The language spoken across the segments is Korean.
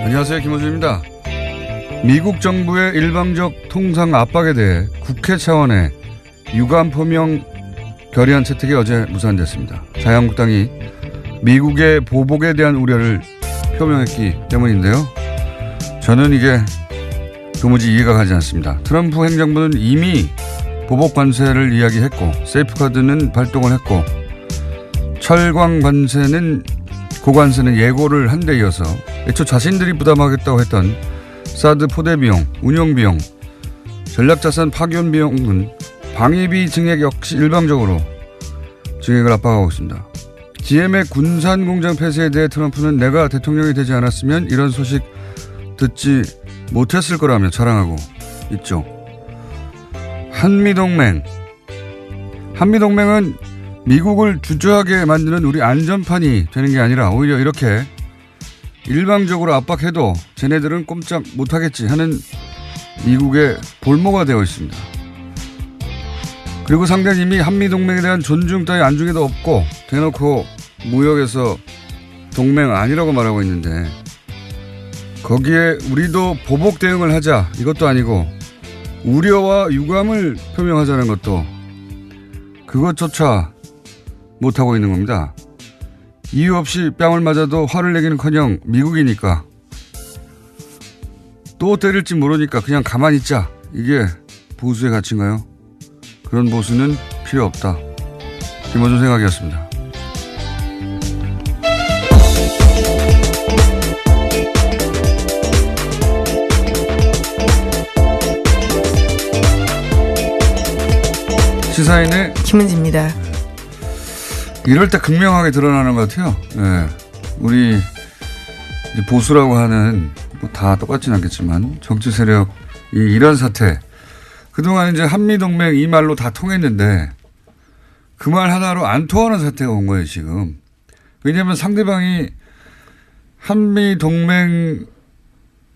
안녕하세요, 김호준입니다. 미국 정부의 일방적 통상 압박에 대해 국회 차원의 유감 표명 결의안 채택이 어제 무산됐습니다. 자유한국당이 미국의 보복에 대한 우려를 표명했기 때문인데요. 저는 이게 도무지 이해가 가지 않습니다. 트럼프 행정부는 이미 보복 관세를 이야기했고 세이프카드는 발동을 했고 철강 관세는 고관세는 예고를 한 데 이어서 애초 자신들이 부담하겠다고 했던 사드 포대 비용, 운영 비용, 전략자산 파견 비용은 방위비 증액 역시 일방적으로 증액을 압박하고 있습니다. GM의 군산 공장 폐쇄에 대해 트럼프는 내가 대통령이 되지 않았으면 이런 소식 듣지 못했을 거라며 자랑하고 있죠. 한미동맹은 미국을 주저하게 만드는 우리 안전판이 되는 게 아니라 오히려 이렇게 일방적으로 압박해도 쟤네들은 꼼짝 못하겠지 하는 미국의 볼모가 되어 있습니다. 그리고 상대는 이미 한미동맹에 대한 존중 따위 안중에도 없고 대놓고 무역에서 동맹 아니라고 말하고 있는데 거기에 우리도 보복 대응을 하자 이것도 아니고 우려와 유감을 표명하자는 것도 그것조차 못하고 있는 겁니다. 이유 없이 뺨을 맞아도 화를 내기는커녕 미국이니까 또 때릴지 모르니까 그냥 가만히 있자. 이게 보수의 가치인가요? 그런 보수는 필요 없다. 김어준 생각이었습니다. 시사인의 김은지입니다. 이럴 때 극명하게 드러나는 것 같아요. 네. 우리 보수라고 하는 뭐 다 똑같진 않겠지만 정치 세력이 이런 사태 그동안 이제 한미동맹 이 말로 다 통했는데 그 말 하나로 안 통하는 사태가 온 거예요 지금. 왜냐하면 상대방이 한미동맹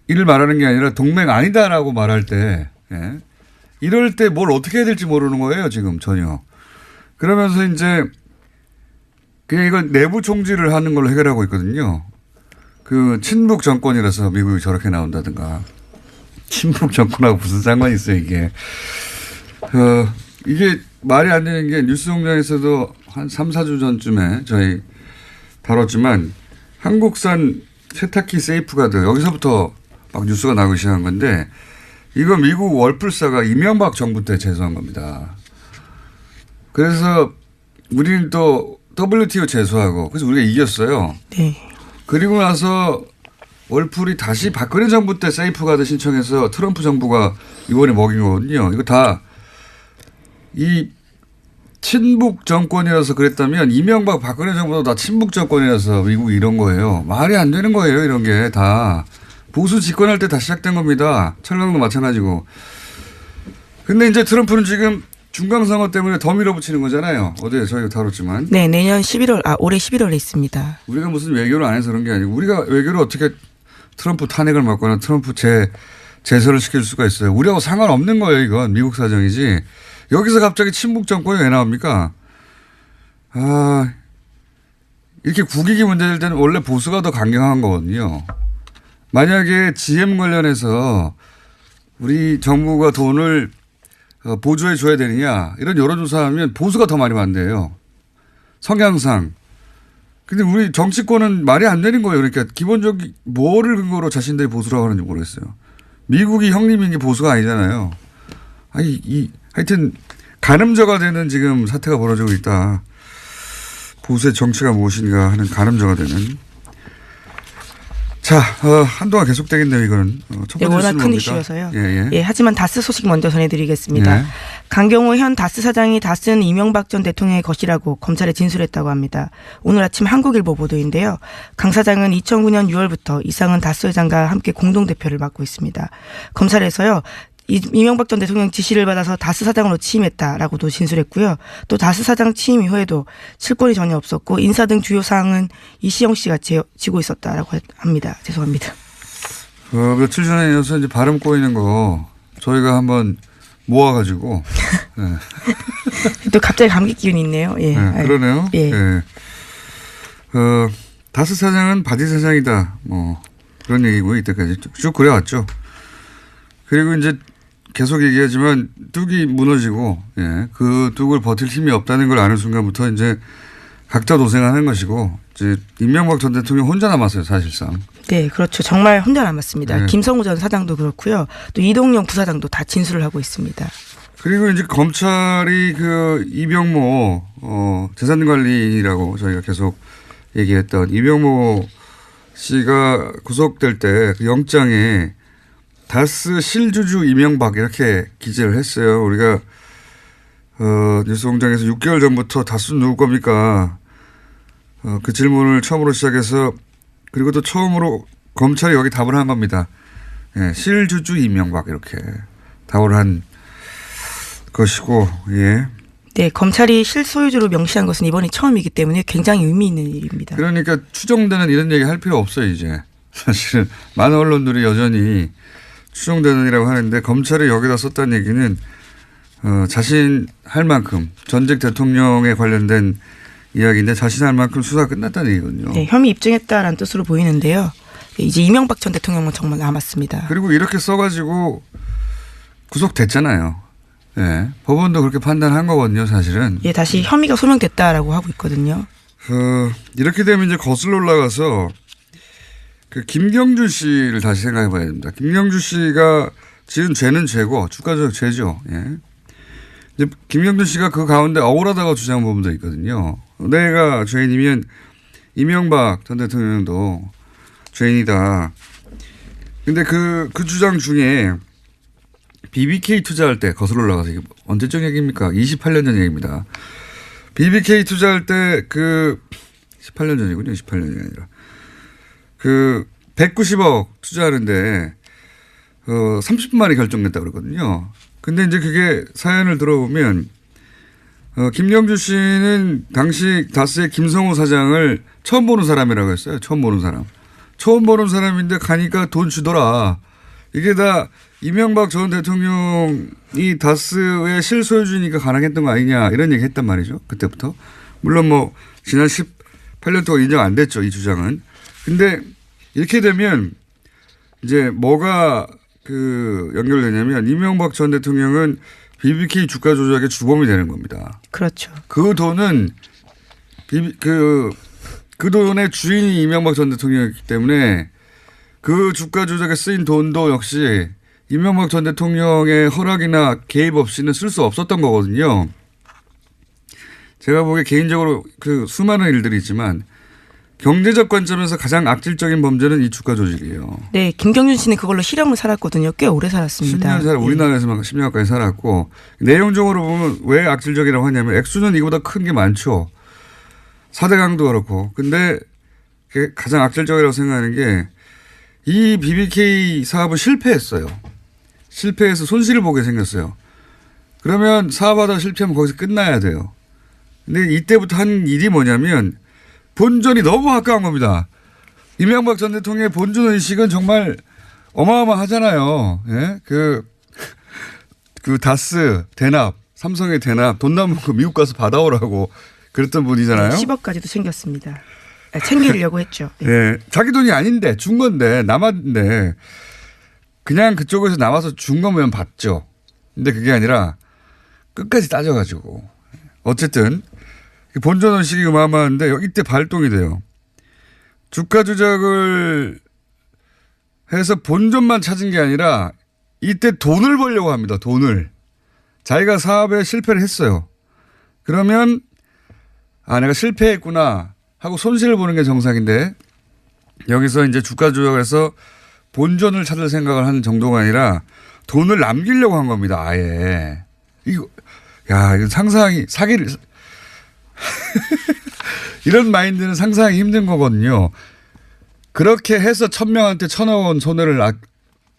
이를 말하는 게 아니라 동맹 아니다라고 말할 때 이럴 때 뭘 어떻게 해야 될지 모르는 거예요 지금 전혀. 그러면서 이제 그냥 이건 내부 총질을 하는 걸로 해결하고 있거든요. 그 친북 정권이라서 미국이 저렇게 나온다든가. 친북 정권하고 무슨 상관이 있어요 이게. 이게 말이 안 되는 게 뉴스공장에서도 한 3, 4주 전쯤에 저희 다뤘지만 한국산 세탁기 세이프가드 여기서부터 막 뉴스가 나오기 시작한 건데 이거 미국 월풀사가 이명박 정부 때 제소한 겁니다. 그래서 우리는 또 WTO 제소하고 그래서 우리가 이겼어요. 네. 그리고 나서 월풀이 다시 박근혜 정부 때 세이프가드 신청해서 트럼프 정부가 이번에 먹인 거거든요. 이거 다 이 친북 정권이라서 그랬다면 이명박 박근혜 정부도 다 친북 정권이라서 미국이 이런 거예요. 말이 안 되는 거예요. 이런 게 다. 보수 집권할 때 다 시작된 겁니다. 철강도 마찬가지고. 근데 이제 트럼프는 지금 중간선거 때문에 더 밀어붙이는 거잖아요. 어제 저희가 다뤘지만. 네, 올해 11월에 있습니다. 우리가 무슨 외교를 안 해서 그런 게 아니고 우리가 외교를 어떻게 트럼프 탄핵을 막거나 트럼프 제소를 시킬 수가 있어요. 우리하고 상관없는 거예요. 이건 미국 사정이지. 여기서 갑자기 친북 정권이 왜 나옵니까? 이렇게 국익이 문제될 때는 원래 보수가 더 강경한 거거든요. 만약에 GM 관련해서 우리 정부가 돈을 보조해 줘야 되느냐 이런 여론조사하면 보수가 더 많이 반대해요. 성향상. 근데 우리 정치권은 말이 안 되는 거예요. 그러니까 기본적인 뭐를 근거로 자신들이 보수라고 하는지 모르겠어요. 미국이 형님인 게 보수가 아니잖아요. 하여튼 가늠저가 되는 지금 사태가 벌어지고 있다. 보수의 정치가 무엇인가 하는 가늠저가 되는. 자, 한동안 계속되겠네요, 이거는. 첫 번째 워낙 큰 뭡니까? 이슈여서요. 예. 예, 하지만 다스 소식 먼저 전해드리겠습니다. 예. 강경호 현 다스 사장이 다스는 이명박 전 대통령의 것이라고 검찰에 진술했다고 합니다. 오늘 아침 한국일보 보도인데요. 강 사장은 2009년 6월부터 이상은 다스 회장과 함께 공동대표를 맡고 있습니다. 검찰에서요. 이명박 전 대통령 지시를 받아서 다스 사장으로 취임했다라고도 진술했고요. 또 다스 사장 취임 이후에도 실권이 전혀 없었고 인사 등 주요 사항은 이시영 씨가 지고 있었다라고 합니다. 죄송합니다. 며칠 전에 이어서 이제 발음 꼬이는 거 저희가 한번 모아가지고. 네. 또 갑자기 감기 기운이 있네요. 예. 네, 그러네요. 예. 네. 다스 사장은 바디 사장이다. 뭐 그런 얘기고요. 이때까지 쭉 그래왔죠. 그리고 이제 계속 얘기하지만 뚝이 무너지고 예, 그 뚝을 버틸 힘이 없다는 걸 아는 순간부터 이제 각자 도생하는 것이고 이제 이명박 전 대통령 혼자 남았어요. 사실상. 네, 그렇죠. 정말 혼자 남았습니다. 네. 김성우 전 사장도 그렇고요. 또 이동영 부사장도 다 진술을 하고 있습니다. 그리고 이제 검찰이 그 이병모 재산관리라고 저희가 계속 얘기했던 이병모 씨가 구속될 때 그 영장에 다스 실주주 이명박 이렇게 기재를 했어요. 우리가 뉴스공장에서 6개월 전부터 다스 누구 겁니까? 그 질문을 처음으로 시작해서 그리고 또 처음으로 검찰이 여기 답을 한 겁니다. 예, 실주주 이명박 이렇게 답을 한 것이고 예. 네, 검찰이 실소유주로 명시한 것은 이번이 처음이기 때문에 굉장히 의미 있는 일입니다. 그러니까 추정되는 이런 얘기 할 필요 없어요 이제. 사실은 많은 언론들이 여전히 추정되는 이라고 하는데 검찰이 여기다 썼다는 얘기는 자신 할 만큼 전직 대통령에 관련된 이야기인데 자신 할 만큼 수사가 끝났다는 얘기거든요. 네, 혐의 입증했다라는 뜻으로 보이는데요. 네, 이제 이명박 전 대통령은 정말 남았습니다. 그리고 이렇게 써가지고 구속됐잖아요. 예, 법원도 그렇게 판단한 거거든요, 사실은. 예, 다시 혐의가 소명됐다라고 하고 있거든요. 이렇게 되면 이제 거슬러 올라가서 그 김경준 씨를 다시 생각해 봐야 됩니다. 김경준 씨가 지은 죄는 죄고 주가적 죄죠. 예. 이제 김경준 씨가 그 가운데 억울하다고 주장한 부분도 있거든요. 내가 죄인이면 이명박 전 대통령도 죄인이다. 근데 그 주장 중에 BBK 투자할 때 거슬러 올라가서 이게 언제적 얘기입니까? 28년 전 얘기입니다. BBK 투자할 때 18년 전이군요. 28년이 아니라. 190억 투자하는데 30분 만에 결정됐다고 그러거든요. 근데 이제 그게 사연을 들어보면 김경주 씨는 당시 다스의 김성우 사장을 처음 보는 사람이라고 했어요. 처음 보는 사람. 처음 보는 사람인데 가니까 돈 주더라. 이게 다 이명박 전 대통령이 다스의 실소유주니까 가능했던 거 아니냐 이런 얘기 했단 말이죠. 그때부터. 물론 뭐 지난 18년 동안 인정 안 됐죠. 이 주장은. 근데 이렇게 되면 이제 뭐가 연결되냐면 이명박 전 대통령은 BBK 주가 조작의 주범이 되는 겁니다. 그렇죠. 그 돈은 그 돈의 주인이 이명박 전 대통령이기 때문에 그 주가 조작에 쓰인 돈도 역시 이명박 전 대통령의 허락이나 개입 없이는 쓸 수 없었던 거거든요. 제가 보기에 개인적으로 수많은 일들이 있지만 경제적 관점에서 가장 악질적인 범죄는 이 주가 조직이에요. 네, 김경준 씨는 그걸로 실형을 살았거든요. 꽤 오래 살았습니다. 10년 우리나라에서만 10년 가까이 살았고 내용적으로 보면 왜 악질적이라고 하냐면 액수는 이거보다 큰 게 많죠. 4대 강도 그렇고. 근데 가장 악질적이라고 생각하는 게 이 BBK 사업은 실패했어요. 실패해서 손실을 보게 생겼어요. 그러면 사업하다 실패하면 거기서 끝나야 돼요. 근데 이때부터 한 일이 뭐냐면 본전이 너무 아까운 겁니다. 이명박 전 대통령의 본전 의식은 정말 어마어마하잖아요. 예? 그 다스 대납, 삼성의 대납, 돈 남은 거 미국 가서 받아오라고 그랬던 분이잖아요. 10억까지도 챙겼습니다. 챙기려고 했죠. 네. 예. 자기 돈이 아닌데 준 건데 남았는데 그냥 그쪽에서 남아서 준 거면 받죠. 근데 그게 아니라 끝까지 따져가지고 어쨌든 본전 의식이 어마어마한데 이때 발동이 돼요. 주가 조작을 해서 본전만 찾은 게 아니라 이때 돈을 벌려고 합니다. 돈을. 자기가 사업에 실패를 했어요. 그러면 내가 실패했구나 하고 손실을 보는 게 정상인데 여기서 이제 주가 조작을 해서 본전을 찾을 생각을 하는 정도가 아니라 돈을 남기려고 한 겁니다. 아예. 이거 상상이 사기를 이런 마인드는 상상하기 힘든 거거든요. 그렇게 해서 1,000명한테 1,000억 원 손해를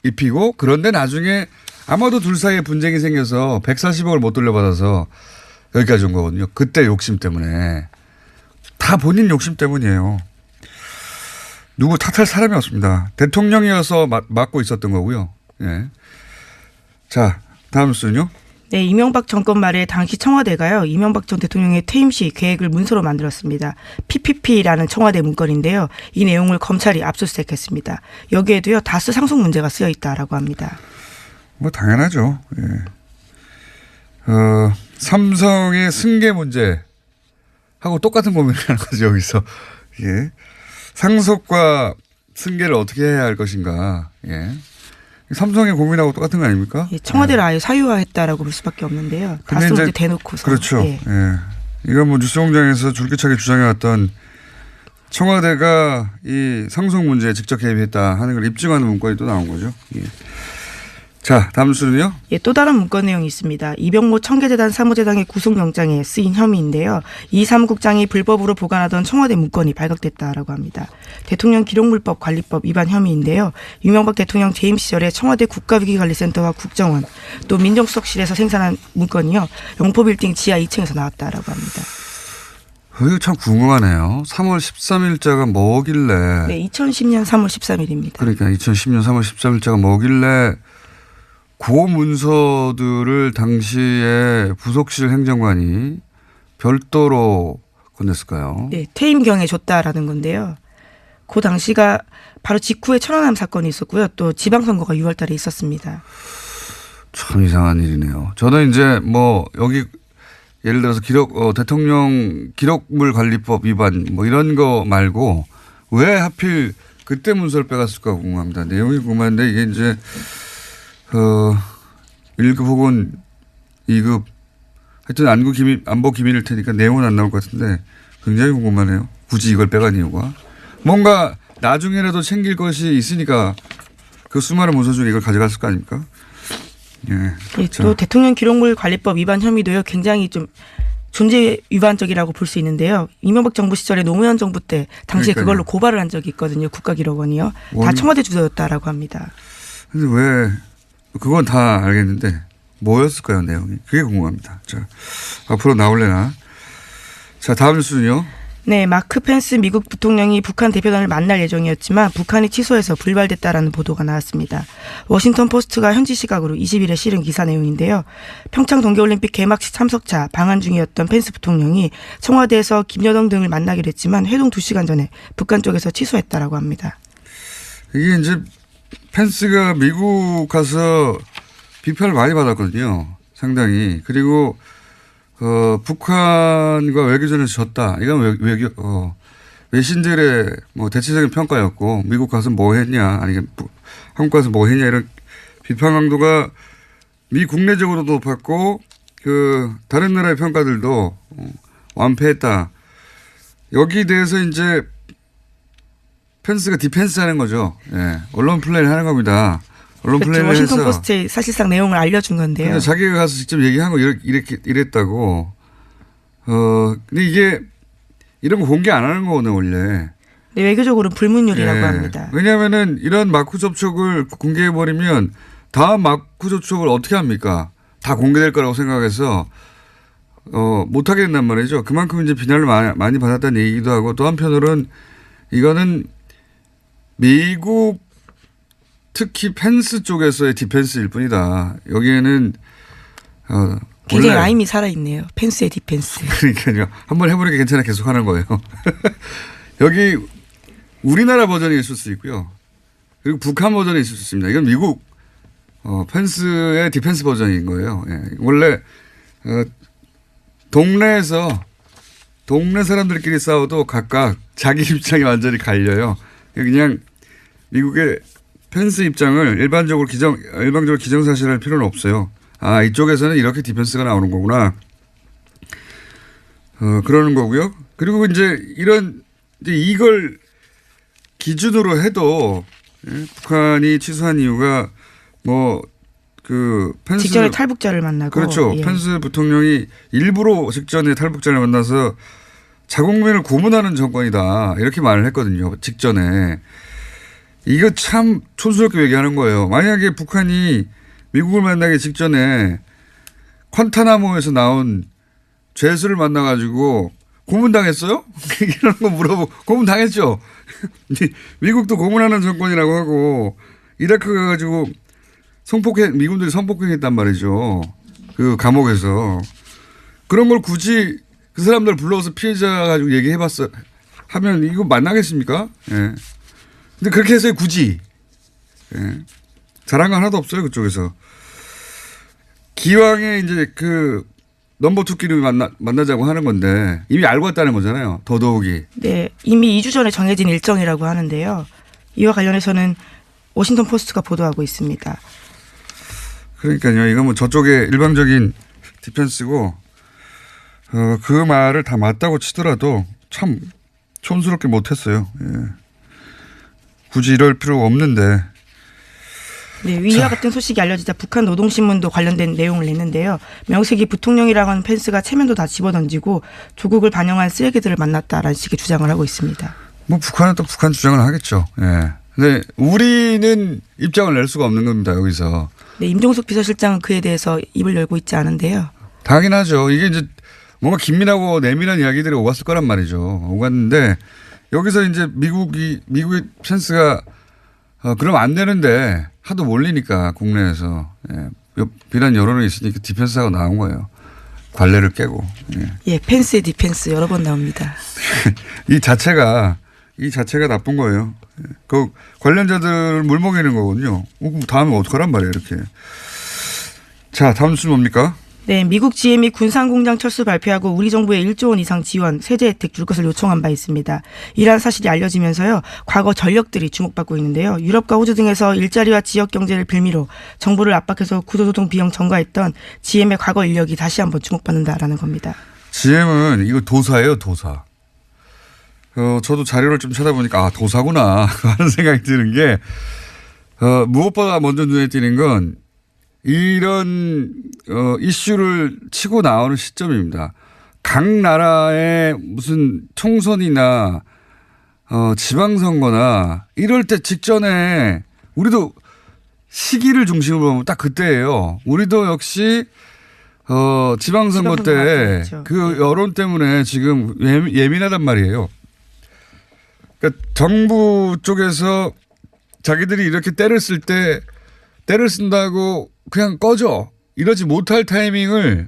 입히고 그런데 나중에 아마도 둘 사이에 분쟁이 생겨서 140억을 못 돌려받아서 여기까지 온 거거든요. 그때 욕심 때문에. 다 본인 욕심 때문이에요. 누구 탓할 사람이 없습니다. 대통령이어서 맡고 있었던 거고요. 예. 자, 다음 순요. 네, 이명박 정권 말에 당시 청와대가요, 이명박 전 대통령의 퇴임 시 계획을 문서로 만들었습니다. PPP라는 청와대 문건인데요. 이 내용을 검찰이 압수수색했습니다. 여기에도요, 다스 상속 문제가 쓰여 있다라고 합니다. 뭐 당연하죠. 예. 삼성의 승계 문제하고 똑같은 고민을 하는 거죠, 여기서. 예. 상속과 승계를 어떻게 해야 할 것인가. 예. 삼성의 고민하고 똑같은 거 아닙니까? 예, 청와대를 아예 사유화했다라고 볼 수밖에 없는데요. 다스 문제 대놓고서. 그렇죠. 예. 예. 이건 뭐 뉴스공장에서 줄기차게 주장해왔던 청와대가 이 상속 문제에 직접 개입했다 하는 걸 입증하는 문건이 또 나온 거죠. 예. 자, 다음 뉴스는요. 예, 또 다른 문건 내용이 있습니다. 이병모 청계재단 사무재단의 구속영장에 쓰인 혐의인데요. 이 사무국장이 불법으로 보관하던 청와대 문건이 발각됐다라고 합니다. 대통령 기록물법 관리법 위반 혐의인데요. 이명박 대통령 재임 시절에 청와대 국가위기관리센터와 국정원 또 민정수석실에서 생산한 문건이요. 영포빌딩 지하 2층에서 나왔다라고 합니다. 이거 참 궁금하네요. 3월 13일자가 뭐길래. 네, 2010년 3월 13일입니다. 그러니까 2010년 3월 13일자가 뭐길래 그 문서들을 당시에 부속실 행정관이 별도로 건넸을까요? 네, 퇴임경에 줬다라는 건데요. 그 당시가 바로 직후에 천안함 사건이 있었고요. 또 지방선거가 6월 달에 있었습니다. 참 이상한 일이네요. 저는 이제 뭐 여기 예를 들어서 대통령 기록물 관리법 위반 뭐 이런 거 말고 왜 하필 그때 문서를 빼갔을까 궁금합니다. 내용이 궁금한데 이게 이제 1급 혹은 2급 하여튼 안보 기밀일 테니까 내용은 안 나올 것 같은데 굉장히 궁금하네요. 굳이 이걸 빼간 이유가. 뭔가 나중에라도 챙길 것이 있으니까 그 수많은 문서 중에 이걸 가져갔을 거 아닙니까? 예. 네, 또 대통령 기록물 관리법 위반 혐의도요. 굉장히 좀 존재 위반적이라고 볼 수 있는데요. 이명박 정부 시절에 노무현 정부 때 당시에 그러니까요. 그걸로 고발을 한 적이 있거든요. 국가기록원이요. 다 청와대 주소였다라고 합니다. 근데 왜 그건 다 알겠는데 뭐였을까요 내용이? 그게 궁금합니다. 자, 앞으로 나올래나. 자, 다음 뉴스는요. 네, 마크 펜스 미국 부통령이 북한 대표단을 만날 예정이었지만 북한이 취소해서 불발됐다라는 보도가 나왔습니다. 워싱턴 포스트가 현지 시각으로 20일에 실은 기사 내용인데요. 평창 동계올림픽 개막식 참석차 방한 중이었던 펜스 부통령이 청와대에서 김여정 등을 만나기로 했지만 회동 2시간 전에 북한 쪽에서 취소했다라고 합니다. 이게 이제 펜스가 미국 가서 비판을 많이 받았거든요. 상당히. 그리고 북한과 외교전에서 졌다. 이건 외신들의 뭐 대체적인 평가였고 미국 가서 뭐 했냐 아니 한국 가서 뭐 했냐 이런 비판 강도가 미 국내적으로도 높았고 그 다른 나라의 평가들도 완패했다. 여기에 대해서 이제 펜스가 디펜스 하는 거죠. 예. 언론 플레이를 하는 겁니다. 언론 그렇죠. 플레이를 워싱턴 해서. 포스트에 사실상 내용을 알려준 건데요. 자기가 가서 직접 얘기한 거 이랬다고. 근데 이게 이런 거 공개 안 하는 거거든요, 원래. 네, 외교적으로는 불문율이라고 예. 합니다. 왜냐하면은 이런 마크 접촉을 공개해버리면 다음 마크 접촉을 어떻게 합니까? 다 공개될 거라고 생각해서 못하게 된단 말이죠. 그만큼 이제 비난을 많이 받았다는 얘기기도 하고 또 한편으로는 이거는 미국 특히 펜스 쪽에서의 디펜스일 뿐이다. 여기에는 굉장히 라임이 살아있네요. 펜스의 디펜스. 그러니까요. 한번 해보니까 괜찮아 계속 하는 거예요. 여기 우리나라 버전이 있을 수 있고요. 그리고 북한 버전이 있을 수 있습니다. 이건 미국 펜스의 디펜스 버전인 거예요. 예. 원래 동네에서 동네 사람들끼리 싸워도 각각 자기 입장이 완전히 갈려요. 그냥 미국의 펜스 입장을 일방적으로 기정사실할 필요는 없어요. 아, 이쪽에서는 이렇게 디펜스가 나오는 거구나. 그러는 거고요. 그리고 이제 이걸 기준으로 해도 예, 북한이 취소한 이유가 펜스 직전에 탈북자를 만나고 그렇죠. 예. 펜스 부통령이 일부러 직전에 탈북자를 만나서 자국민을 고문하는 정권이다 이렇게 말을 했거든요. 직전에. 이거 참 촌스럽게 얘기하는 거예요. 만약에 북한이 미국을 만나기 직전에 콴타나모에서 나온 죄수를 만나가지고 고문당했어요? 이런 거 물어보고 고문당했죠. 미국도 고문하는 정권이라고 하고 이라크 가가지고 미군들이 성폭행했단 말이죠. 그 감옥에서. 그런 걸 굳이 그 사람들 불러서 피해자 가지고 얘기해봤어. 하면 이거 만나겠습니까? 예. 근데 그렇게 해서 굳이. 예. 잘한 거 하나도 없어요. 그쪽에서. 기왕에 이제 그 넘버 투끼리 만나자고 하는 건데 이미 알고 왔다는 거잖아요. 더더욱이. 네, 이미 2주 전에 정해진 일정이라고 하는데요. 이와 관련해서는 워싱턴 포스트가 보도하고 있습니다. 그러니까요. 이건 뭐 저쪽의 일방적인 디펜스고 그 말을 다 맞다고 치더라도 참 촌스럽게 못했어요. 예. 굳이 이럴 필요가 없는데. 네, 위와 같은 소식이 알려지자 북한 노동신문도 관련된 내용을 냈는데요. 명색이 부통령이라고 하는 펜스가 체면도 다 집어던지고 조국을 반영한 쓰레기들을 만났다라는 식의 주장을 하고 있습니다. 뭐 북한은 또 북한 주장을 하겠죠. 예. 근데 우리는 입장을 낼 수가 없는 겁니다. 여기서. 네, 임종석 비서실장은 그에 대해서 입을 열고 있지 않은데요. 당연하죠. 이게 이제 뭔가 긴밀하고 내밀한 이야기들이 오갔을 거란 말이죠. 오갔는데 여기서 이제 미국의 펜스가 그러면 안 되는데 하도 몰리니까 국내에서 비난 여론이 있으니까 디펜스하고 나온 거예요. 관례를 깨고. 예, 펜스의 디펜스 여러 번 나옵니다. 이 자체가 나쁜 거예요. 그 관련자들을 물먹이는 거거든요. 다음에 어떡하란 말이에요. 이렇게. 자, 다음 뉴스 뭡니까? 네, 미국 GM이 군산공장 철수 발표하고 우리 정부에 1조 원 이상 지원, 세제 혜택 줄 것을 요청한 바 있습니다. 이러한 사실이 알려지면서요. 과거 전력들이 주목받고 있는데요. 유럽과 호주 등에서 일자리와 지역 경제를 빌미로 정부를 압박해서 구조조정 비용 전가했던 GM의 과거 인력이 다시 한번 주목받는다라는 겁니다. GM은 이거 도사예요. 도사. 저도 자료를 좀 찾아보니까 도사구나 하는 생각이 드는 게 무엇보다 먼저 눈에 띄는 건 이런 이슈를 치고 나오는 시점입니다. 각 나라의 무슨 총선이나 지방선거나 이럴 때 직전에 우리도 시기를 중심으로 보면 딱 그때예요. 우리도 역시 지방선거 때 그 여론 때문에 지금 예민하단 말이에요. 그러니까 정부 쪽에서 자기들이 이렇게 때를 쓸 때 때를 쓴다고 그냥 꺼져. 이러지 못할 타이밍을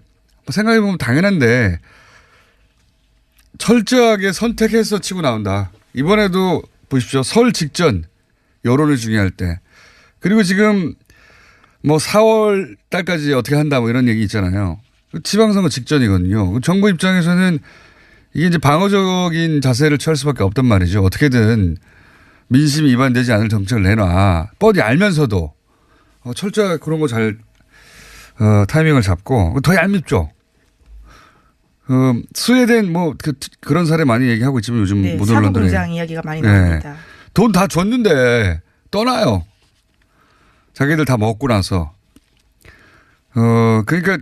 생각해보면 당연한데 철저하게 선택해서 치고 나온다. 이번에도 보십시오. 설 직전 여론이 중요할 때. 그리고 지금 뭐 4월 달까지 어떻게 한다 뭐 이런 얘기 있잖아요. 지방선거 직전이거든요. 정부 입장에서는 이게 이제 방어적인 자세를 취할 수밖에 없단 말이죠. 어떻게든 민심이 위반되지 않을 정책을 내놔. 뻔히 알면서도 철저하게 그런 거 잘 타이밍을 잡고 더 얄밉죠. 스웨덴 뭐 그런 사례 많이 얘기하고 있지만 요즘 네, 모든 언론들이 사무공장 이야기가 많이 나옵니다. 돈 다 줬는데 떠나요. 자기들 다 먹고 나서. 그러니까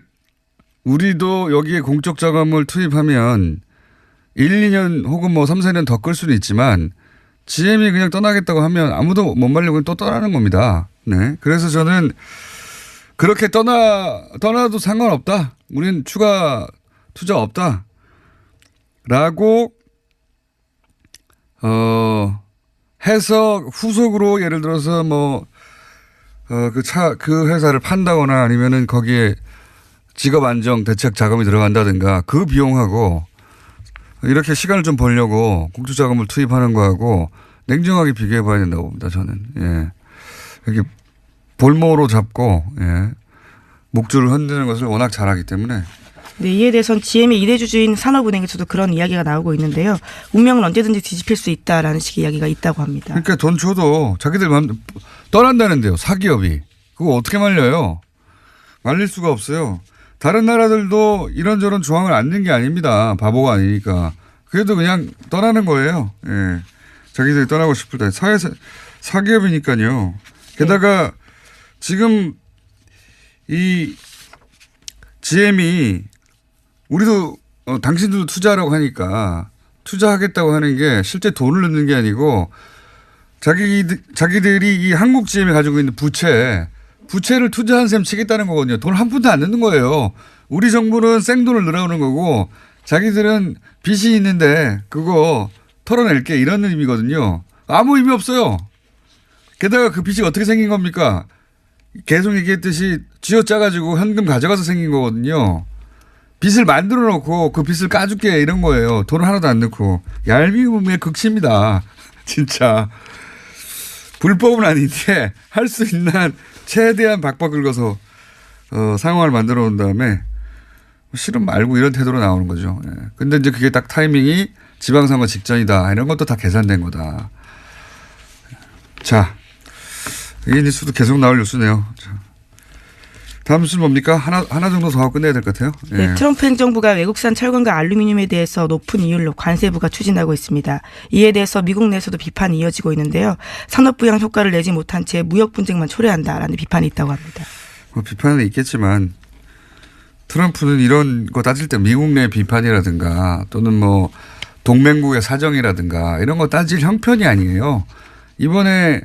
우리도 여기에 공적 자금을 투입하면 1, 2년 혹은 뭐 3, 4년 더 끌 수는 있지만 GM이 그냥 떠나겠다고 하면 아무도 못 말리고 또 떠나는 겁니다. 네. 그래서 저는 그렇게 떠나도 상관없다. 우리는 추가 투자 없다. 라고, 해서 후속으로 예를 들어서 뭐, 그 회사를 판다거나 아니면은 거기에 직업 안정 대책 자금이 들어간다든가 그 비용하고 이렇게 시간을 좀 벌려고 국제 자금을 투입하는 거하고 냉정하게 비교해 봐야 된다고 봅니다. 저는. 예. 이렇게 볼모로 잡고, 예. 목줄을 흔드는 것을 워낙 잘하기 때문에. 네, 이에 대해서는 GM의 2대 주주인 산업은행에서도 그런 이야기가 나오고 있는데요. 운명은 언제든지 뒤집힐 수 있다라는 식의 이야기가 있다고 합니다. 그러니까 돈 줘도 자기들 떠난다는데요. 사기업이. 그거 어떻게 말려요? 말릴 수가 없어요. 다른 나라들도 이런저런 조항을 안 낸 게 아닙니다. 바보가 아니니까. 그래도 그냥 떠나는 거예요. 예. 자기들이 떠나고 싶을 때. 사기업이니까요. 게다가 지금 이 GM이 우리도 당신들도 투자하라고 하니까 투자하겠다고 하는 게 실제 돈을 넣는 게 아니고 자기들이 이 한국 GM이 가지고 있는 부채를 투자한 셈 치겠다는 거거든요. 돈 한 푼도 안 넣는 거예요. 우리 정부는 생돈을 늘어오는 거고 자기들은 빚이 있는데 그거 털어낼게 이런 의미거든요. 아무 의미 없어요. 게다가 그 빚이 어떻게 생긴 겁니까? 계속 얘기했듯이 쥐어짜가지고 현금 가져가서 생긴 거거든요. 빚을 만들어 놓고 그 빚을 까줄게 이런 거예요. 돈을 하나도 안 넣고. 얄미움의 극치입니다. 진짜. 불법은 아닌데 할 수 있는 최대한 박박 긁어서 상황을 만들어 온 다음에 실은 말고 이런 태도로 나오는 거죠. 예. 근데 이제 그게 딱 타이밍이 지방선거 직전이다. 이런 것도 다 계산된 거다. 자, 이 뉴스도 계속 나올 뉴스네요. 자. 다음 뉴스는 뭡니까? 하나 정도 더 하고 끝내야 될 것 같아요. 예. 네, 트럼프 행정부가 외국산 철강과 알루미늄에 대해서 높은 이율로 관세부가 추진하고 있습니다. 이에 대해서 미국 내에서도 비판이 이어지고 있는데요. 산업부양 효과를 내지 못한 채 무역 분쟁만 초래한다라는 비판이 있다고 합니다. 뭐 비판은 있겠지만 트럼프는 이런 거 따질 때 미국 내 비판이라든가 또는 뭐 동맹국의 사정이라든가 이런 거 따질 형편이 아니에요. 이번에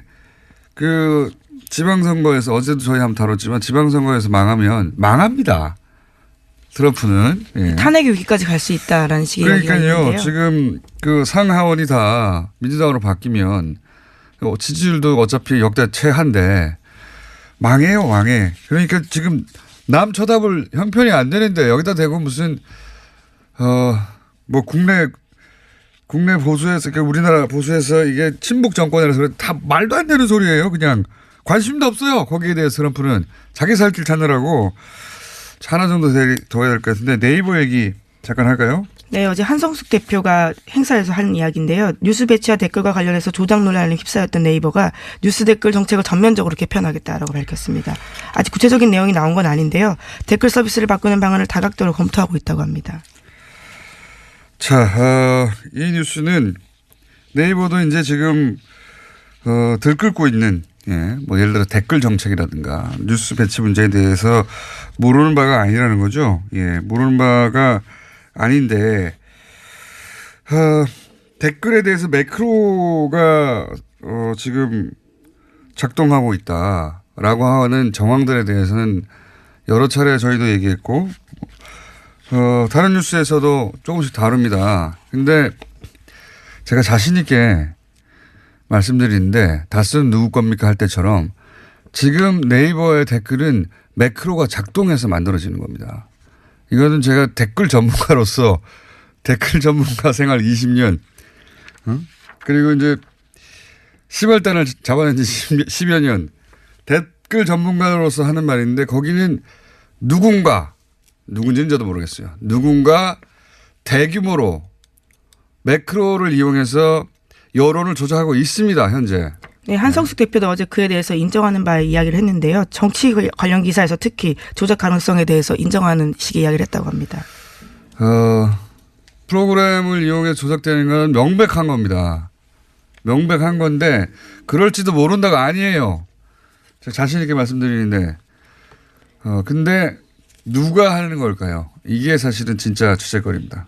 그 지방선거에서 어제도 저희 한번 다뤘지만 지방선거에서 망하면 망합니다. 트럼프는. 예. 탄핵 위기까지 갈 수 있다라는 식의 이야기가 그러니까요. 있는데요. 지금 그 상하원이 다 민주당으로 바뀌면 지지율도 어차피 역대 최하인데 망해요. 망해. 그러니까 지금 남 쳐다볼 형편이 안 되는데 여기다 대고 무슨 뭐 국내 보수에서 그러니까 우리나라 보수에서 이게 친북 정권이라서 다 말도 안 되는 소리예요. 그냥 관심도 없어요. 거기에 대해서 트럼프는 자기 살 길 찾느라고 하나 정도 더 해야 될 것 같은데 네이버 얘기 잠깐 할까요? 네, 어제 한성숙 대표가 행사에서 한 이야기인데요. 뉴스 배치와 댓글과 관련해서 조작 논란에 휩싸였던 네이버가 뉴스 댓글 정책을 전면적으로 개편하겠다라고 밝혔습니다. 아직 구체적인 내용이 나온 건 아닌데요. 댓글 서비스를 바꾸는 방안을 다각도로 검토하고 있다고 합니다. 자, 이 뉴스는 네이버도 이제 지금 들끓고 있는 예, 뭐 예를 들어 댓글 정책이라든가 뉴스 배치 문제에 대해서 모르는 바가 아니라는 거죠. 예, 모르는 바가 아닌데 댓글에 대해서 매크로가 지금 작동하고 있다라고 하는 정황들에 대해서는 여러 차례 저희도 얘기했고 다른 뉴스에서도 조금씩 다릅니다. 근데 제가 자신 있게 말씀드리는데 다스는 누구 겁니까 할 때처럼 지금 네이버의 댓글은 매크로가 작동해서 만들어지는 겁니다. 이거는 제가 댓글 전문가로서 댓글 전문가 생활 20년 그리고 이제 시발단을 잡아낸 지 10여 년 댓글 전문가로서 하는 말인데 거기는 누군지는 저도 모르겠어요. 누군가 대규모로 매크로를 이용해서 여론을 조작하고 있습니다. 현재. 네, 한성숙 대표도 어제 그에 대해서 인정하는 바에 이야기를 했는데요. 정치 관련 기사에서 특히 조작 가능성에 대해서 인정하는 식의 이야기를 했다고 합니다. 프로그램을 이용해 조작되는 건 명백한 겁니다. 명백한 건데 그럴지도 모른다가 아니에요. 제가 자신 있게 말씀드리는데 근데 누가 하는 걸까요? 이게 사실은 진짜 주제거리입니다.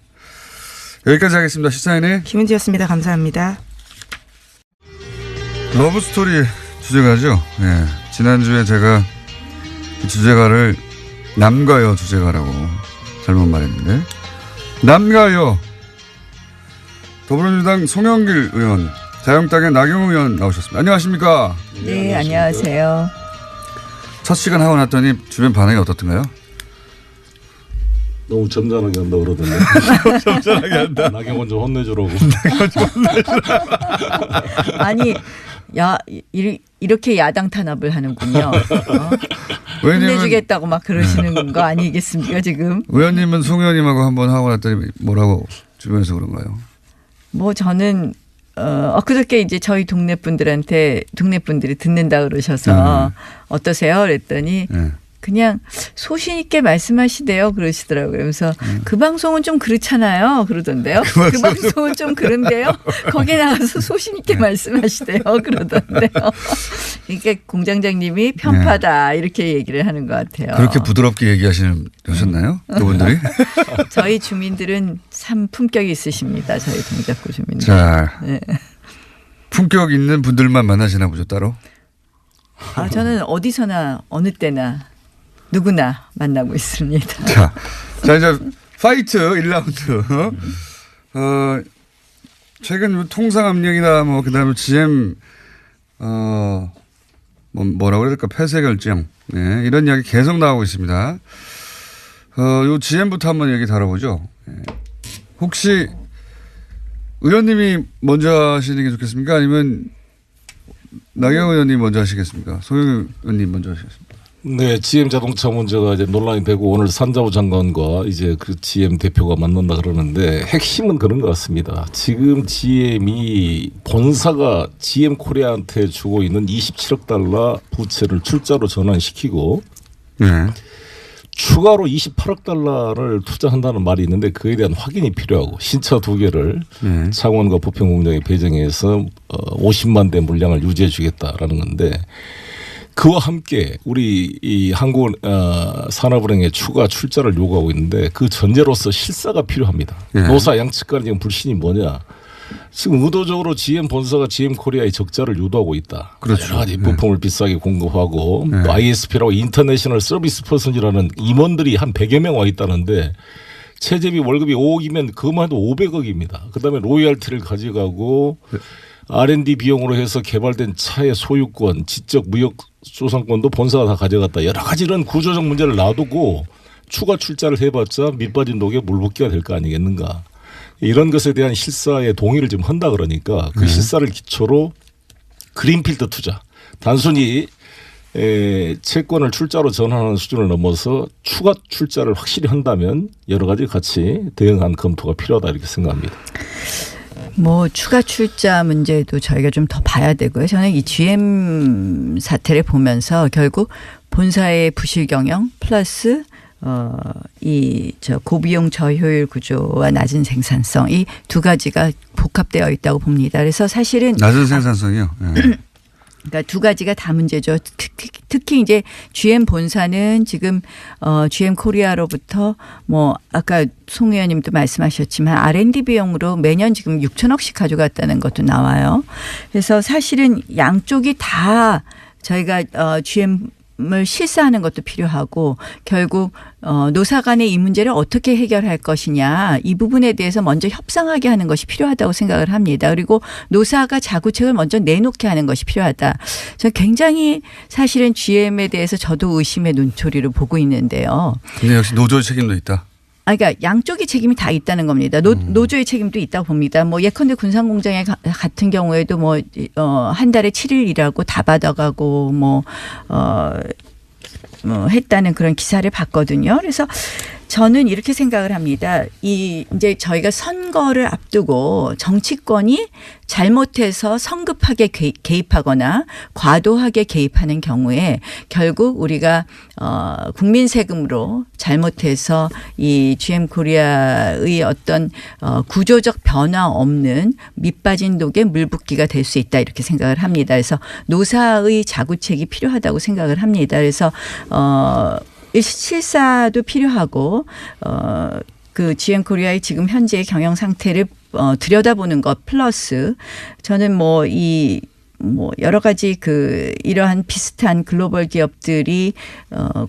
여기까지 하겠습니다. 시사인의 김은지였습니다. 감사합니다. 러브스토리 주제가죠. 네. 지난주에 제가 주제가를 남가요 주제가라고 잘못 말했는데 남가요 더불어민주당 송영길 의원 자유한국당의 나경원 의원 나오셨습니다. 안녕하십니까? 네, 안녕하세요. 첫 시간 하고 났더니 주변 반응이 어떻던가요? 너무 점잖하게 한다 그러던데. 점잖하게 한다. 나경원 좀 혼내주라고. 아니, 이렇게 야당 탄압을 하는군요. 혼내주겠다고 막 그러시는 거 아니겠습니까 지금? 의원님은 송 의원님하고 한번 하고 났더니 뭐라고 주변에서 그런가요? 뭐 저는 그저께 이제 저희 동네 분들이 듣는다 그러셔서 어떠세요? 그랬더니 그냥 소신 있게 말씀하시대요 그러시더라고요. 그래서 그 방송은 좀 그렇잖아요 그러던데요. 그 방송은 좀 그런데요. 거기에 나가서 소신 있게 말씀하시대요 그러던데요. 이게 공장장님이 편파다 이렇게 얘기를 하는 것 같아요. 그렇게 부드럽게 얘기하셨나요? 그분들이? 저희 주민들은 참 품격이 있으십니다. 저희 동작구 주민들. 자, 네. 품격 있는 분들만 만나시나 보죠 따로? 저는 어디서나 어느 때나 누구나 만나고 있습니다. 자 이제 파이트 1라운드. 최근 통상압력이나 뭐 그다음에 GM 뭐 뭐라고 해야 될까 폐쇄 결정 네, 이런 이야기 계속 나오고 있습니다. 요 GM부터 한번 얘기 다뤄보죠. 혹시 의원님이 먼저 하시는 게 좋겠습니까? 아니면 나경원 의원님 먼저 하시겠습니까? 소영 의원님 먼저 하시겠습니까? 네, GM 자동차 문제가 이제 논란이 되고 오늘 산자부 장관과 이제 그 GM 대표가 만난다 그러는데 핵심은 그런 것 같습니다. 지금 GM이 본사가 GM 코리아한테 주고 있는 27억 달러 부채를 출자로 전환시키고 네. 추가로 28억 달러를 투자한다는 말이 있는데 그에 대한 확인이 필요하고 신차 2개를 창원과 부평공장에 배정해서 50만 대 물량을 유지해 주겠다라는 건데 그와 함께 우리 이 한국 산업은행에 추가 출자를 요구하고 있는데 그 전제로서 실사가 필요합니다. 노사 양측 간의 지금 불신이 뭐냐. 지금 의도적으로 GM 본사가 GM 코리아의 적자를 유도하고 있다. 그렇죠. 여러 가지 부품을 비싸게 공급하고 또 ISP라고 인터내셔널 서비스 퍼슨이라는 임원들이 한 100여 명 와 있다는데 최저비 월급이 5억이면 그것만 해도 500억입니다. 그다음에 로열티를 가져가고 R&D 비용으로 해서 개발된 차의 소유권, 지적 무역 소상권도 본사가 다 가져갔다. 여러 가지 이런 구조적 문제를 놔두고 추가 출자를 해봤자 밑 빠진 독에 물 붓기가 될 거 아니겠는가. 이런 것에 대한 실사의 동의를 지금 한다 그러니까 그 실사를 기초로 그린필드 투자. 단순히 채권을 출자로 전환하는 수준을 넘어서 추가 출자를 확실히 한다면 여러 가지 같이 대응한 검토가 필요하다 이렇게 생각합니다. 뭐 추가 출자 문제도 저희가 좀 더 봐야 되고요. 저는 이 GM 사태를 보면서 결국 본사의 부실 경영 플러스 이 고비용 저효율 구조와 낮은 생산성 이 두 가지가 복합되어 있다고 봅니다. 그래서 사실은 낮은 생산성이요. 네. 그러니까 두 가지가 다 문제죠. 특히 이제 GM 본사는 지금 GM 코리아로부터 뭐 아까 송 의원님도 말씀하셨지만 R&D 비용으로 매년 지금 6천억씩 가져갔다는 것도 나와요. 그래서 사실은 양쪽이 다 저희가 GM을 실사하는 것도 필요하고 결국 노사 간의 이 문제를 어떻게 해결할 것이냐 이 부분에 대해서 먼저 협상하게 하는 것이 필요하다고 생각을 합니다. 그리고 노사가 자구책을 먼저 내놓게 하는 것이 필요하다. 저는 굉장히 사실은 GM에 대해서 저도 의심의 눈초리로 보고 있는데요. 근데 역시 노조의 책임도 있다. 그러니까 양쪽의 책임이 다 있다는 겁니다. 노조의 책임도 있다고 봅니다. 뭐 예컨대 군산공장에 같은 경우에도 뭐 한 달에 7일 일하고 다 받아가고 뭐 했다는 그런 기사를 봤거든요. 그래서 저는 이렇게 생각을 합니다. 이제 저희가 선거를 앞두고 정치권이 잘못해서 성급하게 개입하거나 과도하게 개입하는 경우에 결국 우리가 국민 세금으로 잘못해서 이 GM 코리아의 어떤 구조적 변화 없는 밑빠진 독에 물 붓기가 될 수 있다 이렇게 생각을 합니다. 그래서 노사의 자구책이 필요하다고 생각을 합니다. 그래서 실사도 필요하고 그 GM 코리아의 지금 현재의 경영 상태를 들여다보는 것 플러스 저는 뭐 여러 가지 이러한 비슷한 글로벌 기업들이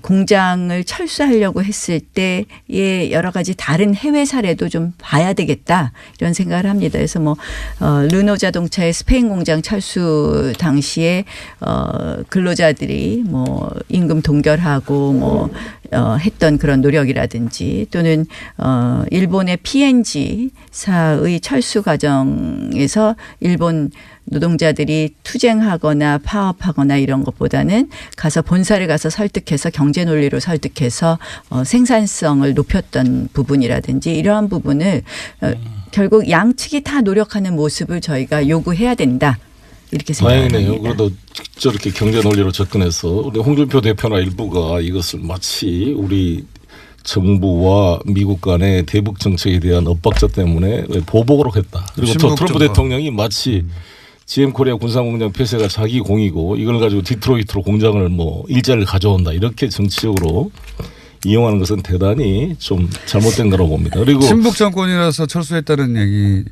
공장을 철수하려고 했을 때의 여러 가지 다른 해외 사례도 좀 봐야 되겠다 이런 생각을 합니다. 그래서 뭐 르노 자동차의 스페인 공장 철수 당시에 근로자들이 뭐 임금 동결하고 뭐 했던 그런 노력이라든지 또는 일본의 P&G사의 철수 과정에서 일본 노동자들이 투쟁하거나 파업하거나 이런 것보다는 가서 본사를 가서 설득해서 경제 논리로 설득해서 생산성을 높였던 부분이라든지 이러한 부분을 결국 양측이 다 노력하는 모습을 저희가 요구해야 된다. 이렇게 생각합니다. 다행이네요. 그래도 저렇게 경제 논리로 접근해서 우리 홍준표 대표나 일부가 이것을 마치 우리 정부와 미국 간의 대북 정책에 대한 엇박자 때문에 보복으로 했다. 그리고 또 트럼프 대통령이 마치 GM 코리아 군산공장 폐쇄가 자기 공이고 이걸 가지고 디트로이트로 공장을 뭐 일자리를 가져온다. 이렇게 정치적으로 이용하는 것은 대단히 좀 잘못된 거라고 봅니다. 그리고 친북 정권이라서 철수했다는 얘기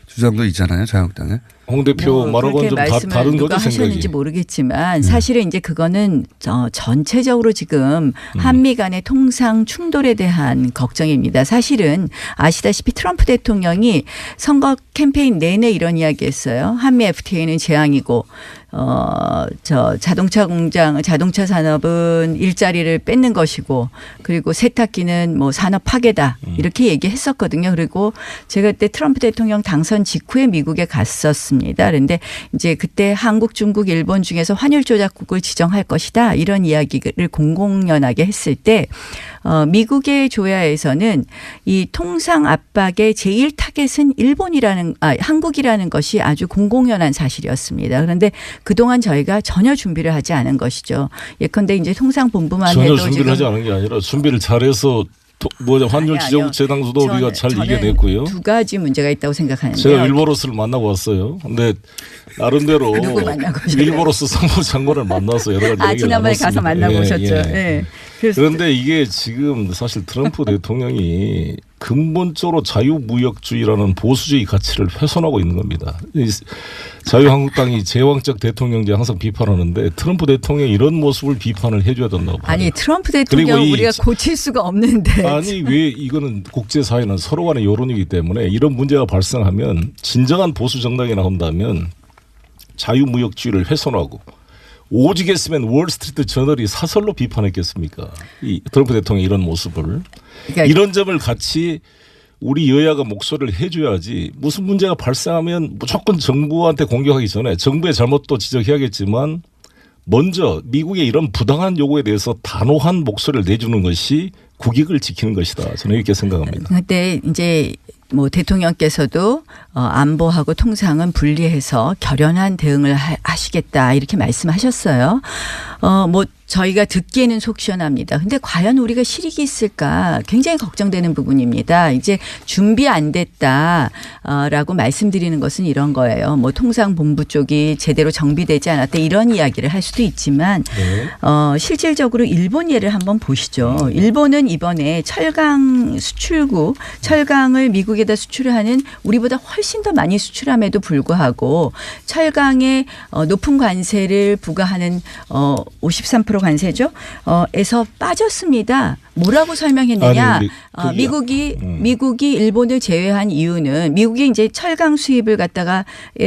주장도 있잖아요. 자유한국당에. 홍 대표 말하고는 좀 다른 누가 거죠, 하셨는지 생각이. 모르겠지만 사실은 이제 그거는 전체적으로 지금 한미 간의 통상 충돌에 대한 걱정입니다. 사실은 아시다시피 트럼프 대통령이 선거 캠페인 내내 이런 이야기했어요. 한미 FTA는 재앙이고 자동차 공장, 자동차 산업은 일자리를 뺏는 것이고 그리고 세탁기는 뭐 산업 파괴다 이렇게 얘기했었거든요. 그리고 제가 그때 트럼프 대통령 당선 직후에 미국에 갔었습니다. 그런데 이제 그때 한국, 중국, 일본 중에서 환율 조작국을 지정할 것이다 이런 이야기를 공공연하게 했을 때 미국의 조야에서는 이 통상 압박의 제일 타겟은 한국이라는 것이 아주 공공연한 사실이었습니다. 그런데 그동안 저희가 전혀 준비를 하지 않은 것이죠. 예컨대 이제 통상본부만 전혀 해도 준비를 지금 하지 않은 게 아니라 준비를 잘해서 환율 지정 재당수도 우리가 잘 이겨냈고요. 두 가지 문제가 있다고 생각하는데요. 제가 윌버로스를 만나고 왔어요. 근데 나름대로 누구 만나고 오셨어요? 윌버로스 상무장관을 만나서 여러 가지 얘기를 지난번에 가서 나눴습니다. 만나고 예, 오셨죠. 예. 예. 그래서 그런데 이게 지금 사실 트럼프 대통령이 근본적으로 자유무역주의라는 보수주의 가치를 훼손하고 있는 겁니다. 자유한국당이 제왕적 대통령제 항상 비판하는데 트럼프 대통령이 이런 모습을 비판을 해줘야 된다고 봐요. 아니 트럼프 대통령 우리가 고칠 수가 없는데. 아니 왜 이거는 국제사회는 서로 간의 여론이기 때문에 이런 문제가 발생하면 진정한 보수 정당이 나온다면 자유무역주의를 훼손하고 오직 했으면 월스트리트 저널이 사설로 비판했겠습니까? 이 트럼프 대통령의 이런 모습을. 그러니까 이런 점을 같이 우리 여야가 목소리를 해줘야지 무슨 문제가 발생하면 무조건 정부한테 공격하기 전에 정부의 잘못도 지적해야겠지만 먼저 미국의 이런 부당한 요구에 대해서 단호한 목소리를 내주는 것이 국익을 지키는 것이다. 저는 이렇게 생각합니다. 그런데 이제 뭐 대통령께서도 안보하고 통상은 분리해서 결연한 대응을 하시겠다 이렇게 말씀하셨어요. 뭐 저희가 듣기에는 속 시원합니다. 근데 과연 우리가 실익이 있을까 굉장히 걱정되는 부분입니다. 이제 준비 안 됐다라고 말씀드리는 것은 이런 거예요. 뭐 통상본부 쪽이 제대로 정비되지 않았다 이런 이야기를 할 수도 있지만 실질적으로 일본 예를 한번 보시죠. 일본은 이번에 철강 수출국 철강을 미국에다 수출을 하는 우리보다 훨씬 더 많이 수출함에도 불구하고 철강에 높은 관세를 부과하는 53% 관세죠. 에서 빠졌습니다. 뭐라고 설명했느냐? 아니, 미국이 일본을 제외한 이유는 미국이 이제 철강 수입을 갖다가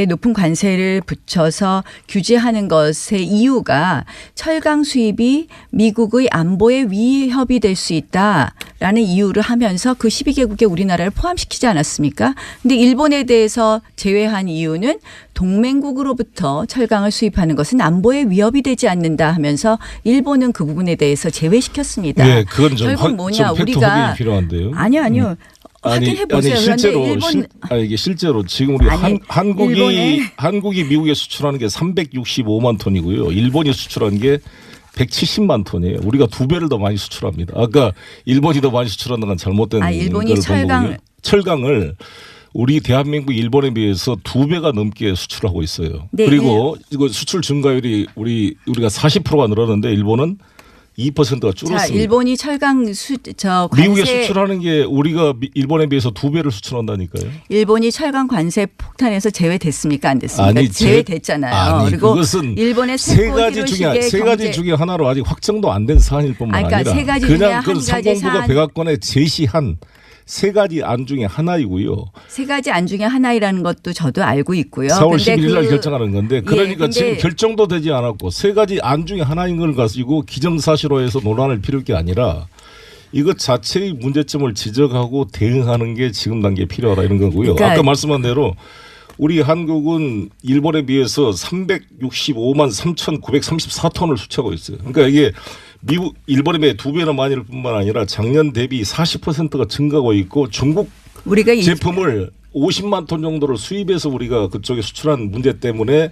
높은 관세를 붙여서 규제하는 것의 이유가 철강 수입이 미국의 안보에 위협이 될 수 있다라는 이유를 하면서 그 12개국에 우리나라를 포함시키지 않았습니까? 근데 일본에 대해서 제외한 이유는 동맹국으로부터 철강을 수입하는 것은 안보에 위협이 되지 않는다 하면서 일본은 그 부분에 대해서 제외시켰습니다. 네, 그건 좀 결국 뭐냐 팩트 우리가 확인이 필요한데요. 아니요. 확인해 보세요. 실제로 일본 이게 실제로 지금 우리 한국이 미국에 수출하는 게 365만 톤이고요. 일본이 수출하는 게 170만 톤이에요. 우리가 2배를 더 많이 수출합니다. 아까 일본이 더 많이 수출하는 건 잘못된 일본이 철강을 우리 대한민국 일본에 비해서 2배가 넘게 수출하고 있어요. 네, 그리고 이거 수출 증가율이 우리가 40%가 늘었는데 일본은 2%가 줄었습니다. 자, 일본이 철강 관세 미국에 수출하는 게 우리가 일본에 비해서 2배를 수출한다니까요. 일본이 철강 관세 폭탄에서 제외됐습니까? 안 됐습니까? 아니, 제외됐잖아요. 아니, 그리고 일본은 일본의 세 가지 중에 하나로 아직 확정도 안 된 사안일 뿐만 그러니까 아니라 세 가지 중에 그냥 한 그 가지 상공부가 사안. 백악관에 제시한 세 가지 안 중에 하나이고요. 세 가지 안 중에 하나이라는 것도 저도 알고 있고요. 4월 11일 날 결정하는 건데 그러니까 근데 지금 결정도 되지 않았고 세 가지 안 중에 하나인 걸 가지고 기정사실화해서 논란을 피울 게 아니라 이것 자체의 문제점을 지적하고 대응하는 게 지금 단계에 필요하다 이런 거고요. 그러니까 아까 말씀한 대로 우리 한국은 일본에 비해서 365만 3,934톤을 수출하고 있어요. 그러니까 이게 일본에 비해 2배나 많이일 뿐만 아니라 작년 대비 40%가 증가하고 있고 중국 우리가 제품을 50만 톤 정도를 수입해서 우리가 그쪽에 수출한 문제 때문에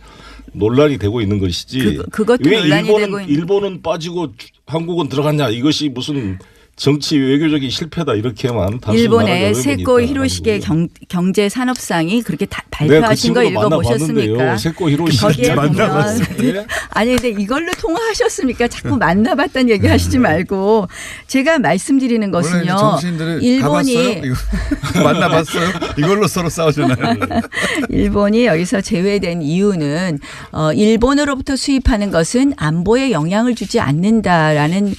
논란이 되고 있는 것이지. 그것도 왜 논란이 되고 일본은 빠지고 한국은 들어갔냐 이것이 무슨 정치 외교적인 실패다 이렇게만 단순히 일본의 세코 히로시게 경제 산업상이 그렇게 발표하신 거 읽어보셨습니까? 세코 히로시게 거기에 보면 아니 근데 이걸로 통화하셨습니까? 자꾸 만나봤다는 얘기 하시지 말고 제가 말씀드리는 것은요. 일본이 만나봤어요? 이걸로 서로 싸우잖아요. 일본이 여기서 제외된 이유는 일본으로부터 수입하는 것은 안보에 영향을 주지 않는다라는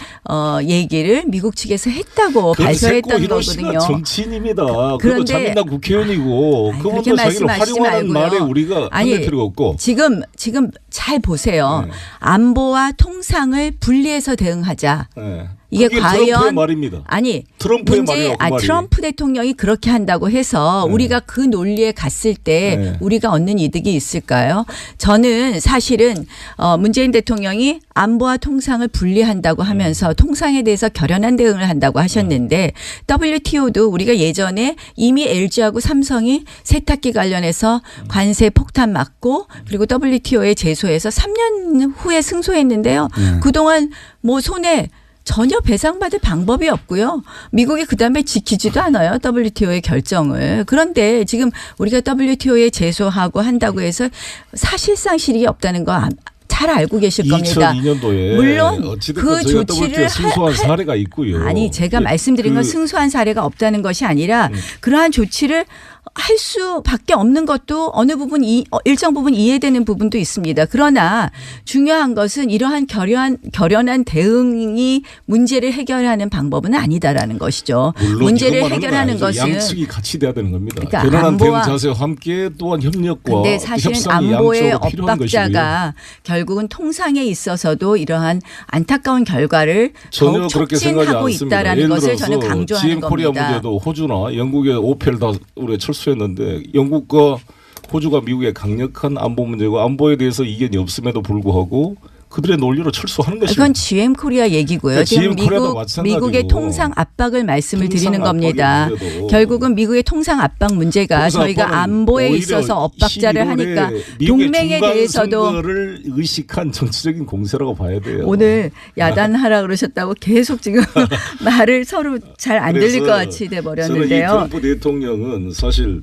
얘기를 미국 측에서 했다고 발표했던 거거든요. 정치인입니다. 그리고 자민당 국회의원이고 그분도 자기를 활용하는 말에 우리가 handle 필요가 없고. 지금 잘 보세요. 네. 안보와 통상을 분리해서 대응하자. 네. 이게 과연 트럼프의 말입니다. 아니 트럼프의 트럼프 대통령이 그렇게 한다고 해서 네. 우리가 그 논리에 갔을 때 네. 우리가 얻는 이득이 있을까요? 저는 사실은 문재인 대통령이 안보와 통상을 분리한다고 하면서 통상에 대해서 결연한 대응을 한다고 하셨는데 WTO도 우리가 예전에 이미 LG하고 삼성이 세탁기 관련해서 관세 폭탄 맞고 그리고 WTO에 제소해서 3년 후에 승소했는데요. 그동안 뭐 손에 전혀 배상받을 방법이 없고요. 미국이 그다음에 지키지도 않아요. WTO의 결정을. 그런데 지금 우리가 WTO에 제소하고 한다고 해서 사실상 실익이 없다는 거 잘 알고 계실 겁니다. 2002년도에 물론 그 조치를 승소한 사례가 있고요. 아니 제가 말씀드린 건 승소한 사례가 없다는 것이 아니라 그러한 조치를 할 수밖에 없는 것도 어느 부분 일정 부분 이해되는 부분도 있습니다. 그러나 중요한 것은 이러한 결연한 대응이 문제를 해결하는 방법은 아니다라는 것이죠. 문제를 해결하는 것은 양측이 같이 돼야 되는 겁니다. 그러니까 결연한 대응 자세와 함께 또한 협력과 근데 사실은 협상이 안보의 양쪽으로 필요한 엇박자가 결국은 통상에 있어서도 이러한 안타까운 결과를 전혀 더욱 그렇게 생각이 촉진하고 않습니다. 있다라는 것을 저는 강조하는 GM 코리아 겁니다. 문제도 호주나 영국의 오펠 다 우리가 철수했는데 영국과 호주가 미국의 강력한 안보 문제고 안보에 대해서 이견이 없음에도 불구하고 그들의 논리로 철수하는 것입니다. 이건 GM 코리아 얘기고요. 지금 미국의 통상 압박을 말씀을 드리는 겁니다. 결국은 미국의 통상 압박 문제가 저희가 안보에 있어서 엇박자를 하니까 동맹에 대해서도 선거를 의식한 정치적인 공세라고 봐야 돼요. 오늘 야단하라 그러셨다고 계속 지금 말을 서로 잘 안 들릴 것 같이 돼버렸는데요. 저는 이 트럼프 대통령은 사실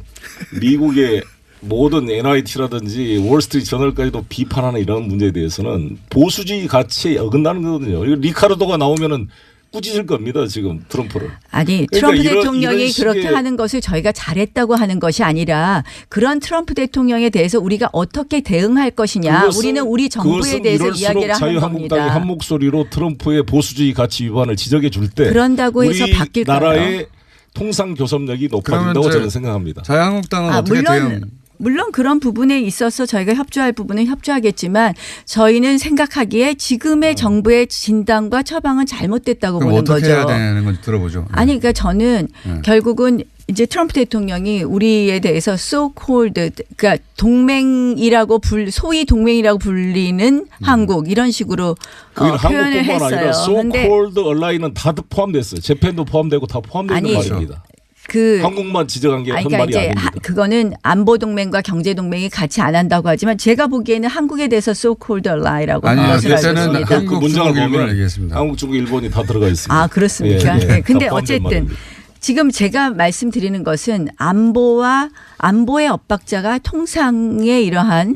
미국의 모든 NIT라든지 월스트리트 저널까지도 비판하는 이런 문제에 대해서는 보수주의 가치에 어긋나는 거거든요. 리카르도가 나오면은 꾸짖을 겁니다. 지금 트럼프를. 아니 트럼프 대통령이 그렇게 하는 것을 저희가 잘했다고 하는 것이 아니라 그런 트럼프 대통령에 대해서 우리가 어떻게 대응할 것이냐. 우리는 우리 정부에 대해서 이야기를 하는 겁니다. 자유한국당이 한 목소리로 트럼프의 보수주의 가치 위반을 지적해 줄 때 그런다고 해서 바뀔까요? 나라의 통상 교섭력이 높아진다고 저는 생각합니다. 자유한국당은 어떻게 대응? 물론 그런 부분에 있어서 저희가 협조할 부분은 협조하겠지만 저희는 생각하기에 지금의 정부의 진단과 처방은 잘못됐다고 보는 거죠. 어떻게 해야 되는 건지 들어보죠. 아니 그러니까 저는 결국은 이제 트럼프 대통령이 우리에 대해서 so-called 그러니까 동맹이라고 소위 동맹이라고 불리는 한국 이런 식으로 표현을 했어요. 아니라 so-called ally는 다 포함됐어요. 재팬도 포함되고 다 포함되는 말입니다. 한국만 지적한 게 한 말이 아닙니다. 그거는 안보 동맹과 경제 동맹이 같이 안 한다고 하지만 제가 보기에는 한국에 대해서 so-called ally라고 하는 것을 알고 있습니다. 한국, 중국, 일본을 얘기했습니다. 한국, 중국, 일본이 다 들어가 있습니다. 아 그렇습니까? 네. 근데 어쨌든 지금 제가 말씀드리는 것은 안보의 엇박자가 통상의 이러한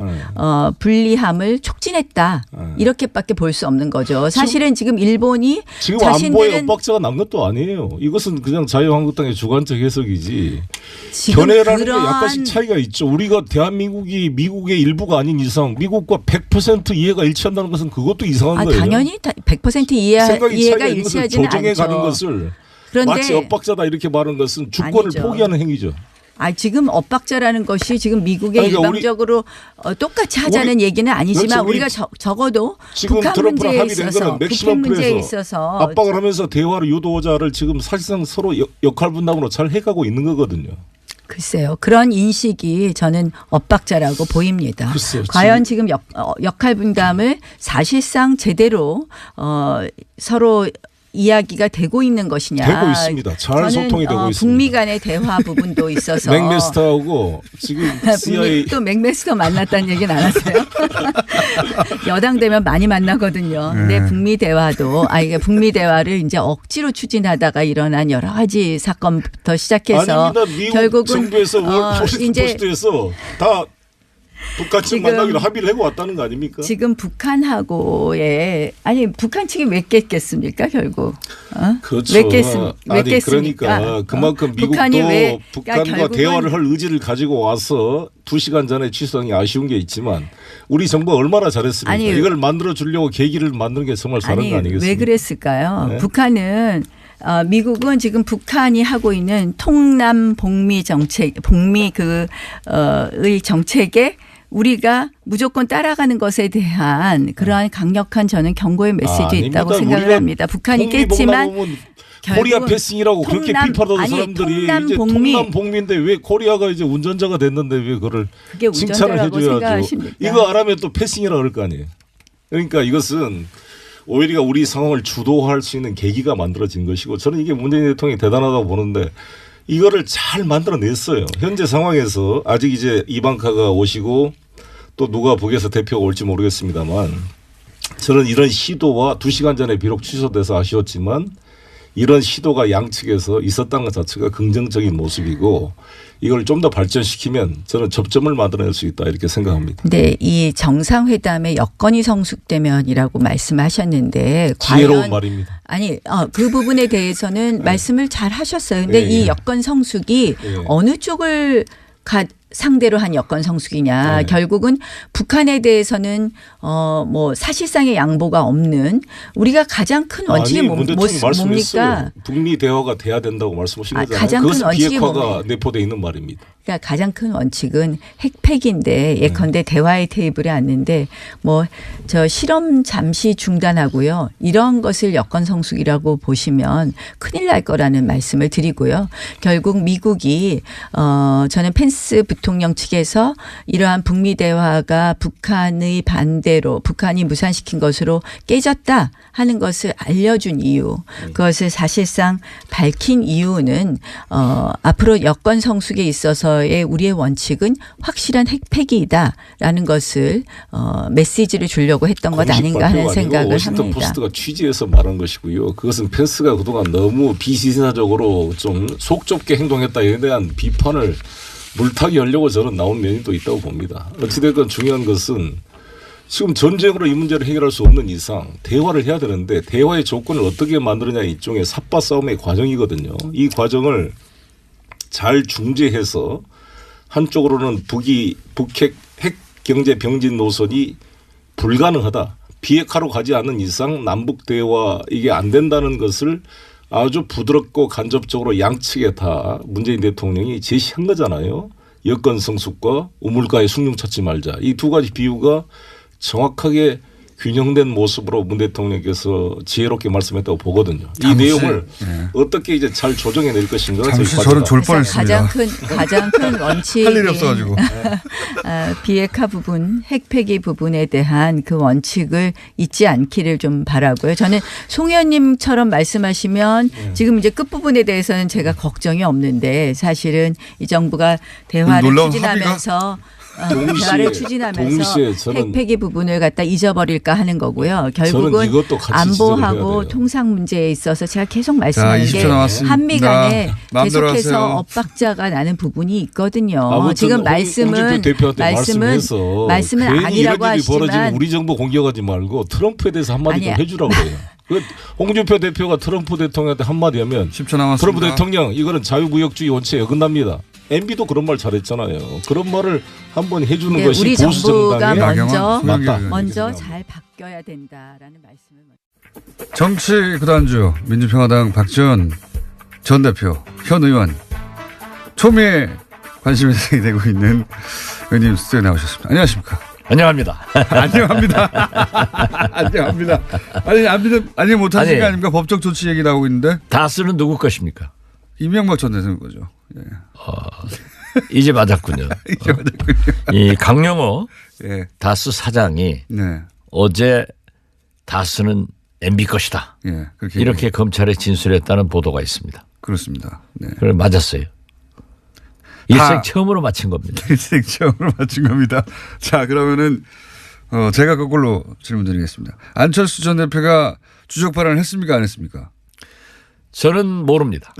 불리함을 촉진했다. 이렇게밖에 볼 수 없는 거죠. 사실은 지금 일본이 지금 안보의 엇박자가 난 것도 아니에요. 이것은 그냥 자유한국당의 주관적 해석이지. 견해라는 게 약간씩 차이가 있죠. 우리가 대한민국이 미국의 일부가 아닌 이상 미국과 100% 이해가 일치한다는 것은 그것도 이상한 거예요. 당연히 100% 이해가 일치하지는 않죠. 조정해 가는 것을 마치 엇박자다 이렇게 말하는 것은 주권을 아니죠. 포기하는 행위죠. 지금 엇박자라는 것이 지금 미국의 일방적으로 똑같이 하자는 얘기는 아니지만 우리가 적어도 북한 문제에 있어서 북핵 문제에 있어서 압박을 하면서 대화를 유도자를 지금 사실상 서로 역할 분담으로 잘 해가고 있는 거거든요. 글쎄요. 그런 인식이 저는 엇박자라고 보입니다. 글쎄요, 과연 지금 역할 분담을 사실상 제대로 서로 이야기가 되고 있는 것이냐. 되고 있습니다. 잘 소통이 되고 있습니다. 북미 간의 대화 부분도 있어서. 맥메스터하고 지금 CIA. 또 맥메스터 만났다는 얘기는 안 하세요? 여당 되면 많이 만나거든요. 근데 북미 대화도 이게 북미 대화를 이제 억지로 추진하다가 일어난 여러 가지 사건부터 시작해서 아닙니다. 미국 결국은 정부에서 이제 포스트에서 다 북한 측 만나기로 합의를 하고 왔다는 거 아닙니까? 지금 북한하고의 북한 측이 왜 깼겠습니까 결국? 그렇죠. 왜 깼습니까? 그러니까 그만큼 미국도 북한과 대화를 할 의지를 가지고 와서 2시간 전에 취소한 게 아쉬운 게 있지만 우리 정부가 얼마나 잘했습니까? 이걸 만들어 주려고 계기를 만드는 게 정말 잘한 거 아니겠습니까? 왜 그랬을까요? 네? 북한은 미국은 지금 북한이 하고 있는 통남 복미 정책, 의 정책에 우리가 무조건 따라가는 것에 대한 그러한 강력한 저는 경고의 메시지 있다고 생각을 합니다. 북한이 깼지만 코리아 패싱이라고 그렇게 비판하던 사람들이 이제 통남 복미인데 왜 코리아가 이제 운전자가 됐는데 왜 그걸 칭찬을 해줘야죠. 이거 안 하면 또 패싱이라 그럴 거 아니에요. 그러니까 이것은 오히려 우리 상황을 주도할 수 있는 계기가 만들어진 것이고 저는 이게 문재인 대통령이 대단하다고 보는데 이거를 잘 만들어냈어요. 현재 상황에서 아직 이제 이방카가 오시고 또 누가 북에서 대표가 올지 모르겠습니다만 저는 이런 시도와 2시간 전에 비록 취소돼서 아쉬웠지만 이런 시도가 양측에서 있었다는 것 자체가 긍정적인 모습이고 이걸 좀 더 발전시키면 저는 접점을 만들어낼 수 있다 이렇게 생각합니다. 네, 이 정상회담의 여건이 성숙되면이라고 말씀하셨는데 지혜로운 과연 말입니다. 그 부분에 대해서는 말씀을 잘 하셨어요. 근데 이 여건 성숙이 어느 쪽을 상대로 한 여건 성숙이냐. 결국은 북한에 대해서는 뭐 사실상의 양보가 없는 우리가 가장 큰 원칙이 뭡니까? 북미 대화가 돼야 된다고 말씀하신 거잖아요. 가장 큰 원칙이 비핵화가 내포되어 있는 말입니다. 그러니까 가장 큰 원칙은 핵폐기인데 예컨대 대화의 테이블에 앉는데 뭐 저 실험 잠시 중단하고요. 이런 것을 여건 성숙이라고 보시면 큰일 날 거라는 말씀을 드리고요. 결국 미국이 저는 펜스 부통령 측에서 이러한 북미 대화가 북한의 반대로 북한이 무산시킨 것으로 깨졌다 하는 것을 알려준 이유 그것을 사실상 밝힌 이유는 앞으로 여건 성숙에 있어서의 우리의 원칙은 확실한 핵폐기이다라는 것을 메시지를 주려고 했던 것 아닌가 하는 생각을 워싱턴 합니다. 포스트가 취재해서 말한 것이고요. 그것은 펜스가 그동안 너무 비시사적으로 좀 속 좁게 행동했다에 대한 비판을 물타기 하려고 저는 나온 면이 또 있다고 봅니다. 어찌됐건 중요한 것은 지금 전쟁으로 이 문제를 해결할 수 없는 이상 대화를 해야 되는데 대화의 조건을 어떻게 만드느냐 일종의 삿바 싸움의 과정이거든요. 이 과정을 잘 중재해서 한쪽으로는 북핵 경제 병진 노선이 불가능하다. 비핵화로 가지 않는 이상 남북 대화 이게 안 된다는 것을 아주 부드럽고 간접적으로 양측에 다 문재인 대통령이 제시한 거잖아요. 여건 성숙과 우물가에 숭늉 찾지 말자. 이 두 가지 비유가 정확하게 균형된 모습으로 문 대통령께서 지혜롭게 말씀했다고 보거든요. 이 내용을 어떻게 이제 잘 조정해낼 것인가. 잠시 저는 졸 뻔했습니다. 가장 큰 원칙이 할 일이 없어가지고. 비핵화 부분, 핵폐기 부분에 대한 그 원칙을 잊지 않기를 좀 바라고요. 저는 송 의원님처럼 말씀하시면 지금 이제 끝부분에 대해서는 제가 걱정이 없는데 사실은 이 정부가 대화를 추진하면서 대화를 추진하면서 핵폐기 부분을 갖다 잊어버릴까 하는 거고요. 결국은 안보하고 통상 문제에 있어서 제가 계속 말씀하는 게 한미 간에 계속해서 엇박자가 나는 부분이 있거든요. 지금 말씀은 아니라고 하시지만 우리 정부 공격하지 말고 트럼프에 대해서 한마디 좀 해주라고 해요. 홍준표 대표가 트럼프 대통령한테 한마디 하면 10초 남았습니다. 트럼프 대통령 이거는 자유무역주의 원칙에 어긋납니다. MB도 그런 말 잘했잖아요. 그런 말을 한번 해주는 것이 우리 보수 정부가 정당의 먼저 잘 바뀌어야 된다라는 말씀을. 정치 구단주 민주평화당 박지원 전 대표 현 의원 초미에 관심이 되고 있는 의원님 스튜디오에 나오셨습니다. 안녕하십니까? 안녕합니다. 안녕합니다. 안녕합니다. 아니 못하신 게 아닙니까? 법적 조치 얘기 나오고 있는데. 다스는 누구 것입니까? 이명박 전 대통령 거죠. 예. 이제 맞았군요. 이 강용호 다스 사장이 네. 어제 다스는 MB 것이다. 예, 그렇게 이렇게 검찰에 진술했다는 보도가 있습니다. 그렇습니다. 네. 그걸 맞았어요. 일생 처음으로 맞힌 겁니다. 일생 처음으로 맞춘 겁니다. 자, 그러면은 제가 그걸로 질문드리겠습니다. 안철수 전 대표가 주적 발언을 했습니까, 안 했습니까? 저는 모릅니다.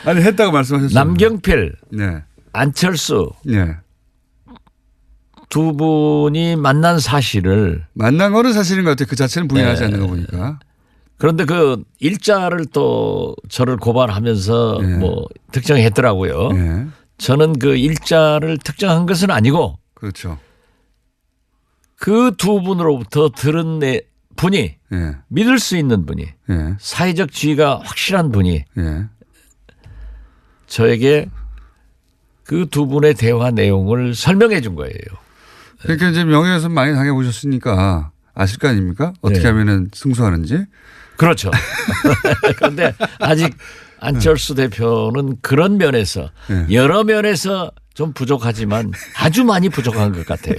아니, 했다고 말씀하셨어요. 남경필, 네. 안철수 네. 두 분이 만난 사실을 만난 거는 사실인 것 같아요. 그 자체는 부인하지 않는 거 보니까. 그런데 그 일자를 또 저를 고발하면서 네. 뭐 특정했더라고요. 네. 저는 그 일자를 특정한 것은 아니고 그렇죠. 그 두 분으로부터 들은 분이 예. 믿을 수 있는 분이 예. 사회적 지위가 확실한 분이 예. 저에게 그 두 분의 대화 내용을 설명해 준 거예요. 그러니까 이제 명예훼손 많이 당해보셨으니까 아실 거 아닙니까? 어떻게 네. 하면은 승소하는지. 그렇죠. 그런데 아직 안철수 대표는 그런 면에서 네. 여러 면에서 좀 부족하지만 아주 많이 부족한 것 같아요.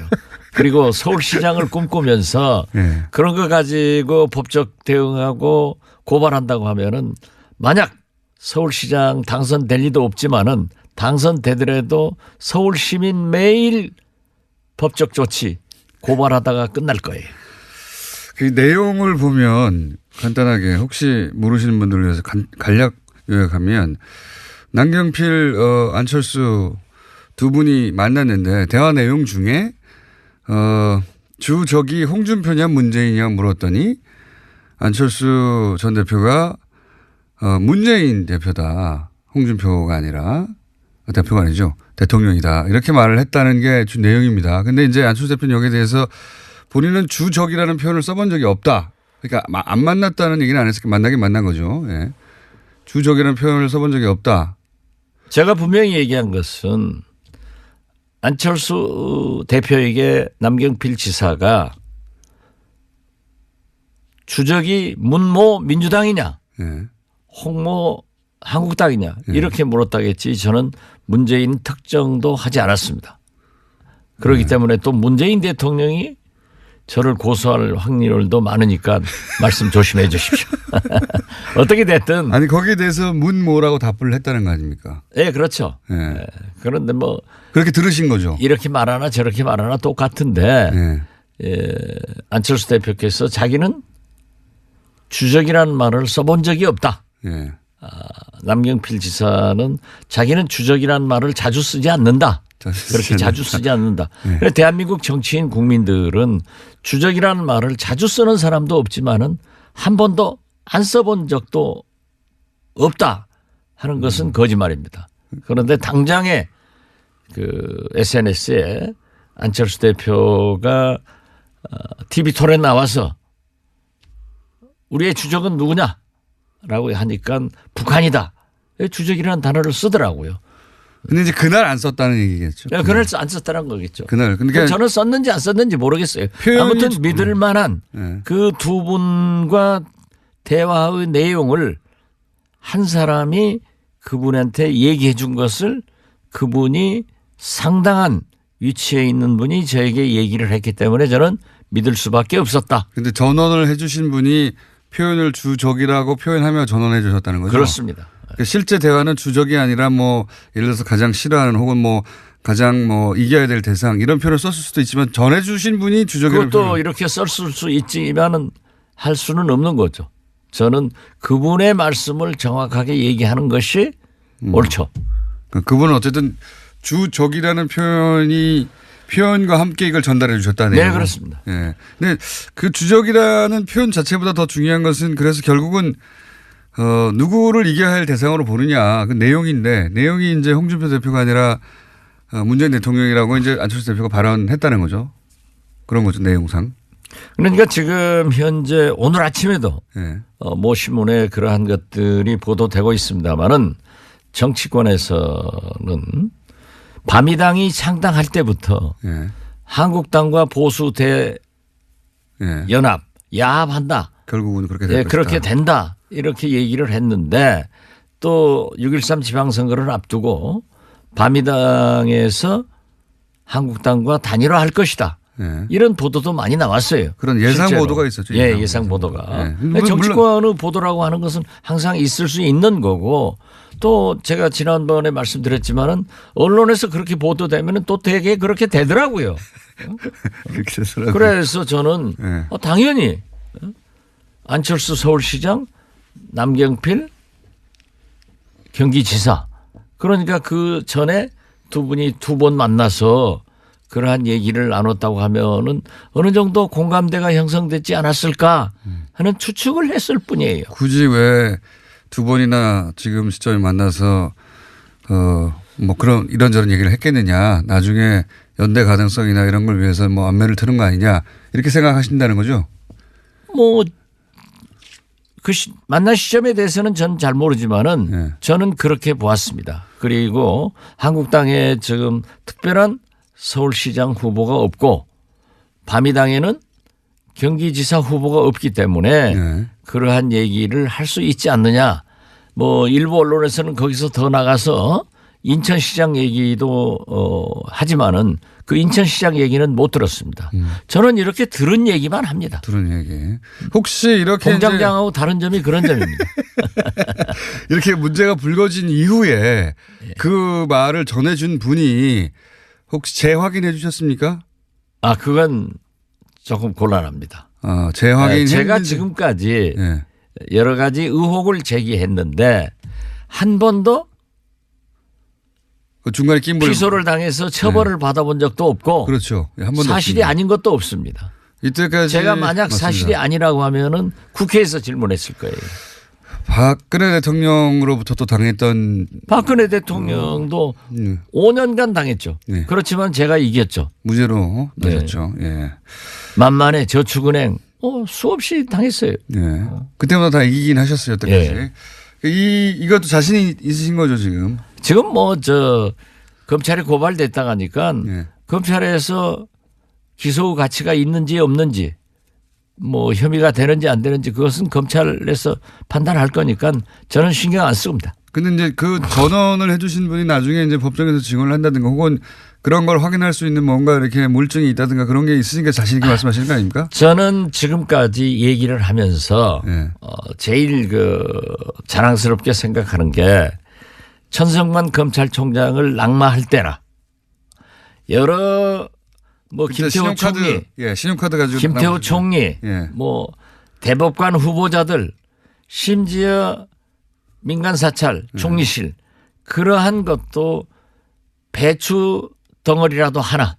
그리고 서울시장을 꿈꾸면서 네. 그런 거 가지고 법적 대응하고 고발한다고 하면은 만약 서울시장 당선될 리도 없지만은 당선되더라도 서울 시민 매일 법적 조치 고발하다가 끝날 거예요. 그 내용을 보면 간단하게 혹시 모르시는 분들을 위해서 간략 요약하면 남경필 안철수 두 분이 만났는데 대화 내용 중에 주적이 홍준표냐 문재인이냐 물었더니 안철수 전 대표가 문재인 대표다. 홍준표가 아니라 대표가 아니죠. 대통령이다. 이렇게 말을 했다는 게 주 내용입니다. 근데 이제 안철수 대표는 여기에 대해서 본인은 주적이라는 표현을 써본 적이 없다. 그러니까 안 만났다는 얘기는 안 했으니까 만나긴 만난 거죠. 예. 주적이라는 표현을 써본 적이 없다. 제가 분명히 얘기한 것은 안철수 대표에게 남경필 지사가 주적이 문모 민주당이냐 예. 홍모 한국당이냐 이렇게 물었다겠지 저는 문재인 특정도 하지 않았습니다. 그렇기 때문에 또 문재인 대통령이 저를 고소할 확률도 많으니까 말씀 조심해 주십시오. 어떻게 됐든. 아니 거기에 대해서 문모라고 답을 했다는 거 아닙니까? 예, 그렇죠. 예. 예. 그런데 뭐 그렇게 들으신 거죠. 이렇게 말하나 저렇게 말하나 똑같은데 예. 예, 안철수 대표께서 자기는 주적이라는 말을 써본 적이 없다. 예. 남경필 지사는 자기는 주적이라는 말을 자주 쓰지 않는다. 그렇게 자주 쓰지 않는다. 네. 그래서 대한민국 정치인 국민들은 주적이라는 말을 자주 쓰는 사람도 없지만은 한 번도 안 써본 적도 없다 하는 것은 거짓말입니다. 그런데 당장에 그 SNS에 안철수 대표가 TV 토론에 나와서 우리의 주적은 누구냐라고 하니까 북한이다. 주적이라는 단어를 쓰더라고요. 근데 이제 그날 안 썼다는 얘기겠죠. 그날 안 썼다는 거겠죠. 그날. 근데 저는 썼는지 안 썼는지 모르겠어요. 아무튼 믿을 만한 네. 그 두 분과 대화의 내용을 한 사람이 그분한테 얘기해 준 것을 그분이 상당한 위치에 있는 분이 저에게 얘기를 했기 때문에 저는 믿을 수밖에 없었다. 근데 전원을 해 주신 분이 표현을 주적이라고 표현하며 전원해 주셨다는 거죠. 그렇습니다. 실제 대화는 주적이 아니라 뭐 예를 들어서 가장 싫어하는 혹은 뭐 가장 뭐 이겨야 될 대상 이런 표현을 썼을 수도 있지만 전해 주신 분이 주적이라는 그것도 표현을. 이렇게 썼을 수 있지만은 할 수는 없는 거죠. 저는 그분의 말씀을 정확하게 얘기하는 것이 옳죠. 그분은 어쨌든 주적이라는 표현과 함께 이걸 전달해 주셨다네요. 네, 그렇습니다. 예. 근데 그 주적이라는 표현 자체보다 더 중요한 것은 그래서 결국은 누구를 이겨야 할 대상으로 보느냐 그 내용인데 내용이 이제 홍준표 대표가 아니라 문재인 대통령이라고 이제 안철수 대표가 발언했다는 거죠. 그런 거죠 내용상. 그러니까 지금 현재 오늘 아침에도 예. 모 신문에 그러한 것들이 보도되고 있습니다만은 정치권에서는 바미당이 창당할 때부터 예. 한국당과 보수 대 예. 연합 야합한다. 결국은 그렇게 될 예, 것이다. 그렇게 된다. 이렇게 얘기를 했는데 또 6.13 지방선거를 앞두고 바미당에서 한국당과 단일화할 것이다. 예. 이런 보도도 많이 나왔어요. 그런 예상 실제로. 보도가 있었죠. 예, 예상 보도가. 예. 근데 정치권의 보도라고 하는 것은 항상 있을 수 있는 거고 또 제가 지난번에 말씀드렸지만은 언론에서 그렇게 보도되면은 또 되게 그렇게 되더라고요. 그렇게 되더라고요. 그래서 저는 예. 당연히 안철수 서울시장, 남경필 경기지사 그러니까 그 전에 두 분이 두 번 만나서 그러한 얘기를 나눴다고 하면은 어느 정도 공감대가 형성되지 않았을까 하는 추측을 했을 뿐이에요. 굳이 왜 두 번이나 지금 시점에 만나서 뭐 그런 이런저런 얘기를 했겠느냐. 나중에 연대 가능성이나 이런 걸 위해서 뭐 안면을 트는 거 아니냐. 이렇게 생각하신다는 거죠. 뭐 그 만난 시점에 대해서는 저는 잘 모르지만은 네. 저는 그렇게 보았습니다. 그리고 한국당에 지금 특별한 서울시장 후보가 없고 바미당에는 경기지사 후보가 없기 때문에 네. 그러한 얘기를 할 수 있지 않느냐. 뭐 일부 언론에서는 거기서 더 나가서 인천시장 얘기도 하지만은 그 인천시장 얘기는 못 들었습니다. 저는 이렇게 들은 얘기만 합니다. 들은 얘기. 혹시 이렇게 공장장하고 다른 점이 그런 점입니다. 이렇게 문제가 불거진 이후에 그 말을 전해준 분이 혹시 재확인해 주셨습니까? 그건 조금 곤란합니다. 재확인. 제가 지금까지 네. 여러 가지 의혹을 제기했는데 한 번도 그 중간에 낀 피소를 당해서 처벌을 받아본 적도 없고 그렇죠. 한 번도 사실이 없습니다. 아닌 것도 없습니다. 이때까지 제가 만약 맞습니다. 사실이 아니라고 하면은 국회에서 질문했을 거예요. 박근혜 대통령으로부터 또 당했던 박근혜 대통령도 5년간 당했죠. 네. 그렇지만 제가 이겼죠. 무죄로 나셨죠. 예. 만만해 저축은행 수없이 당했어요. 예. 그때마다 다 이기긴 하셨어요. 여태까지. 이것도 자신이 있으신 거죠 지금. 지금 뭐 검찰에 고발됐다가 하니까 예. 검찰에서 기소 가치가 있는지 없는지 뭐 혐의가 되는지 안 되는지 그것은 검찰에서 판단할 거니까 저는 신경 안 씁니다. 근데 이제 그 전원을 해주신 분이 나중에 이제 법정에서 증언을 한다든가 혹은 그런 걸 확인할 수 있는 뭔가 이렇게 물증이 있다든가 그런 게 있으니까 자신 있게 말씀하시는 거 아닙니까? 저는 지금까지 얘기를 하면서 예. 제일 자랑스럽게 생각하는 게 천성만 검찰총장을 낙마할 때나 여러 뭐 김태호 총리, 신용카드 가지고 김태호 나오시죠. 총리, 예. 뭐 대법관 후보자들, 심지어 민간 사찰, 총리실 그러한 것도 배추 덩어리라도 하나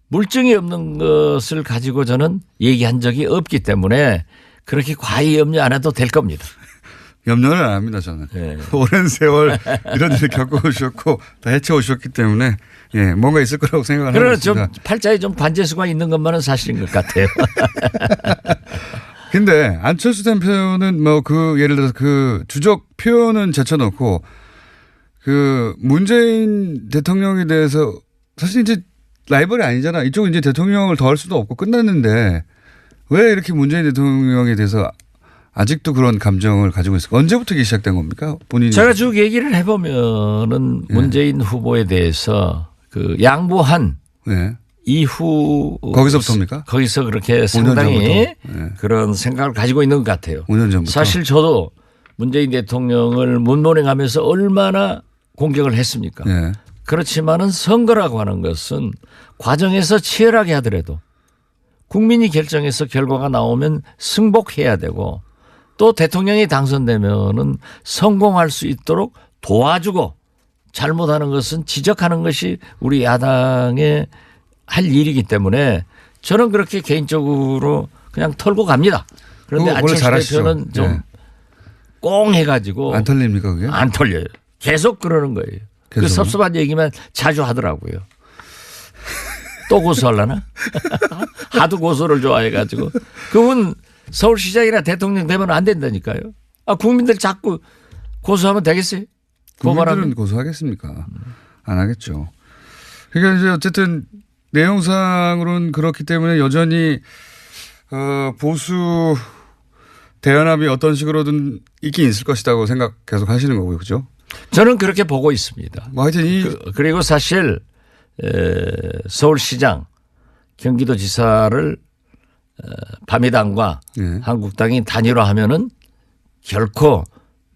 물증이 없는 것을 가지고 저는 얘기한 적이 없기 때문에 그렇게 과히 염려 안 해도 될 겁니다. 염려를 안 합니다 저는. 네. 오랜 세월 이런 일을 겪어오셨고 다 헤쳐오셨기 때문에 뭔가 있을 거라고 생각을 하고 그러나 있습니다. 좀 팔자에 좀 관제수가 있는 것만은 사실인 것 같아요. 근데 안철수 대표는 뭐 예를 들어서 그 주적 표현은 제쳐놓고 그 문재인 대통령에 대해서 사실 이제 라이벌이 아니잖아. 이쪽은 이제 대통령을 더 할 수도 없고 끝났는데 왜 이렇게 문재인 대통령에 대해서 아직도 그런 감정을 가지고 있을까? 언제부터 이게 시작된 겁니까? 본인이. 제가 쭉 얘기를 해보면은 문재인 후보에 대해서 그 양보한 이후 거기서부터입니까? 거기서 그렇게 5년 상당히 전부터? 그런 생각을 가지고 있는 것 같아요. 5년 전부터. 사실 저도 문재인 대통령을 문모닝하면서 얼마나 공격을 했습니까? 그렇지만은 선거라고 하는 것은 과정에서 치열하게 하더라도 국민이 결정해서 결과가 나오면 승복해야 되고 또 대통령이 당선되면은 성공할 수 있도록 도와주고 잘못하는 것은 지적하는 것이 우리 야당의 할 일이기 때문에 저는 그렇게 개인적으로 그냥 털고 갑니다. 그런데 안철수 대표는 좀 꽁 해가지고 안 털립니까 그게? 안 털려요. 계속 그러는 거예요. 그 섭섭한 얘기만 자주 하더라고요. 또 고소하려나? 하도 고소를 좋아해가지고. 그분 서울시장이나 대통령 되면 안 된다니까요. 국민들 자꾸 고소하면 되겠어요? 국민들은 고소하겠습니까? 안 하겠죠. 그러니까 이제 어쨌든 내용상으로는 그렇기 때문에 여전히 보수 대연합이 어떤 식으로든 있긴 있을 것이라고 생각 계속 하시는 거고요. 그죠? 저는 그렇게 보고 있습니다. 뭐 하여튼 그리고 사실 서울시장 경기도지사를 바미당과 예. 한국당이 단일화하면은 결코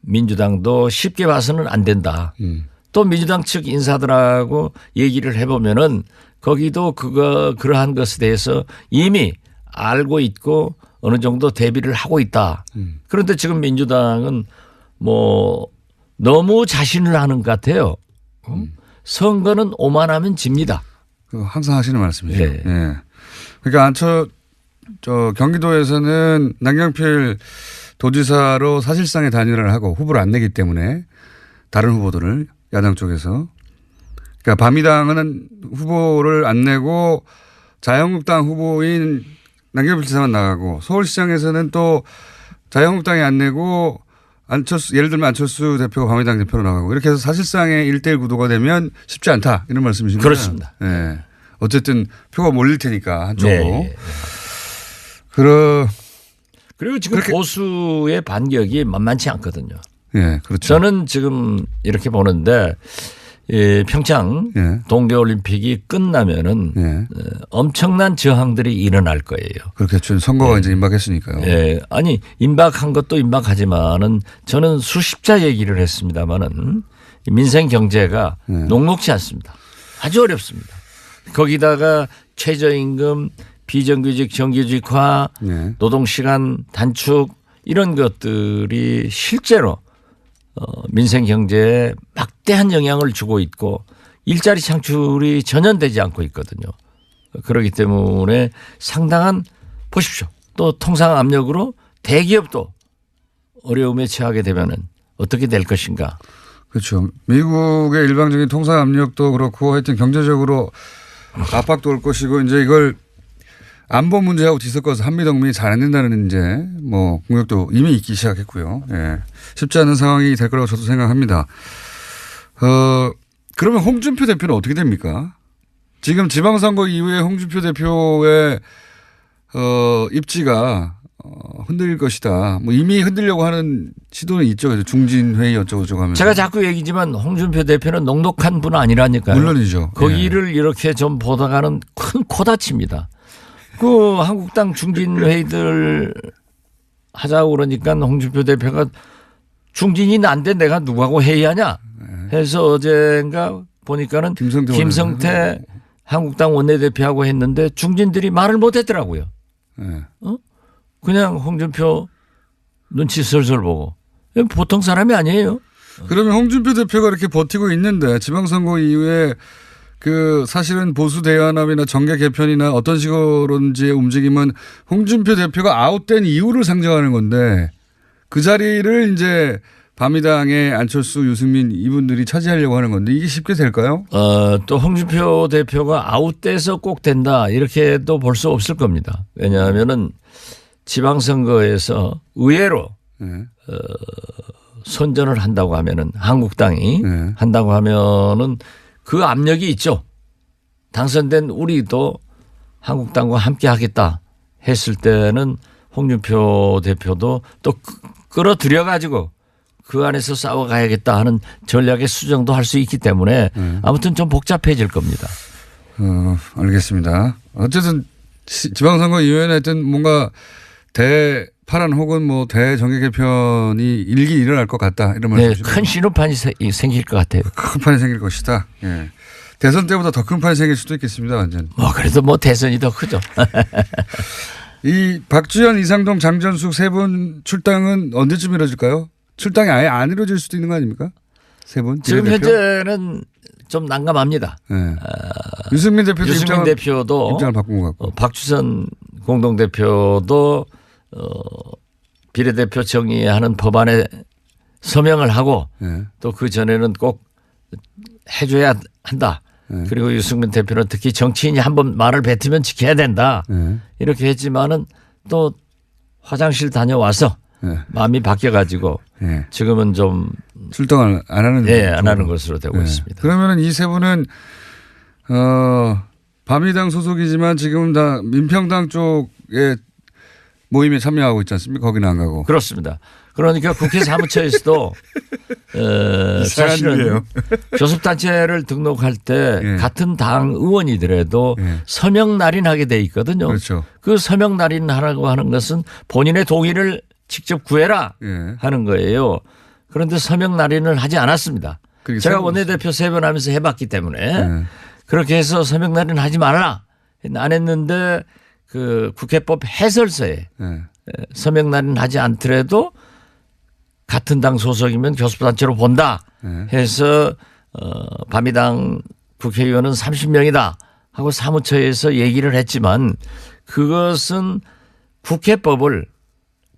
민주당도 쉽게 봐서는 안 된다. 또 민주당 측 인사들하고 얘기를 해보면은 거기도 그러한 것에 대해서 이미 알고 있고 어느 정도 대비를 하고 있다. 그런데 지금 민주당은 뭐 너무 자신을 하는 것 같아요. 선거는 오만하면 집니다. 항상 하시는 말씀이죠. 네. 예. 그러니까 경기도에서는 남경필 도지사로 사실상의 단일화를 하고 후보를 안 내기 때문에 다른 후보들을 야당 쪽에서 그러니까 바미당은 후보를 안 내고 자유한국당 후보인 남경필 지사만 나가고 서울시장에서는 또 자유한국당이 안 내고 예를 들면 안철수 대표가 바미당 대표로 나가고 이렇게 해서 사실상의 1대1 구도가 되면 쉽지 않다 이런 말씀이신 거죠? 그렇습니다. 예. 어쨌든 표가 몰릴 테니까 한쪽으로. 네. 그리고 지금 보수의 반격이 만만치 않거든요. 예, 그렇죠. 저는 지금 이렇게 보는데 평창 예. 동계올림픽이 끝나면은 예. 엄청난 저항들이 일어날 거예요. 그렇겠죠. 선거가 이제 임박했으니까요. 예. 아니 임박한 것도 임박하지만은 저는 수십자 얘기를 했습니다마는 민생 경제가 녹록지 않습니다. 아주 어렵습니다. 거기다가 최저임금, 비정규직 정규직화, 노동시간 단축 이런 것들이 실제로 민생 경제에 막대한 영향을 주고 있고 일자리 창출이 전혀 되지 않고 있거든요. 그렇기 때문에 상당한 보십시오. 또 통상 압력으로 대기업도 어려움에 처하게 되면은 어떻게 될 것인가. 그렇죠. 미국의 일방적인 통상 압력도 그렇고 하여튼 경제적으로 압박도 올 것이고 이제 이걸 안보 문제하고 뒤섞어서 한미동맹이 잘 안 된다는 이제 뭐 공격도 이미 있기 시작했고요. 예. 쉽지 않은 상황이 될 거라고 저도 생각합니다. 그러면 홍준표 대표는 어떻게 됩니까? 지금 지방선거 이후에 홍준표 대표의 입지가 흔들릴 것이다. 뭐 이미 흔들려고 하는 시도는 있죠. 그래서 중진회의 어쩌고저쩌고 하면서. 제가 자꾸 얘기지만 홍준표 대표는 녹록한 분 아니라니까요. 물론이죠. 거기를 이렇게 좀 보다가는 큰 코다칩니다. 그 한국당 중진회의들 하자고 그러니까 홍준표 대표가 중진이 난데 내가 누구하고 회의하냐 해서 어젠가 보니까는 김성태 한국당 원내대표하고 했는데 중진들이 말을 못했더라고요. 그냥 홍준표 눈치 슬슬 보고 보통 사람이 아니에요. 그러면 홍준표 대표가 이렇게 버티고 있는데 지방선거 이후에 그 사실은 보수 대연합이나 정계 개편이나 어떤 식으로든지의 움직임은 홍준표 대표가 아웃된 이유를 상정하는 건데 그 자리를 이제 바미당의 안철수, 유승민 이분들이 차지하려고 하는 건데 이게 쉽게 될까요? 또 홍준표 대표가 아웃돼서 꼭 된다 이렇게도 볼 수 없을 겁니다. 왜냐하면은 지방선거에서 의외로 선전을 한다고 하면은 한국당이 한다고 하면은 그 압력이 있죠. 당선된 우리도 한국당과 함께 하겠다 했을 때는 홍준표 대표도 또 끌어들여 가지고 그 안에서 싸워가야겠다 하는 전략의 수정도 할 수 있기 때문에 아무튼 좀 복잡해질 겁니다. 알겠습니다. 어쨌든 지방선거 이후에는 하여튼 뭔가 대파란 혹은 뭐 대정계 개편이 일기 일어날 것 같다. 이런 말씀이시죠. 큰 신호판이 생길 것 같아요. 큰 판이 생길 것이다. 예. 대선 때보다 더 큰 판이 생길 수도 있겠습니다. 완전. 그래도 뭐 대선이 더 크죠. 이 박주현, 이상동, 장전숙 세 분 출당은 언제쯤 이루어질까요? 출당이 아예 안 이루어질 수도 있는 거 아닙니까? 세 분. 지금 현재는 좀 난감합니다. 네. 유승민 대표도 입장을 바꾼 것 같고. 박주선 공동대표도 비례대표 정의하는 법안에 서명을 하고 또 그 전에는 꼭 해줘야 한다. 그리고 유승민 대표는 특히 정치인이 한번 말을 뱉으면 지켜야 된다. 이렇게 했지만은 또 화장실 다녀와서 마음이 바뀌어가지고 지금은 좀 출동을 안 하는 안 하는 것으로 되고 있습니다. 그러면 이 세 분은 바미당 소속이지만 지금 다 민평당 쪽에 모임에 참여하고 있지 않습니까? 거기는 안 가고. 그렇습니다. 그러니까 국회 사무처에서도 사실은 교섭단체를 등록할 때 예. 같은 당 의원이더라도 예. 서명 날인하게 돼 있거든요. 그렇죠. 그 서명 날인하라고 하는 것은 본인의 동의를 직접 구해라 예. 하는 거예요. 그런데 서명 날인을 하지 않았습니다. 그게 제가 세- 원내대표 3번 하면서 해봤기 때문에 예. 그렇게 해서 서명 날인 하지 말라 안 했는데 그 국회법 해설서에 예. 서명 날인 하지 않더라도 같은 당 소속이면 교섭단체로 본다 네. 해서 바미당 국회의원은 30명이다 하고 사무처에서 얘기를 했지만 그것은 국회법을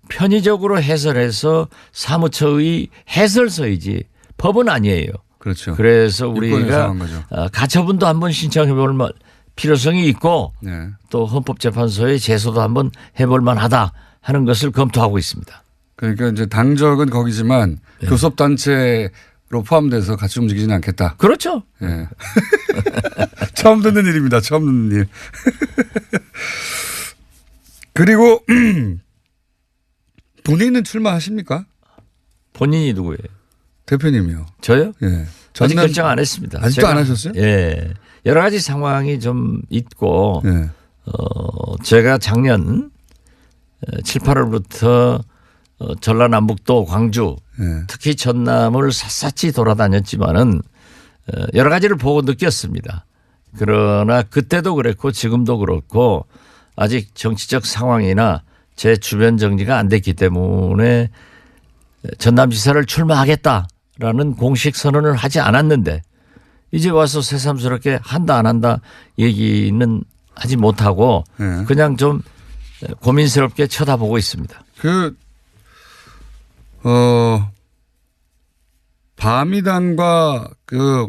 편의적으로 해설해서 사무처의 해설서이지 법은 아니에요. 그렇죠. 그래서 유권에 우리가 상한 거죠. 가처분도 한번 신청해 볼 필요성이 있고 네. 또 헌법재판소에 제소도 한번 해볼 만하다 하는 것을 검토하고 있습니다. 그러니까 이제 당적은 거기지만 네. 교섭단체로 포함돼서 같이 움직이지는 않겠다. 그렇죠. 예. 처음 듣는 일입니다. 처음 듣는 일. 그리고 본인은 출마하십니까? 본인이 누구예요? 대표님이요. 저요? 예. 아직 결정 안 했습니다. 아직도 안 하셨어요? 예. 여러 가지 상황이 좀 있고 예. 제가 작년 7, 8월부터 전라남북도, 광주, 예. 특히 전남을 샅샅이 돌아다녔지만은 여러 가지를 보고 느꼈습니다. 그러나 그때도 그랬고 지금도 그렇고 아직 정치적 상황이나 제 주변 정리가 안 됐기 때문에 전남지사를 출마하겠다라는 공식 선언을 하지 않았는데 이제 와서 새삼스럽게 한다 안 한다 얘기는 하지 못하고 예. 그냥 좀 고민스럽게 쳐다보고 있습니다. 바미당과 그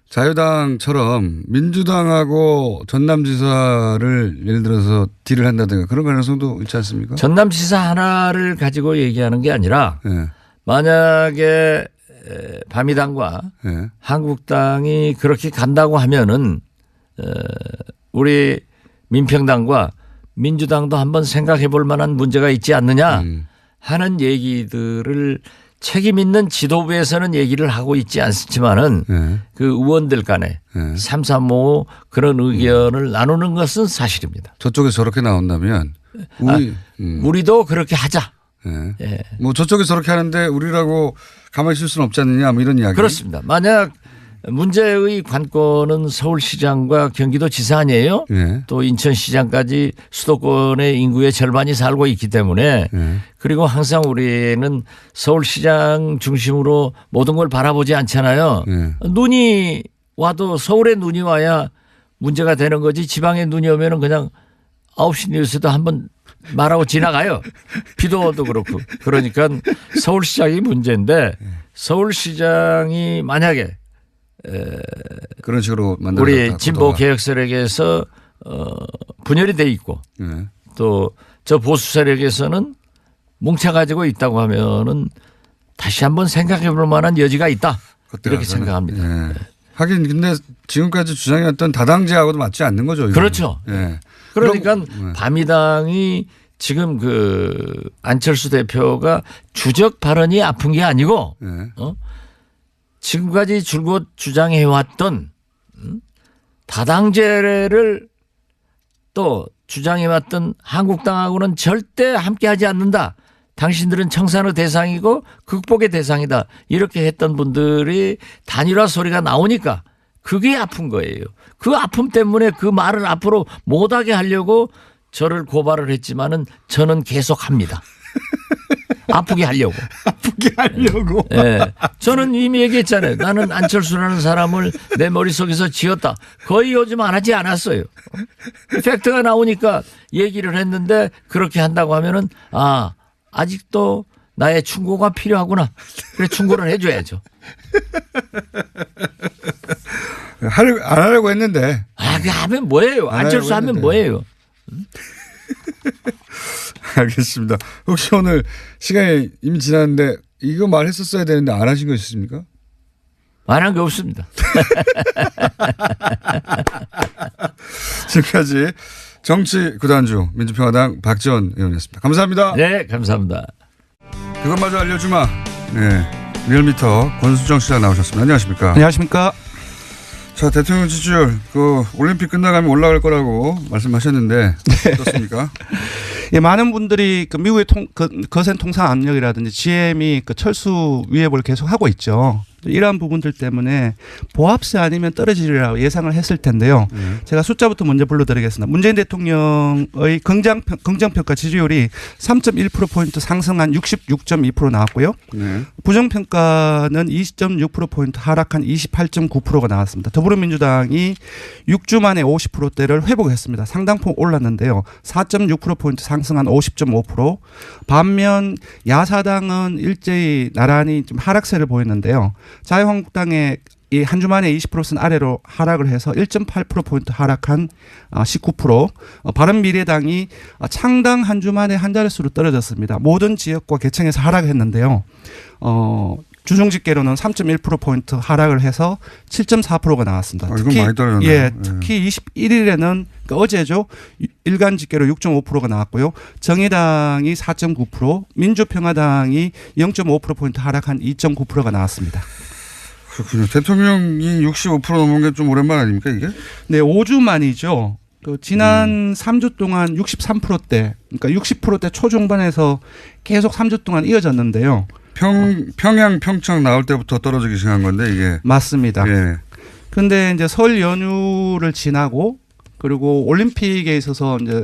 자유당처럼 민주당하고 전남지사를 예를 들어서 딜을 한다든가 그런 가능성도 있지 않습니까? 전남지사 하나를 가지고 얘기하는 게 아니라 예. 만약에 바미당과 예. 한국당이 그렇게 간다고 하면은 우리 민평당과 민주당도 한번 생각해 볼 만한 문제가 있지 않느냐 하는 얘기들을 책임 있는 지도부에서는 얘기를 하고 있지 않지만은 예. 그 의원들 간에 예. 335 그런 의견을 나누는 것은 사실입니다. 저쪽에서 저렇게 나온다면 우리도 그렇게 하자. 예. 예. 뭐 저쪽에서 저렇게 하는데 우리라고 가만히 있을 수는 없지 않느냐 뭐 이런 이야기. 그렇습니다. 만약 문제의 관건은 서울시장과 경기도지사 아니에요. 예. 또 인천시장까지 수도권의 인구의 절반이 살고 있기 때문에 예. 그리고 항상 우리는 서울시장 중심으로 모든 걸 바라보지 않잖아요. 예. 눈이 와도 서울에 눈이 와야 문제가 되는 거지 지방에 눈이 오면은 그냥 9시 뉴스도 한번 말하고 지나가요. 비도도 그렇고. 그러니까 서울시장이 문제인데 서울시장이 만약에 그런 식으로 만들어졌다. 우리 진보 개혁 세력에서 분열이 돼 있고 예. 또 저 보수 세력에서는 뭉쳐가지고 있다고 하면은 다시 한번 생각해 볼 만한 여지가 있다. 그때 이렇게 가서는. 생각합니다. 예. 하긴 근데 지금까지 주장해왔던 다당제하고도 맞지 않는 거죠. 이거는. 그렇죠. 예. 그러니까 그럼, 바미당이 지금 그 안철수 대표가 주적 발언이 아픈 게 아니고 예. 지금까지 줄곧 주장해왔던 다당제를 또 주장해왔던 한국당하고는 절대 함께하지 않는다. 당신들은 청산의 대상이고 극복의 대상이다. 이렇게 했던 분들이 단일화 소리가 나오니까 그게 아픈 거예요. 그 아픔 때문에 그 말을 앞으로 못하게 하려고 저를 고발을 했지만은 저는 계속합니다. 아프게 하려고. 아프게 하려고. 예. 저는 이미 얘기했잖아요. 나는 안철수라는 사람을 내 머릿속에서 지었다. 거의 요즘 안 하지 않았어요. 팩트가 나오니까 얘기를 했는데 그렇게 한다고 하면은 아직도 나의 충고가 필요하구나. 그래 충고를 해줘야죠. 안 하려고 했는데. 그 하면 뭐예요? 안철수 하면 했는데. 뭐예요? 알겠습니다. 혹시 오늘 시간이 이미 지났는데 이거 말했었어야 되는데 안 하신 거 있으십니까? 안 한 게 없습니다. 지금까지 정치 구단주 민주평화당 박지원 의원이었습니다. 감사합니다. 네, 감사합니다. 그것마저 알려주마. 네, 리얼미터 권수정 시장 나오셨습니다. 안녕하십니까? 안녕하십니까? 자, 대통령 지지율 올림픽 끝나가면 올라갈 거라고 말씀하셨는데 어떻습니까? 예, 많은 분들이 미국의 거센 통상 압력이라든지 GM이 철수 위협을 계속 하고 있죠. 이러한 부분들 때문에 보합세 아니면 떨어지리라고 예상을 했을 텐데요. 제가 숫자부터 먼저 불러드리겠습니다. 문재인 대통령의 긍정평가 지지율이 3.1%포인트 상승한 66.2% 나왔고요. 네. 부정평가는 20.6%포인트 하락한 28.9%가 나왔습니다. 더불어민주당이 6주 만에 50%대를 회복했습니다. 상당폭 올랐는데요. 4.6%포인트 상승한 50.5%. 반면 야사당은 일제히 나란히 좀 하락세를 보였는데요. 자유한국당의 이 한 주 만에 20%선 아래로 하락을 해서 1.8%포인트 하락한 19%. 바른미래당이 창당 한 주 만에 한 자릿수로 떨어졌습니다. 모든 지역과 개청에서 하락했는데요. 주중집계로는 3.1%포인트 하락을 해서 7.4%가 나왔습니다. 이건 많이 떨어졌네요. 예, 특히 21일에는 그러니까 어제죠. 일간 집계로 6.5%가 나왔고요. 정의당이 4.9%, 민주평화당이 0.5%포인트 하락한 2.9%가 나왔습니다. 그렇군요. 대통령이 65% 넘은 게 좀 오랜만 아닙니까 이게? 네, 5주 만이죠. 지난 3주 동안 63%대, 그러니까 60%대 초중반에서 계속 3주 동안 이어졌는데요. 평양, 평창 나올 때부터 떨어지기 시작한 건데 이게. 맞습니다. 예. 그런데 이제 설 연휴를 지나고 그리고 올림픽에 있어서 이제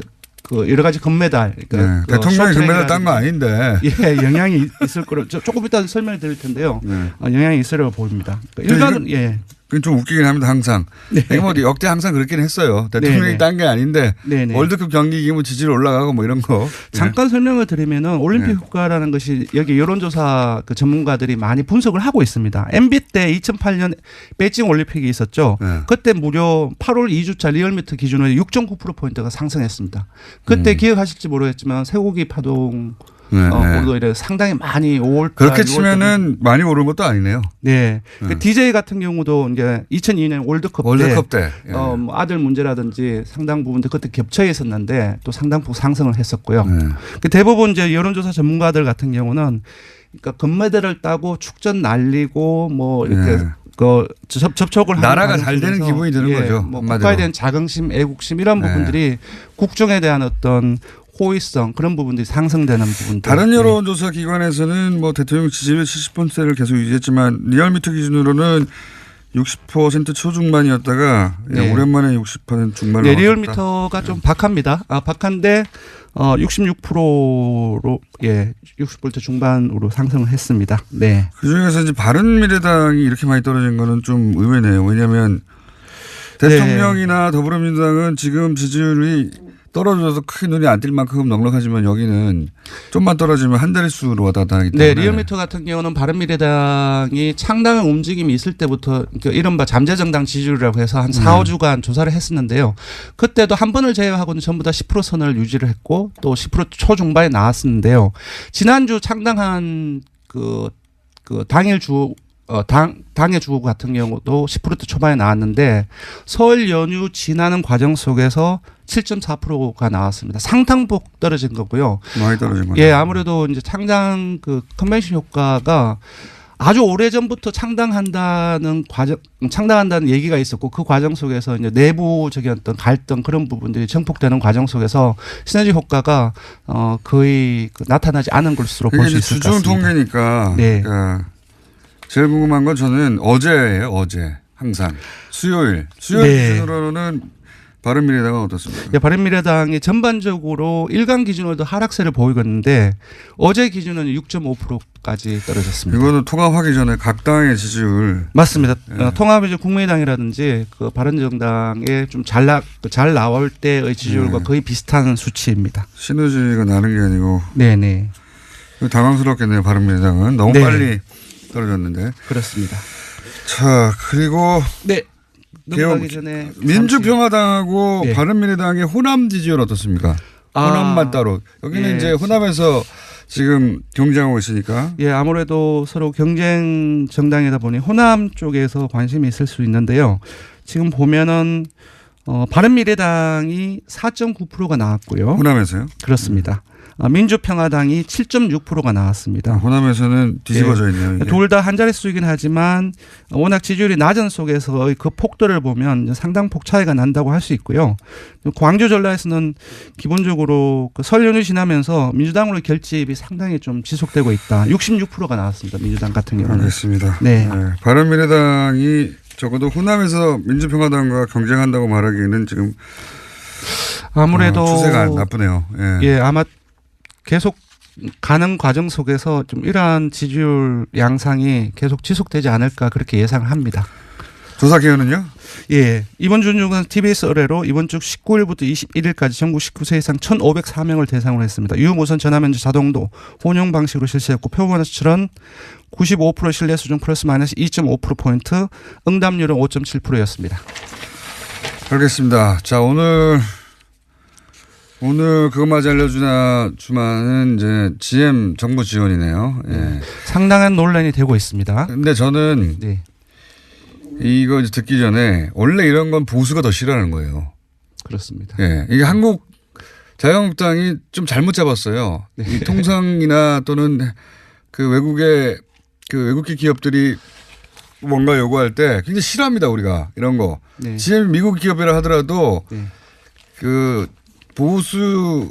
여러 가지 금메달. 그러니까 대통령이 금메달 딴 거 아닌데. 예, 영향이 있을 거로 조금 이따 설명을 드릴 텐데요. 영향이 있으리라고 보입니다. 일간은 예. 그건 좀 웃기긴 합니다. 항상. 네. 이게 역대 항상 그렇긴 했어요. 대통령이 딴 게 아닌데 월드컵 경기 이기면 지지율 올라가고 뭐 이런 거. 잠깐 설명을 드리면은 올림픽 효과라는 것이 여기 여론조사 전문가들이 많이 분석을 하고 있습니다. MB 때 2008년 베이징 올림픽이 있었죠. 그때 무려 8월 2주차 리얼미터 기준으로 6.9%포인트가 상승했습니다. 그때 기억하실지 모르겠지만 쇠고기 파동 오히려 상당히 많이 5월 그렇게 치면은 많이 오른 것도 아니네요. 네. 그 DJ 같은 경우도 이제 2002년 월드컵 때 뭐 아들 문제라든지 상당 부분들 그때 겹쳐 있었는데 또 상당폭 상승을 했었고요. 그 대부분 이제 여론조사 전문가들 같은 경우는 그러니까 금메달을 따고 축전 날리고 뭐 이렇게 접촉을 나라가 잘 되는 기분이 드는 거죠. 뭐 국가에 대한 자긍심, 애국심 이런 부분들이 국정에 대한 어떤 호의성 그런 부분들이 상승되는 부분들. 다른 여론조사 기관에서는 뭐 대통령 지지율 70%를 계속 유지했지만 리얼미터 기준으로는 60% 초중반이었다가 오랜만에 60% 중반으로. 네, 리얼미터가 좀 박합니다. 박한데 66%로 60% 중반으로 상승을 했습니다. 네. 그 중에서 이제 바른미래당이 이렇게 많이 떨어진 거는 좀 의외네요. 왜냐하면 대통령이나 더불어민주당은 지금 지지율이 떨어져서 크게 눈이 안 띌 만큼 넉넉하지만 여기는 좀만 떨어지면 한 자릿수로 왔다 갔다 하기 때문에. 네. 리얼미터 같은 경우는 바른미래당이 창당 움직임이 있을 때부터 이른바 잠재정당 지지율이라고 해서 한 4, 5주간 조사를 했었는데요. 그때도 한 번을 제외하고는 전부 다 10% 선을 유지를 했고 또 10% 초중반에 나왔었는데요. 지난주 창당한 당일 당의 주 같은 경우도 10% 초반에 나왔는데 설 연휴 지나는 과정 속에서 7.4%가 나왔습니다. 상당폭 떨어진 거고요. 많이 떨어진 거죠. 예, 아무래도 이제 창당 컨벤션 효과가 아주 오래 전부터 창당한다는 얘기가 있었고 그 과정 속에서 이제 내부적인 어떤 갈등 그런 부분들이 증폭되는 과정 속에서 시너지 효과가 거의 나타나지 않은 것으로 볼 수 있을 것 같습니다. 주중 통계니까. 네. 그러니까 제일 궁금한 건 저는 어제예요. 어제 항상 수요일 기준으로는 바른미래당은 어떻습니까? 네, 바른미래당이 전반적으로 일간 기준으로도 하락세를 보이고 있는데 어제 기준은 6.5%까지 떨어졌습니다. 이거는 통합하기 전에 각 당의 지지율. 맞습니다. 통합이 국민의당이라든지 바른정당에 좀 잘 나올 때의 지지율과 거의 비슷한 수치입니다. 시너지가 나는 게 아니고. 네네. 당황스럽겠네요. 바른미래당은 너무 빨리 떨어졌는데. 그렇습니다. 자, 그리고 넘어가기 전에 민주평화당하고 바른미래당의 호남 지지율 어떻습니까? 호남만 따로. 여기는 이제 호남에서 지금 경쟁하고 있으니까. 예, 아무래도 서로 경쟁 정당이다 보니 호남 쪽에서 관심이 있을 수 있는데요. 지금 보면은 바른미래당이 4.9%가 나왔고요. 호남에서요? 그렇습니다. 민주평화당이 7.6%가 나왔습니다. 호남에서는 뒤집어져 있네요. 이게. 둘 다 한 자릿수이긴 하지만 워낙 지지율이 낮은 속에서의 그 폭도를 보면 상당폭 차이가 난다고 할 수 있고요. 광주 전라에서는 기본적으로 그 설 연휴 지나면서 민주당으로 결집이 상당히 좀 지속되고 있다. 66%가 나왔습니다. 민주당 같은 경우는. 알겠습니다. 네. 바른미래당이 적어도 호남에서 민주평화당과 경쟁한다고 말하기에는 지금 아무래도 추세가 나쁘네요. 예, 아마 계속 가는 과정 속에서 좀 이러한 지지율 양상이 계속 지속되지 않을까 그렇게 예상을 합니다. 조사 기회는요? 예. 이번 주 중은 TBS 의뢰로 이번 주 19일부터 21일까지 전국 19세 이상 1,504명을 대상으로 했습니다. 유무선 전화면접 자동도 혼용 방식으로 실시했고 표본 수출은 95% 신뢰 수준 플러스 마이너스 2.5%포인트, 응답률은 5.7%였습니다. 알겠습니다. 자, 오늘 그것마저 알려주마는 이제 GM 정부 지원이네요. 예. 상당한 논란이 되고 있습니다. 근데 저는 네. 이거 이제 듣기 전에 원래 이런 건 보수가 더 싫어하는 거예요. 그렇습니다. 예. 이게 한국 자유한국당이 좀 잘못 잡았어요. 네. 이 통상이나 또는 그 외국계 기업들이 뭔가 요구할 때 굉장히 싫어합니다. 우리가 이런 거. 네. GM 미국 기업이라 하더라도 네. 그 보수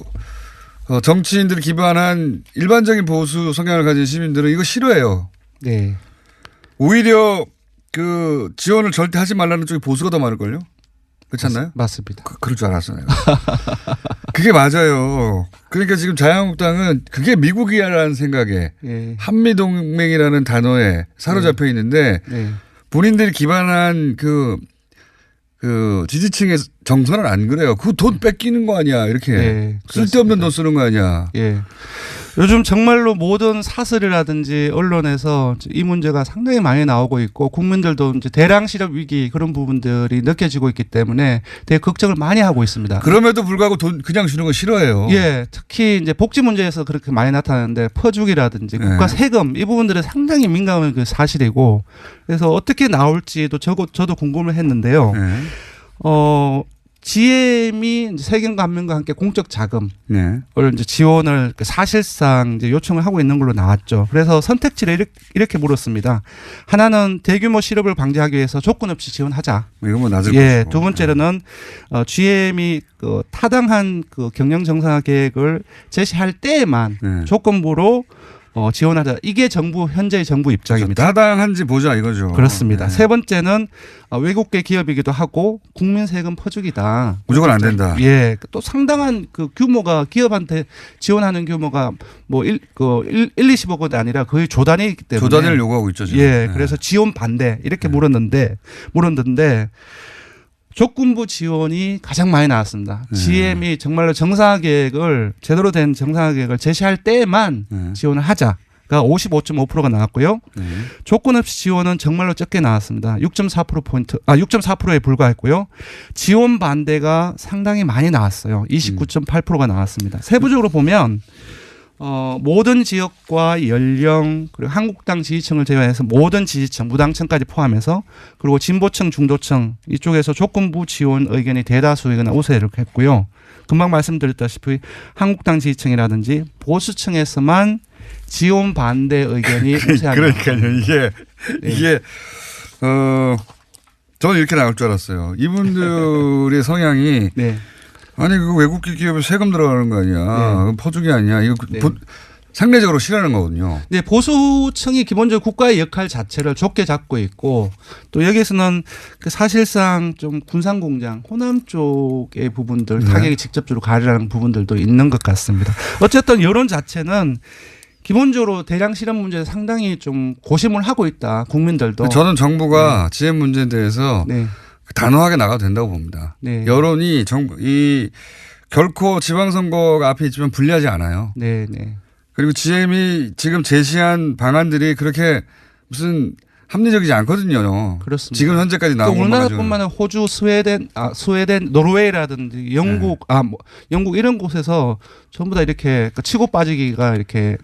정치인들을 기반한 일반적인 보수 성향을 가진 시민들은 이거 싫어해요. 네. 오히려 그 지원을 절대 하지 말라는 쪽이 보수가 더 많을걸요? 그렇지 않나요? 맞습니다. 그럴 줄 알았어 내가. 그게 맞아요. 그러니까 지금 자유한국당은 그게 미국이라는 생각에 네. 한미동맹이라는 단어에 사로잡혀 있는데 네. 본인들이 기반한 그 지지층의 정서는 안 그래요. 그거 돈 뺏기는 거 아니야. 이렇게. 네, 쓸데없는 돈 쓰는 거 아니야. 예. 요즘 정말로 모든 사설이라든지 언론에서 이 문제가 상당히 많이 나오고 있고 국민들도 이제 대량 실업 위기 그런 부분들이 느껴지고 있기 때문에 되게 걱정을 많이 하고 있습니다. 그럼에도 불구하고 돈 그냥 주는 거 싫어해요. 예, 특히 이제 복지 문제에서 그렇게 많이 나타나는데 퍼주기라든지 국가 세금 이 부분들은 상당히 민감한 그 사실이고 그래서 어떻게 나올지도 저도 궁금을 했는데요. 네. GM이 이제 세금과 한면과 함께 공적 자금을 네. 이제 지원을 사실상 이제 요청을 하고 있는 걸로 나왔죠. 그래서 선택지를 이렇게 물었습니다. 하나는 대규모 실업을 방지하기 위해서 조건 없이 지원하자. 이건 뭐 낮을 예, 것이고. 두 번째로는 GM이 그 타당한 그 경영 정상화 계획을 제시할 때에만 네. 조건부로 지원하자. 이게 현재의 정부 입장입니다. 타당한지 보자 이거죠. 그렇습니다. 네. 세 번째는 외국계 기업이기도 하고 국민 세금 퍼주기다. 무조건 안 된다. 예, 또 상당한 그 규모가 기업한테 지원하는 규모가 뭐 20억 원이 아니라 거의 조단위이기 때문에 조단위를 요구하고 있죠. 지금. 예, 네. 그래서 지원 반대 이렇게 물었는데 조건부 지원이 가장 많이 나왔습니다. GM이 정말로 제대로 된 정상화 계획을 제시할 때만 지원을 하자가 55.5%가 나왔고요. 조건 없이 지원은 정말로 적게 나왔습니다. 6.4%에 불과했고요. 지원 반대가 상당히 많이 나왔어요. 29.8%가 나왔습니다. 세부적으로 보면 모든 지역과 연령 그리고 한국당 지지층을 제외해서 모든 지지층 무당층까지 포함해서 그리고 진보층 중도층 이쪽에서 조건부 지원 의견이 대다수이거나 우세를 했고요. 금방 말씀드렸다시피 한국당 지지층이라든지 보수층에서만 지원 반대 의견이 우세하게 그러니까요. 이게 저는 이렇게 나올 줄 알았어요. 이분들의 성향이 네. 아니 그거 외국계 기업에 세금 들어가는 거 아니야. 그건 퍼주기 아니야. 이거 네. 상대적으로 싫어하는 거거든요. 네, 보수층이 기본적으로 국가의 역할 자체를 좁게 잡고 있고 또 여기서는 그 사실상 좀 군산공장 호남 쪽의 부분들 타격이 직접적으로 가리라는 부분들도 있는 것 같습니다. 어쨌든 여론 자체는 기본적으로 대량 실업 문제에 상당히 좀 고심을 하고 있다. 국민들도. 저는 정부가 GM 문제에 대해서 네. 단호하게 나가도 된다고 봅니다. 네. 여론이 결코 지방선거가 앞에 있지만 불리하지 않아요. 네, 네. 그리고 GM이 지금 제시한 방안들이 그렇게 무슨 합리적이지 않거든요. 그렇습니다. 지금 현재까지 나온 것만 우리나라뿐만 아니라 호주, 스웨덴, 노르웨이라든지 영국, 영국 이런 곳에서 전부 다 이렇게 치고 빠지기가 이렇게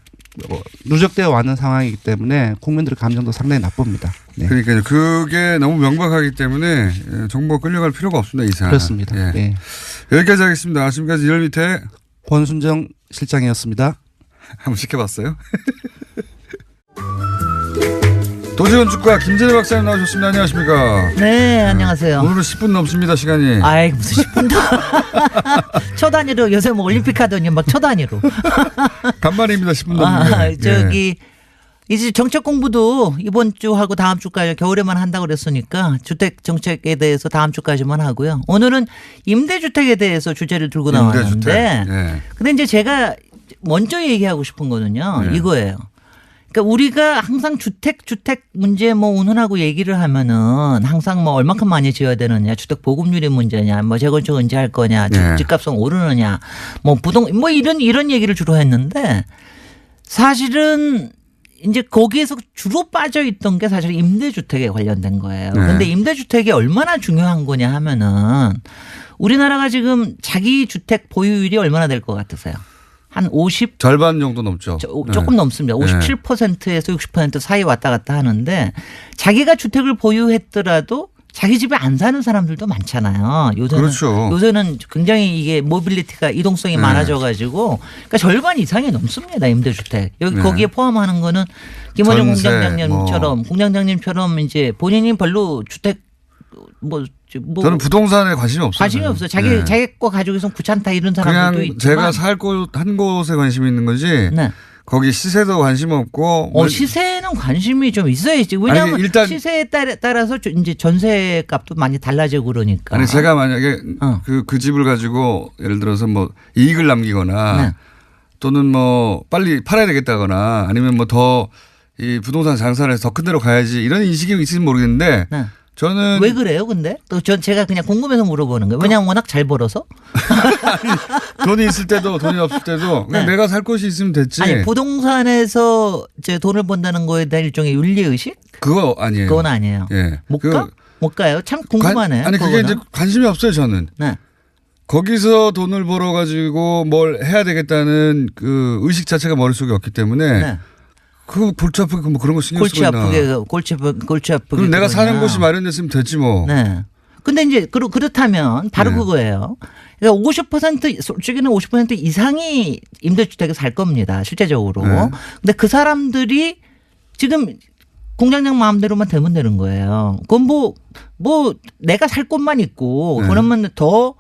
누적되어 왔는 상황이기 때문에 국민들의 감정도 상당히 나쁩니다. 네. 그러니까 그게 너무 명백하기 때문에 정부가 끌려갈 필요가 없습니다. 이 사안. 그렇습니다. 예. 네. 여기까지 하겠습니다. 지금까지 리얼미터 권순정 실장이었습니다. 한번 시켜봤어요. 도시건축가 김재래 박사님 나오셨습니다. 안녕하십니까. 네, 안녕하세요. 오늘은 10분 넘습니다. 시간이. 아이, 무슨 10분도. 초 단위로 요새 뭐 올림픽 하더니 막 초 단위로. 간만입니다. 10분 넘는데. 저기 이제 정책 공부도 이번 주하고 다음 주까지 겨울에만 한다고 그랬으니까 주택 정책에 대해서 다음 주까지만 하고요. 오늘은 임대주택에 대해서 주제를 들고 나왔는데 예. 근데 이제 제가 먼저 얘기하고 싶은 거는요. 네. 이거예요. 그러니까 우리가 항상 주택 문제 뭐 운운하고 얘기를 하면은 항상 뭐 얼마큼 많이 지어야 되느냐, 주택 보급률의 문제냐, 뭐 재건축 언제 할 거냐, 네. 집값은 오르느냐, 뭐 부동 뭐 이런 얘기를 주로 했는데 사실은 이제 거기에서 주로 빠져 있던 게 사실 임대주택에 관련된 거예요. 네. 그런데 임대주택이 얼마나 중요한 거냐 하면은 우리나라가 지금 자기 주택 보유율이 얼마나 될 것 같으세요? 한 50? 절반 정도 넘죠. 조금 넘습니다. 57%에서 60% 사이 왔다 갔다 하는데 자기가 주택을 보유했더라도 자기 집에 안 사는 사람들도 많잖아요. 그렇죠. 요새는 굉장히 이게 모빌리티가 이동성이 네. 많아져 가지고 그러니까 절반 이상이 넘습니다. 임대주택. 여기 네. 거기에 포함하는 거는 김원영 전세, 공장장님처럼 이제 본인이 별로 주택 뭐 저는 부동산에 관심이 없어요. 관심이 없어요. 자기 거 가지고 있으면 귀찮다 이런 사람들도 그냥 있지만 제가 살 곳 한 곳에 관심이 있는 거지. 네. 거기 시세도 관심 없고. 시세는 관심이 좀 있어야지. 왜냐하면 아니, 일단 시세에 따라서 이제 전세값도 많이 달라지고 그러니까. 아니 제가 만약에 그 집을 가지고 예를 들어서 뭐 이익을 남기거나 네. 또는 뭐 빨리 팔아야 되겠다거나 아니면 뭐 더 이 부동산 장사를 해서 더 큰 데로 가야지 이런 인식이 있을지 모르겠는데 네. 저는 왜 그래요, 근데? 또 제가 그냥 궁금해서 물어보는 거예요. 왜냐하면 워낙 잘 벌어서. 돈이 있을 때도 돈이 없을 때도 그냥 네. 내가 살 곳이 있으면 됐지. 아니 부동산에서 이제 돈을 번다는 거에 대한 일종의 윤리 의식? 그거 아니에요. 그건 아니에요. 예. 못 가? 못 가요? 참 궁금하네. 아니 그게 이제 관심이 없어요 저는. 네. 거기서 돈을 벌어 가지고 뭘 해야 되겠다는 그 의식 자체가 머릿속에 없기 때문에 네. 그 골치 아프게 뭐 그런 거 신경 쓰고 있나. 골치 아프게. 그럼 내가 사는 그러냐. 곳이 마련됐으면 됐지 뭐. 네. 근데 이제 그렇다면 바로 네. 그거예요. 그러니까 50% 솔직히는 50% 이상이 임대주택에 살 겁니다. 실제적으로. 네. 근데 그 사람들이 지금 공장장 마음대로만 되면 되는 거예요. 그건 뭐 내가 살 곳만 있고 네. 그러면 더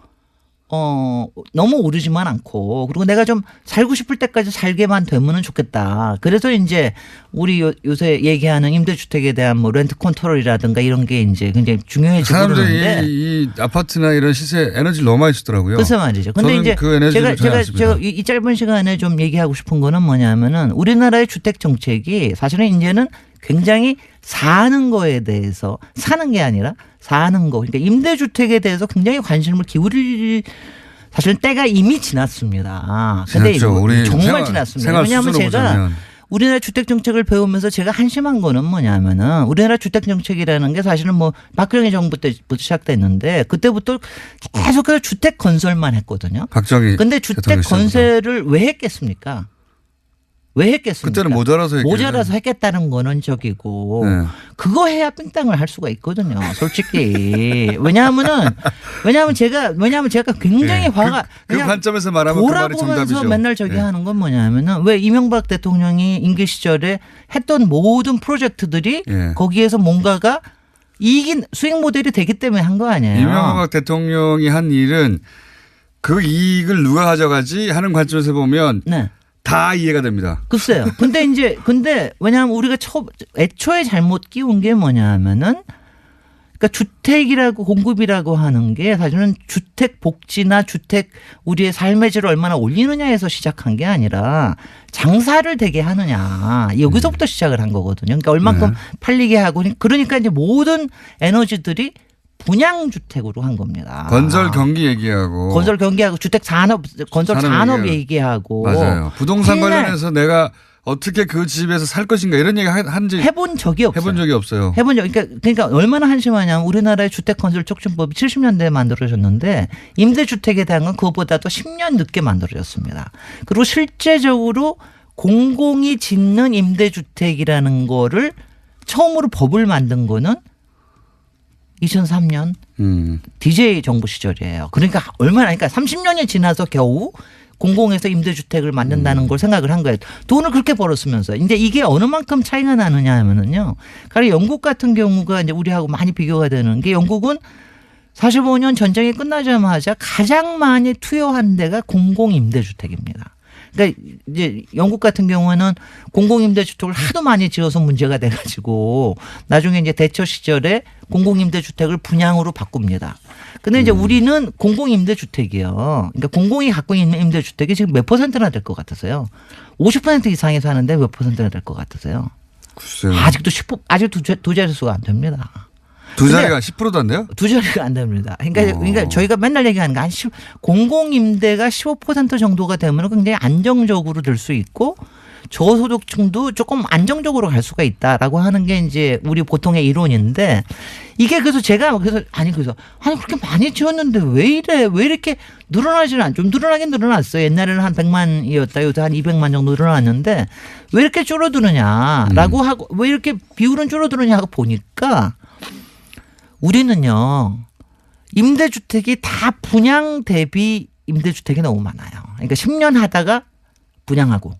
너무 오르지만 않고 그리고 내가 좀 살고 싶을 때까지 살게만 되면은 좋겠다. 그래서 이제 우리 요새 얘기하는 임대주택에 대한 뭐 렌트 컨트롤이라든가 이런 게 이제 굉장히 중요해지고 그러는데 사람들이 이 아파트나 이런 시세 에너지를 너무 많이 쓰더라고요. 글쎄 말이죠. 근데 저는 이제 그 에너지를 제가 이 짧은 시간에 좀 얘기하고 싶은 거는 뭐냐면은 우리나라의 주택 정책이 사실은 이제는 굉장히 사는 거에 대해서 사는 게 아니라 사는 거 그러니까 임대주택에 대해서 굉장히 관심을 기울일 사실은 때가 이미 지났습니다. 근데 우리 정말 지났습니다. 왜냐하면 제가 우리나라 주택 정책을 배우면서 제가 한심한 거는 뭐냐면은 우리나라 주택 정책이라는 게 사실은 뭐 박정희 정부 때부터 시작됐는데 그때부터 계속해서 주택 건설만 했거든요. 박정희. 근데 주택 건설을 왜 했겠습니까? 왜 했겠습니까? 그때는 모자라서 했겠다는 거는 적이고 네. 그거 해야 삥땅을 할 수가 있거든요. 솔직히 왜냐하면 제가 굉장히 화가 그 관점에서 말하면 그 말이 돌아보면서 정답이죠. 맨날 저기 네. 하는 건 뭐냐면은 왜 이명박 대통령이 임기 시절에 했던 모든 프로젝트들이 네. 거기에서 뭔가가 이익인 수익 모델이 되기 때문에 한 거 아니에요. 이명박 대통령이 한 일은 그 이익을 누가 가져가지 하는 관점에서 보면 네. 다 이해가 됩니다. 글쎄요. 근데 왜냐하면 우리가 애초에 잘못 끼운 게 뭐냐면은 그러니까 주택이라고 공급이라고 하는 게 사실은 주택 복지나 주택 우리의 삶의 질을 얼마나 올리느냐에서 시작한 게 아니라 장사를 되게 하느냐 여기서부터 시작을 한 거거든요. 그러니까 얼만큼 팔리게 하고 그러니까 이제 모든 에너지들이 분양주택으로 한 겁니다. 건설 경기 얘기하고. 건설 경기하고 주택 산업 건설 산업 얘기하고. 맞아요. 부동산 관련해서 내가 어떻게 그 집에서 살 것인가 이런 얘기 한지 해본 적이 없어요. 그러니까 얼마나 한심하냐면 우리나라의 주택 건설 촉진법이 70년대에 만들어졌는데 임대주택에 대한 건 그것보다도 10년 늦게 만들어졌습니다. 그리고 실제적으로 공공이 짓는 임대주택이라는 거를 처음으로 법을 만든 거는 2003년 DJ 정부 시절이에요. 그러니까 얼마나, 그러니까 30년이 지나서 겨우 공공에서 임대주택을 만든다는 걸 생각을 한 거예요. 돈을 그렇게 벌었으면서. 이제 이게 어느 만큼 차이가 나느냐 하면은요. 가령 영국 같은 경우가 이제 우리하고 많이 비교가 되는 게, 영국은 45년 전쟁이 끝나자마자 가장 많이 투여한 데가 공공임대주택입니다. 그러니까 이제 영국 같은 경우는 공공임대주택을 하도 많이 지어서 문제가 돼가지고 나중에 이제 대처 시절에 공공임대주택을 분양으로 바꿉니다. 근데 이제 우리는 공공임대주택이요. 그러니까 공공이 갖고 있는 임대주택이 지금 몇 퍼센트나 될 것 같으세요? 50% 이상이 사는데 몇 퍼센트나 될 것 같으세요? 글쎄요. 아직도 두 자릿수가 안 됩니다. 두 자리가 10%도 안 돼요? 두 자리가 안 됩니다. 그러니까 저희가 맨날 얘기하는 게 한 공공임대가 15% 정도가 되면 굉장히 안정적으로 될 수 있고 저소득층도 조금 안정적으로 갈 수가 있다라고 하는 게 이제 우리 보통의 이론인데, 이게 그래서 제가 아니 그렇게 많이 지었는데 왜 이렇게 늘어나지는 않죠. 좀 늘어나긴 늘어났어요. 옛날에는 한 100만이었다. 요새 한 200만 정도 늘어났는데 왜 이렇게 줄어드느냐라고 하고, 왜 이렇게 비율은 줄어드느냐 하고 보니까, 우리는요, 임대주택이 다 분양 대비 임대주택이 너무 많아요. 그러니까 10년 하다가 분양하고,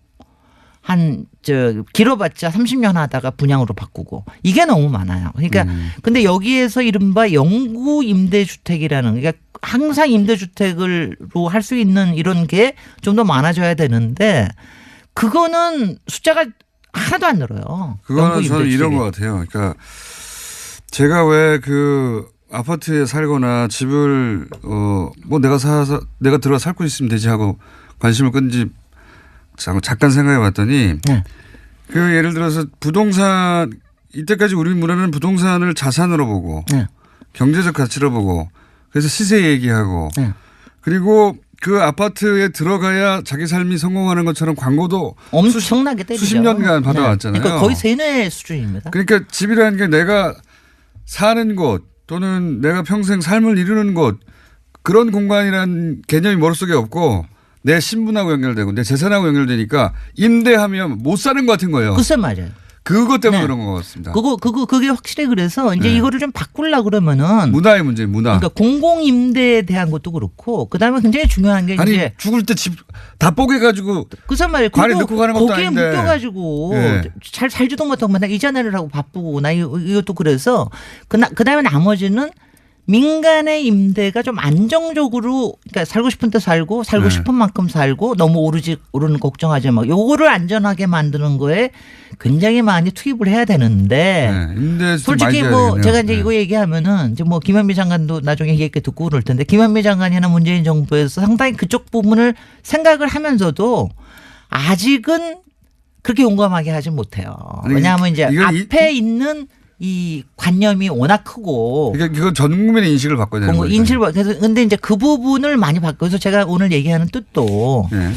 길어봤자 30년 하다가 분양으로 바꾸고, 이게 너무 많아요. 그러니까 근데 여기에서 이른바 영구 임대주택이라는, 그러니까 항상 임대주택으로 할 수 있는 이런 게 좀 더 많아져야 되는데, 그거는 숫자가 하나도 안 늘어요. 그거는 저는 이런 것 같아요. 그러니까 제가 왜 그 아파트에 살거나 집을 뭐 내가 들어가 살고 있으면 되지 하고 관심을 끈지 잠깐 생각해 봤더니, 네. 그 예를 들어서 부동산, 이때까지 우리 문화는 부동산을 자산으로 보고, 네. 경제적 가치로 보고, 그래서 시세 얘기하고, 네. 그리고 그 아파트에 들어가야 자기 삶이 성공하는 것처럼 광고도 엄청나게 때리죠. 수십 년간 받아왔잖아요. 그러니까 거의 세뇌 수준입니다. 그러니까 집이라는 게 내가 사는 곳 또는 내가 평생 삶을 이루는 곳, 그런 공간이라는 개념이 머릿속에 없고 내 신분하고 연결되고 내 재산하고 연결되니까 임대하면 못 사는 것 같은 거예요. 글쎄 맞아요. 그것 때문에 네. 그런 것 같습니다. 그게 확실히 그래서 이제 네. 이거를 좀 바꾸려고 그러면은 문화의 문제, 문화. 그러니까 공공임대에 대한 것도 그렇고, 그다음에 굉장히 중요한 게 아니 이제 죽을 때 집 다 뽀개가지고 글쎄 말이에요. 관에 넣고 가는 것도 거기에 아닌데. 묶여가지고 네. 잘 살지도 못하고 맨날 이자내를 하고 바쁘고, 나 이것도 그래서 그다음에 나머지는 민간의 임대가 좀 안정적으로, 그러니까 살고 싶은 데 살고 네. 싶은 만큼 살고 너무 오르는 걱정하지 마. 요거를 안전하게 만드는 거에 굉장히 많이 투입을 해야 되는데, 네. 임대 솔직히 뭐 제가 이제 이거 얘기하면은 이제 뭐 김현미 장관도 나중에 얘기 듣고 그럴 텐데, 김현미 장관이나 문재인 정부에서 상당히 그쪽 부분을 생각을 하면서도 아직은 그렇게 용감하게 하지 못해요. 아니, 왜냐하면 이제 이건 앞에 있는 이 관념이 워낙 크고, 그러니까 이건 전 국민의 인식을 바꿔야 되는 거죠. 그래서 근데 이제 그 부분을 많이 바꿔서 제가 오늘 얘기하는 뜻도, 네.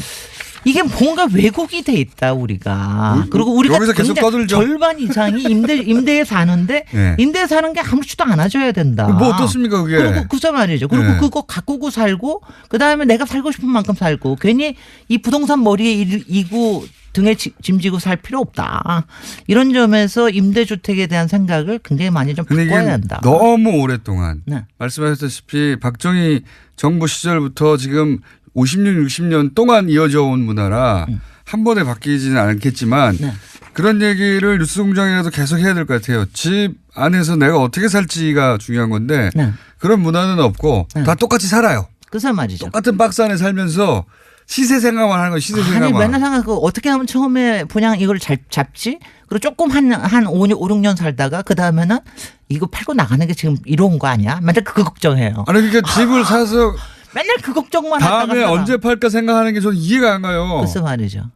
이게 뭔가 왜곡이 돼 있다 우리가. 그리고 우리가 여기서 계속 굉장히 떠들죠. 절반 이상이 임대에 사는데 네. 임대에 사는 게 아무렇지도 않아져야 된다. 뭐 어떻습니까 그게. 그리고 그저 말이죠. 그리고 네. 그거 가꾸고 살고, 그다음에 내가 살고 싶은 만큼 살고, 괜히 이 부동산 머리에 이고 등에 짐지고 살 필요 없다. 이런 점에서 임대주택에 대한 생각을 굉장히 많이 좀 근데 바꿔야 이게 한다. 너무 오랫동안 네. 말씀하셨다시피 박정희 정부 시절부터 지금 50년 60년 동안 이어져 온 문화라 한 번에 바뀌지는 않겠지만, 네. 그런 얘기를 뉴스공장이라도 계속 해야 될 것 같아요. 집 안에서 내가 어떻게 살지가 중요한 건데 네. 그런 문화는 없고 네. 다 똑같이 살아요. 그래서 말이죠. 똑같은 박스 안에 살면서 시세 생각만 하는 거예요. 시세 생각만. 아니 맨날 생각하고 어떻게 하면 처음에 분양 이걸 잡지? 그리고 조금 한 5, 6년 살다가 그 다음에는 이거 팔고 나가는 게 지금 이로운 거 아니야? 맨날 그거 걱정해요. 아니 그러니까 집을 사서 맨날 그 걱정만 다음에 하다가 언제 팔까 생각하는 게 저는 이해가 안 가요. 글쎄 말이죠.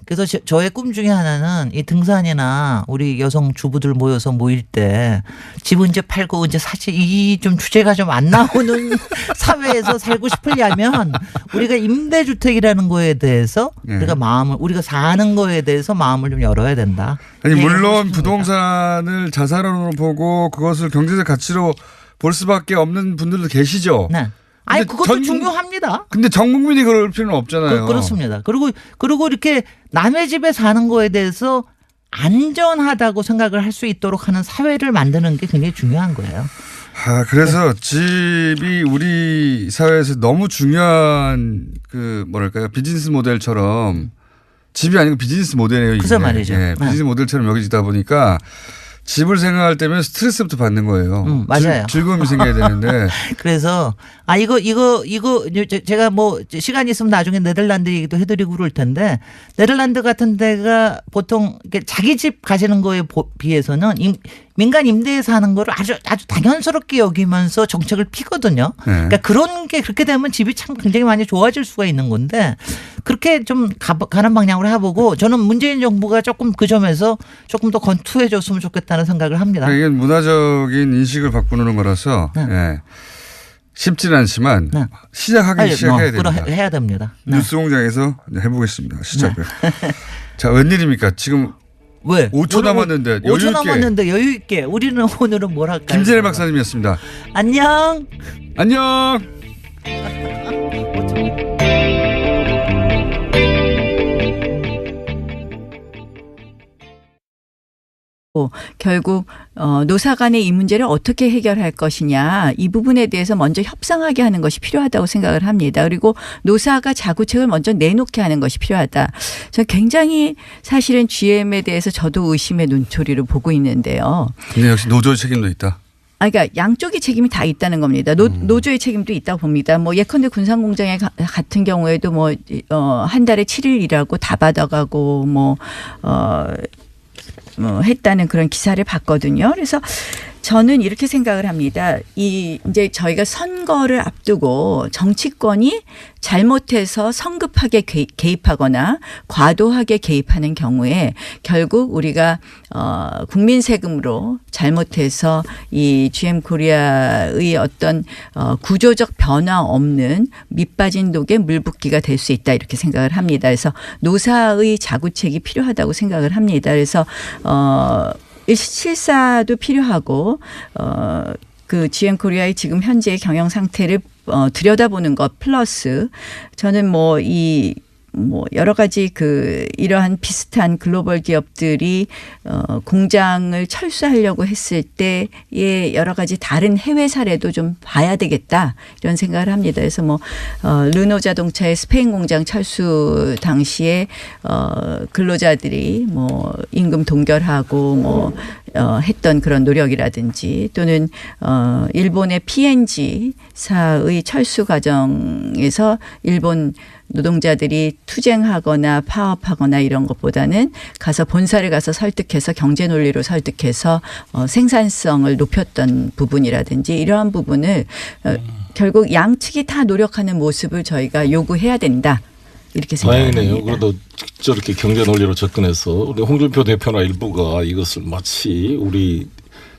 그래서 저의 꿈 중에 하나는 이 등산이나 우리 여성 주부들 모여서 모일 때 집 언제 팔고 언제 사지, 이 좀 주제가 좀 안 나오는 사회에서 살고 싶으려면 우리가 임대주택이라는 거에 대해서 네. 우리가 사는 거에 대해서 마음을 좀 열어야 된다. 아니 얘기하고 물론 싶습니다. 부동산을 자산으로 보고 그것을 경제적 가치로 볼 수밖에 없는 분들도 계시죠. 네. 아니 근데 그것도 중요합니다. 근데 전 국민이 그럴 필요는 없잖아요. 그렇습니다. 그리고 이렇게 남의 집에 사는 거에 대해서 안전하다고 생각을 할 수 있도록 하는 사회를 만드는 게 굉장히 중요한 거예요. 그래서 집이 우리 사회에서 너무 중요한 그 뭐랄까요 비즈니스 모델처럼 집이 아니고 비즈니스 모델이에요. 이게. 그죠 말이죠. 예, 비즈니스 모델처럼 여겨지다 보니까 집을 생각할 때면 스트레스부터 받는 거예요. 맞아요. 즐거움이 생겨야 되는데. 그래서 이거 제가 뭐 시간이 있으면 나중에 네덜란드 얘기도 해드리고 그럴 텐데 네덜란드 같은 데가 보통 이렇게 자기 집 가지는 거에 비해서는 민간 임대에 사는 거를 아주 당연스럽게 여기면서 정책을 피거든요. 네. 그러니까 그런 게 그렇게 되면 집이 참 굉장히 많이 좋아질 수가 있는 건데 그렇게 좀 가는 방향으로 해보고 저는 문재인 정부가 조금 그 점에서 조금 더 건투해 줬으면 좋겠다는 생각을 합니다. 이게 문화적인 인식을 바꾸는 거라서 예. 쉽지는 않지만 시작해야 됩니다. 해야 됩니다. 뉴스공장에서 해보겠습니다. 시작을. 자, 웬일입니까? 지금 왜? 5초 남았는데 5초 남았는데 여유 있게 우리는 오늘은 뭘 할까요? 김진애 박사님이었습니다. 안녕. 안녕. 결국 노사 간의 이 문제를 어떻게 해결할 것이냐 이 부분에 대해서 먼저 협상하게 하는 것이 필요하다고 생각을 합니다. 그리고 노사가 자구책을 먼저 내놓게 하는 것이 필요하다. 저는 굉장히 사실은 GM에 대해서 저도 의심의 눈초리를 보고 있는데요. 근데 역시 노조의 책임도 있다. 그러니까 양쪽의 책임이 다 있다는 겁니다. 노조의 책임도 있다고 봅니다. 뭐 예컨대 군산공장에 같은 경우에도 뭐 한 달에 7일 일하고 다 받아가고 뭐 했다는 그런 기사를 봤거든요. 그래서 저는 이렇게 생각을 합니다. 이제 저희가 선거를 앞두고 정치권이 잘못해서 성급하게 개입하거나 과도하게 개입하는 경우에 결국 우리가 국민 세금으로 잘못해서 이 GM 코리아의 어떤 구조적 변화 없는 밑빠진 독에 물 붓기가 될 수 있다 이렇게 생각을 합니다. 그래서 노사의 자구책이 필요하다고 생각을 합니다. 그래서 실사도 필요하고 그 GM 코리아의 지금 현재의 경영 상태를 들여다보는 것 플러스 저는 뭐 여러 가지 이러한 비슷한 글로벌 기업들이 공장을 철수하려고 했을 때의 여러 가지 다른 해외 사례도 좀 봐야 되겠다 이런 생각을 합니다. 그래서 뭐 르노 자동차의 스페인 공장 철수 당시에 근로자들이 뭐 임금 동결하고 뭐 했던 그런 노력이라든지 또는 일본의 P&G사의 철수 과정에서 일본 노동자들이 투쟁하거나 파업하거나 이런 것보다는 가서 본사를 가서 설득해서 경제 논리로 설득해서 생산성을 높였던 부분이라든지 이러한 부분을 결국 양측이 다 노력하는 모습을 저희가 요구해야 된다. 이렇게 생각합니다. 다행이네요. 그래도 저렇게 경제 논리로 접근해서 우리 홍준표 대표나 일부가 이것을 마치 우리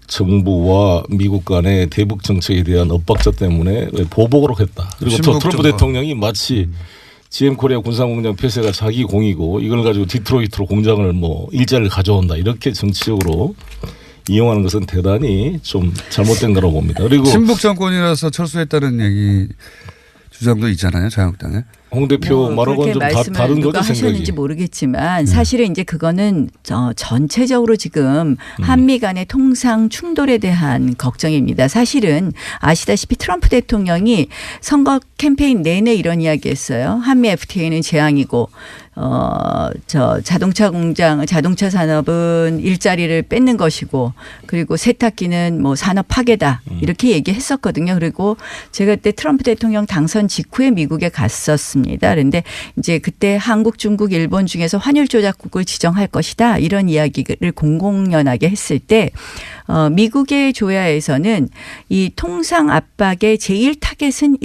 정부와 미국 간의 대북 정책에 대한 엇박자 때문에 보복으로 했다. 그리고 또 트럼프 대통령이 마치 GM 코리아 군산공장 폐쇄가 자기 공이고 이걸 가지고 디트로이트로 공장을 뭐 일자리를 가져온다. 이렇게 정치적으로 이용하는 것은 대단히 좀 잘못된 거라고 봅니다. 그리고 친북 정권이라서 철수했다는 얘기 주장도 있잖아요. 자유한국당에. 홍 대표 말하고는 좀 다른 거죠, 누가 하셨는지 생각이. 모르겠지만 사실은 이제 그거는 전체적으로 지금 한미 간의 통상 충돌에 대한 걱정입니다. 사실은 아시다시피 트럼프 대통령이 선거 캠페인 내내 이런 이야기했어요. 한미 FTA는 재앙이고 자동차 공장, 자동차 산업은 일자리를 뺏는 것이고 그리고 세탁기는 뭐 산업 파괴다 이렇게 얘기했었거든요. 그리고 제가 그때 트럼프 대통령 당선 직후에 미국에 갔었습니다. 그런데 이제 그때 한국, 중국, 일본 중에서 환율 조작국을 지정할 것이다 이런 이야기를 공공연하게 했을 때 미국의 조야에서는 이 통상 압박의 제일 타겟은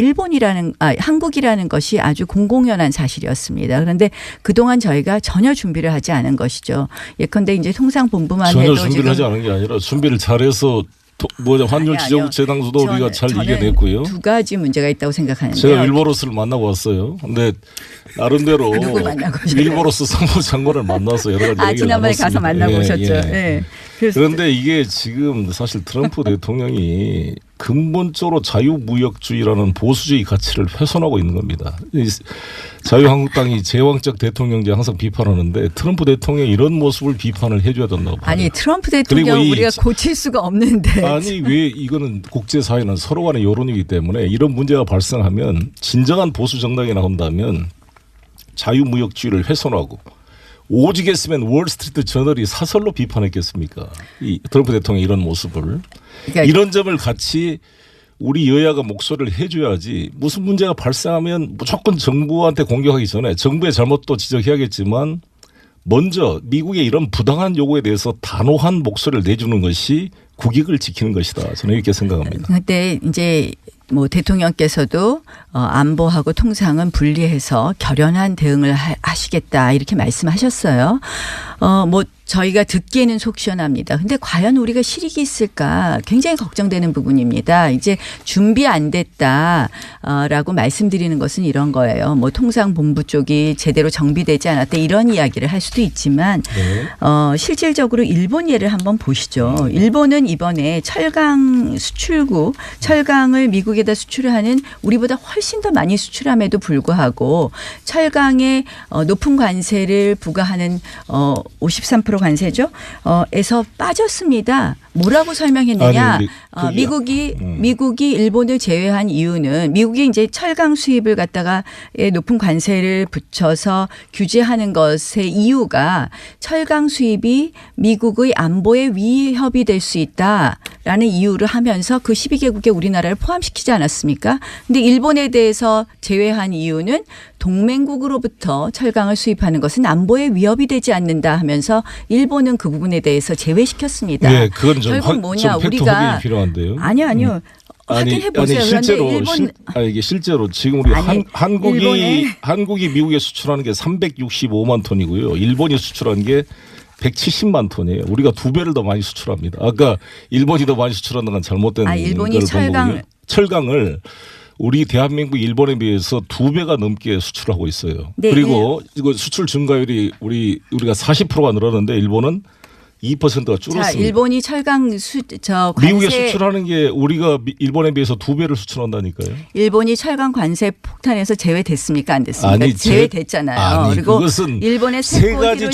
한국이라는 것이 아주 공공연한 사실이었습니다. 그런데 그동안 저희가 전혀 준비를 하지 않은 것이죠. 예컨대 이제 통상본부만 전혀 해도 준비를 하지 않은 게 아니라 준비를 잘해서 환율 재정수도 우리가 잘 이겨냈고요. 두 가지 문제가 있다고 생각하는데요. 제가 윌버로스를 만나고 왔어요. 근데 나름대로 누구 만나고 오셨어요? 윌버로스 상무장관을 만나서 여러 가지 얘기를 지난번에 나눴습니다. 가서 만나고 오셨죠. 예. 네. 그런데 이게 지금 사실 트럼프 대통령이 근본적으로 자유무역주의라는 보수주의 가치를 훼손하고 있는 겁니다. 자유한국당이 제왕적 대통령제 항상 비판하는데 트럼프 대통령이 이런 모습을 비판을 해줘야 된다고 봐요. 아니 트럼프 대통령 우리가 고칠 수가 없는데. 아니 왜 이거는 국제사회는 서로 간의 여론이기 때문에 이런 문제가 발생하면 진정한 보수 정당이 나온다면 자유무역주의를 훼손하고 오직 했으면 월스트리트 저널이 사설로 비판했겠습니까? 이 트럼프 대통령의 이런 모습을. 그러니까 이런 점을 같이 우리 여야가 목소리를 해줘야지 무슨 문제가 발생하면 무조건 정부한테 공격하기 전에 정부의 잘못도 지적해야겠지만 먼저 미국의 이런 부당한 요구에 대해서 단호한 목소리를 내주는 것이 국익을 지키는 것이다. 저는 이렇게 생각합니다. 그런데 이제 뭐 대통령께서도 안보하고 통상은 분리해서 결연한 대응을 하시겠다 이렇게 말씀하셨어요. 뭐 저희가 듣기에는 속 시원합니다. 근데 과연 우리가 실익이 있을까 굉장히 걱정되는 부분입니다. 이제 준비 안 됐다라고 말씀드리는 것은 이런 거예요. 뭐 통상본부 쪽이 제대로 정비되지 않았다 이런 이야기를 할 수도 있지만 실질적으로 일본 예를 한번 보시죠. 일본은 이번에 철강 수출국 철강을 미국에다 수출을 하는 우리보다 훨씬 더 많이 수출함에도 불구하고 철강에 높은 관세를 부과하는 53% 관세죠. 에서 빠졌습니다. 뭐라고 설명했느냐? 아니, 미국이 일본을 제외한 이유는 미국이 이제 철강 수입을 갖다가 높은 관세를 붙여서 규제하는 것의 이유가 철강 수입이 미국의 안보에 위협이 될 수 있다라는 이유를 하면서 그 12개국에 우리나라를 포함시키지 않았습니까? 근데 일본에 대해서 제외한 이유는 동맹국으로부터 철강을 수입하는 것은 안보에 위협이 되지 않는다 하면서 일본은 그 부분에 대해서 제외시켰습니다. 네, 그건 좀 결국 뭐냐 좀 우리가 필요한데요. 아니요. 확인해 보세요. 실제로 그런데 이게 실제로 지금 우리 한국이 미국에 수출하는 게 365만 톤이고요. 일본이 수출하는 게 170만 톤이에요. 우리가 2배를 더 많이 수출합니다. 아까 일본이 더 많이 수출하는 건 잘못된 일본이 철강을 우리 대한민국 일본에 비해서 2배가 넘게 수출하고 있어요. 네, 그리고 이거 수출 증가율이 우리가 40%가 늘었는데 일본은 2%가 줄었습니다. 자, 일본이 철강 관세 미국에 수출하는 게 우리가 일본에 비해서 2배를 수출한다니까요. 일본이 철강 관세 폭탄에서 제외됐습니까? 안 됐습니까? 아니, 제외됐잖아요. 아니, 그리고 그것은 일본의 세 가지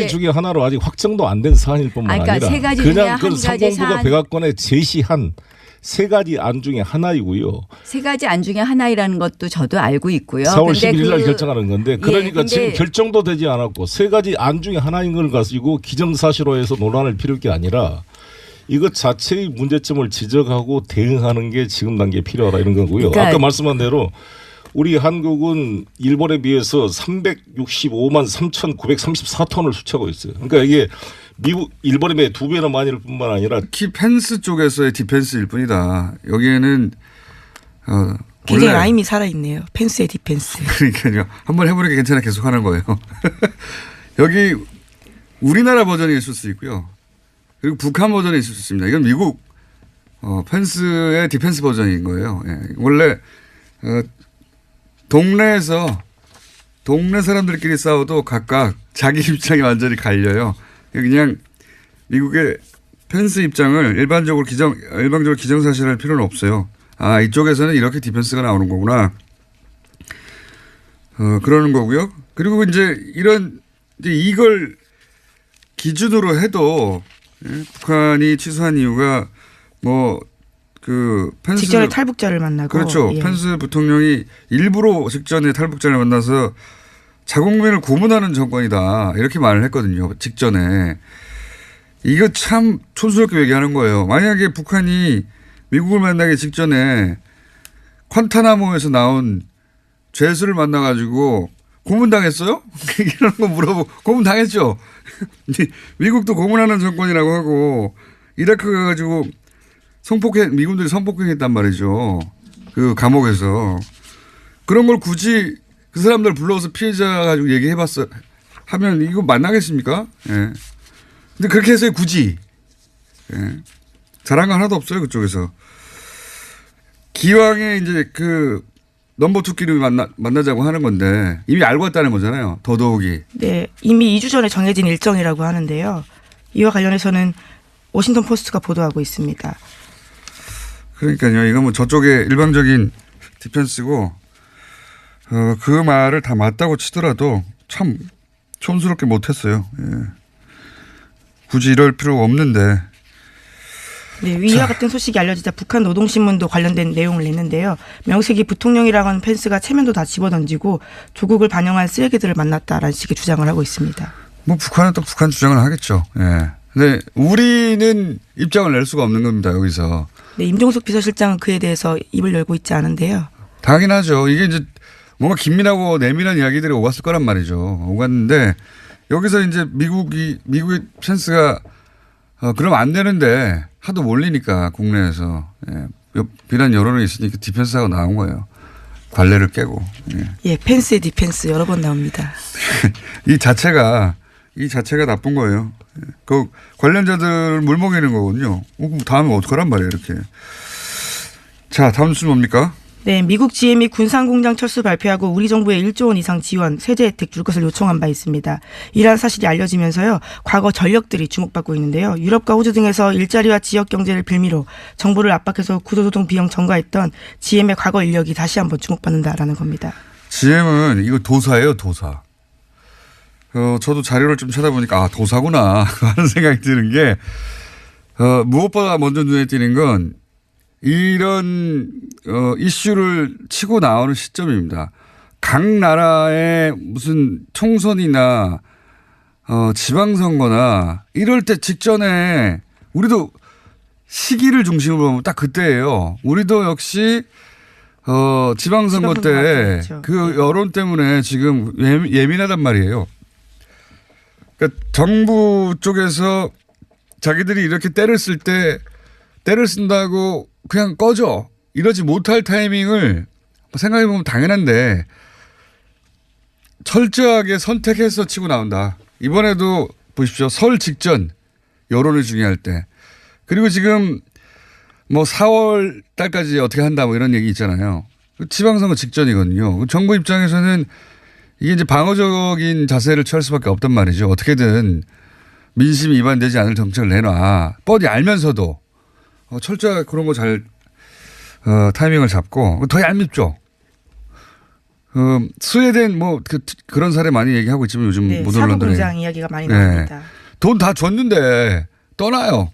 중에 하나로 아직 확정도 안 된 사안일 뿐만 그러니까 아니라 세 가지 그냥 중에 그 한 가지 상공부가 백악관에 제시한 3가지 안 중에 하나이고요. 3가지 안 중에 하나이라는 것도 저도 알고 있고요. 4월 11일 날 결정하는 건데 그러니까 근데 지금 결정도 되지 않았고 3가지 안 중에 하나인 걸 가지고 기정사실화해서 논란을 피울 게 아니라 이것 자체의 문제점을 지적하고 대응하는 게 지금 단계에 필요하다 이런 거고요. 그러니까 아까 말씀한 대로 우리 한국은 일본에 비해서 365만 3,934톤을 수출하고 있어요. 그러니까 이게 일본에 비해 2배나 많이일 뿐만 아니라 특히 펜스 쪽에서의 디펜스일 뿐이다. 여기에는 굉장히 라임이 살아있네요. 펜스의 디펜스. 그러니까요. 한번 해보니까 괜찮아 계속 하는 거예요. 여기 우리나라 버전이 있을 수 있고요. 그리고 북한 버전이 있을 수 있습니다. 이건 미국 펜스의 디펜스 버전인 거예요. 예. 원래 동네에서 동네 사람들끼리 싸워도 각각 자기 입장이 완전히 갈려요. 그냥 미국의 펜스 입장을 일방적으로 기정사실할 필요는 없어요. 아, 이쪽에서는 이렇게 디펜스가 나오는 거구나. 그러는 거고요. 그리고 이제 이걸 기준으로 해도 북한이 취소한 이유가 펜스 직전에 탈북자를 만나고 그렇죠. 예. 펜스 부통령이 일부러 직전에 탈북자를 만나서 자국민을 고문하는 정권이다 이렇게 말을 했거든요. 직전에. 이거 참 촌스럽게 얘기하는 거예요. 만약에 북한이 미국을 만나기 직전에 콴타나모에서 나온 죄수를 만나가지고 고문당했어요? 이런 거 물어보고 고문당했죠. 미국도 고문하는 정권이라고 하고 이라크 가가지고 미군들이 성폭행했단 말이죠. 그 감옥에서. 그런 걸 굳이 그 사람들 불러서 피해자 가지고 얘기해봤어. 하면 이거 만나겠습니까? 예. 근데 그렇게 해서 굳이. 예. 잘한 거 하나도 없어요. 그쪽에서. 기왕에 이제 넘버 2끼리 만나자고 하는 건데 이미 알고 왔다는 거잖아요. 더더욱이. 네. 이미 2주 전에 정해진 일정이라고 하는데요. 이와 관련해서는 워싱턴 포스트가 보도하고 있습니다. 그러니까요. 이건 뭐 저쪽의 일방적인 디펜스고 그 말을 다 맞다고 치더라도 참 촌스럽게 못했어요. 예. 굳이 이럴 필요가 없는데. 네, 위와 같은 소식이 알려지자 북한 노동신문도 관련된 내용을 냈는데요. 명색이 부통령이라고 하는 펜스가 체면도 다 집어던지고 조국을 반영한 쓰레기들을 만났다라는 식의 주장을 하고 있습니다. 뭐 북한은 또 북한 주장을 하겠죠. 예. 근데 우리는 입장을 낼 수가 없는 겁니다. 여기서. 네, 임종석 비서실장은 그에 대해서 입을 열고 있지 않은데요. 당연하죠. 이게 이제 뭔가 긴밀하고 내밀한 이야기들이 오갔을 거란 말이죠. 오갔는데 여기서 이제 미국의 펜스가 그러면 안 되는데 하도 몰리니까 국내에서 비난 여론이 있으니까 디펜스하고 나온 거예요. 관례를 깨고. 예, 펜스의 디펜스 여러 번 나옵니다. 이 자체가 나쁜 거예요. 그 관련자들 물먹이는 거거든요. 다음에 어떡하란 말이에요, 이렇게. 자, 다음 뉴스 뭡니까? 네, 미국 GM이 군산공장 철수 발표하고 우리 정부에 1조 원 이상 지원, 세제 혜택 줄 것을 요청한 바 있습니다. 이러한 사실이 알려지면서요, 과거 전력들이 주목받고 있는데요. 유럽과 호주 등에서 일자리와 지역 경제를 빌미로 정부를 압박해서 구조조정 비용 전가했던 GM의 과거 인력이 다시 한번 주목받는다라는 겁니다. GM은 이거 도사예요, 도사. 저도 자료를 좀 찾아보니까 도사구나 하는 생각이 드는 게 무엇보다 먼저 눈에 띄는 건 이런 이슈를 치고 나오는 시점입니다. 각 나라의 무슨 총선이나 지방선거나 이럴 때 직전에 우리도 시기를 중심으로 보면 딱 그때예요. 우리도 역시 지방선거 때 그 여론 때문에 지금 예민하단 말이에요. 그러니까 정부 쪽에서 자기들이 이렇게 때를 쓸 때 때를 쓴다고 그냥 꺼져. 이러지 못할 타이밍을 생각해보면 당연한데 철저하게 선택해서 치고 나온다. 이번에도 보십시오. 설 직전 여론이 중요할 때. 그리고 지금 뭐 4월 달까지 어떻게 한다 뭐 이런 얘기 있잖아요. 지방선거 직전이거든요. 정부 입장에서는 이게 이제 방어적인 자세를 취할 수밖에 없단 말이죠. 어떻게든 민심이 위반되지 않을 정책을 내놔. 뻔히 알면서도 철저하게 그런 거 잘 타이밍을 잡고 더 얄밉죠. 스웨덴 뭐 그런 사례 많이 얘기하고 있지만 요즘 네, 모든 언론들이 사고공장 이야기가 많이 나옵니다. 돈 다 줬는데 떠나요.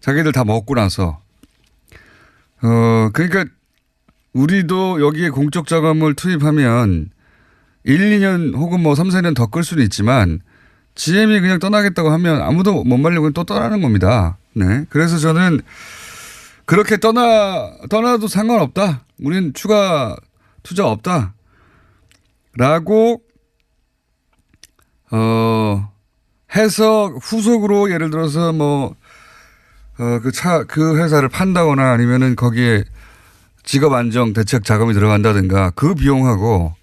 자기들 다 먹고 나서. 그러니까 우리도 여기에 공적 자금을 투입하면 1, 2년 혹은 뭐 3, 4년 더 끌 수는 있지만 GM이 그냥 떠나겠다고 하면 아무도 못 말리고 또 떠나는 겁니다. 네. 그래서 저는 그렇게 떠나도 상관없다. 우리는 추가 투자 없다. 라고, 해서 후속으로 예를 들어서 뭐, 그 회사를 판다거나 아니면은 거기에 직업 안정 대책 자금이 들어간다든가 그 비용하고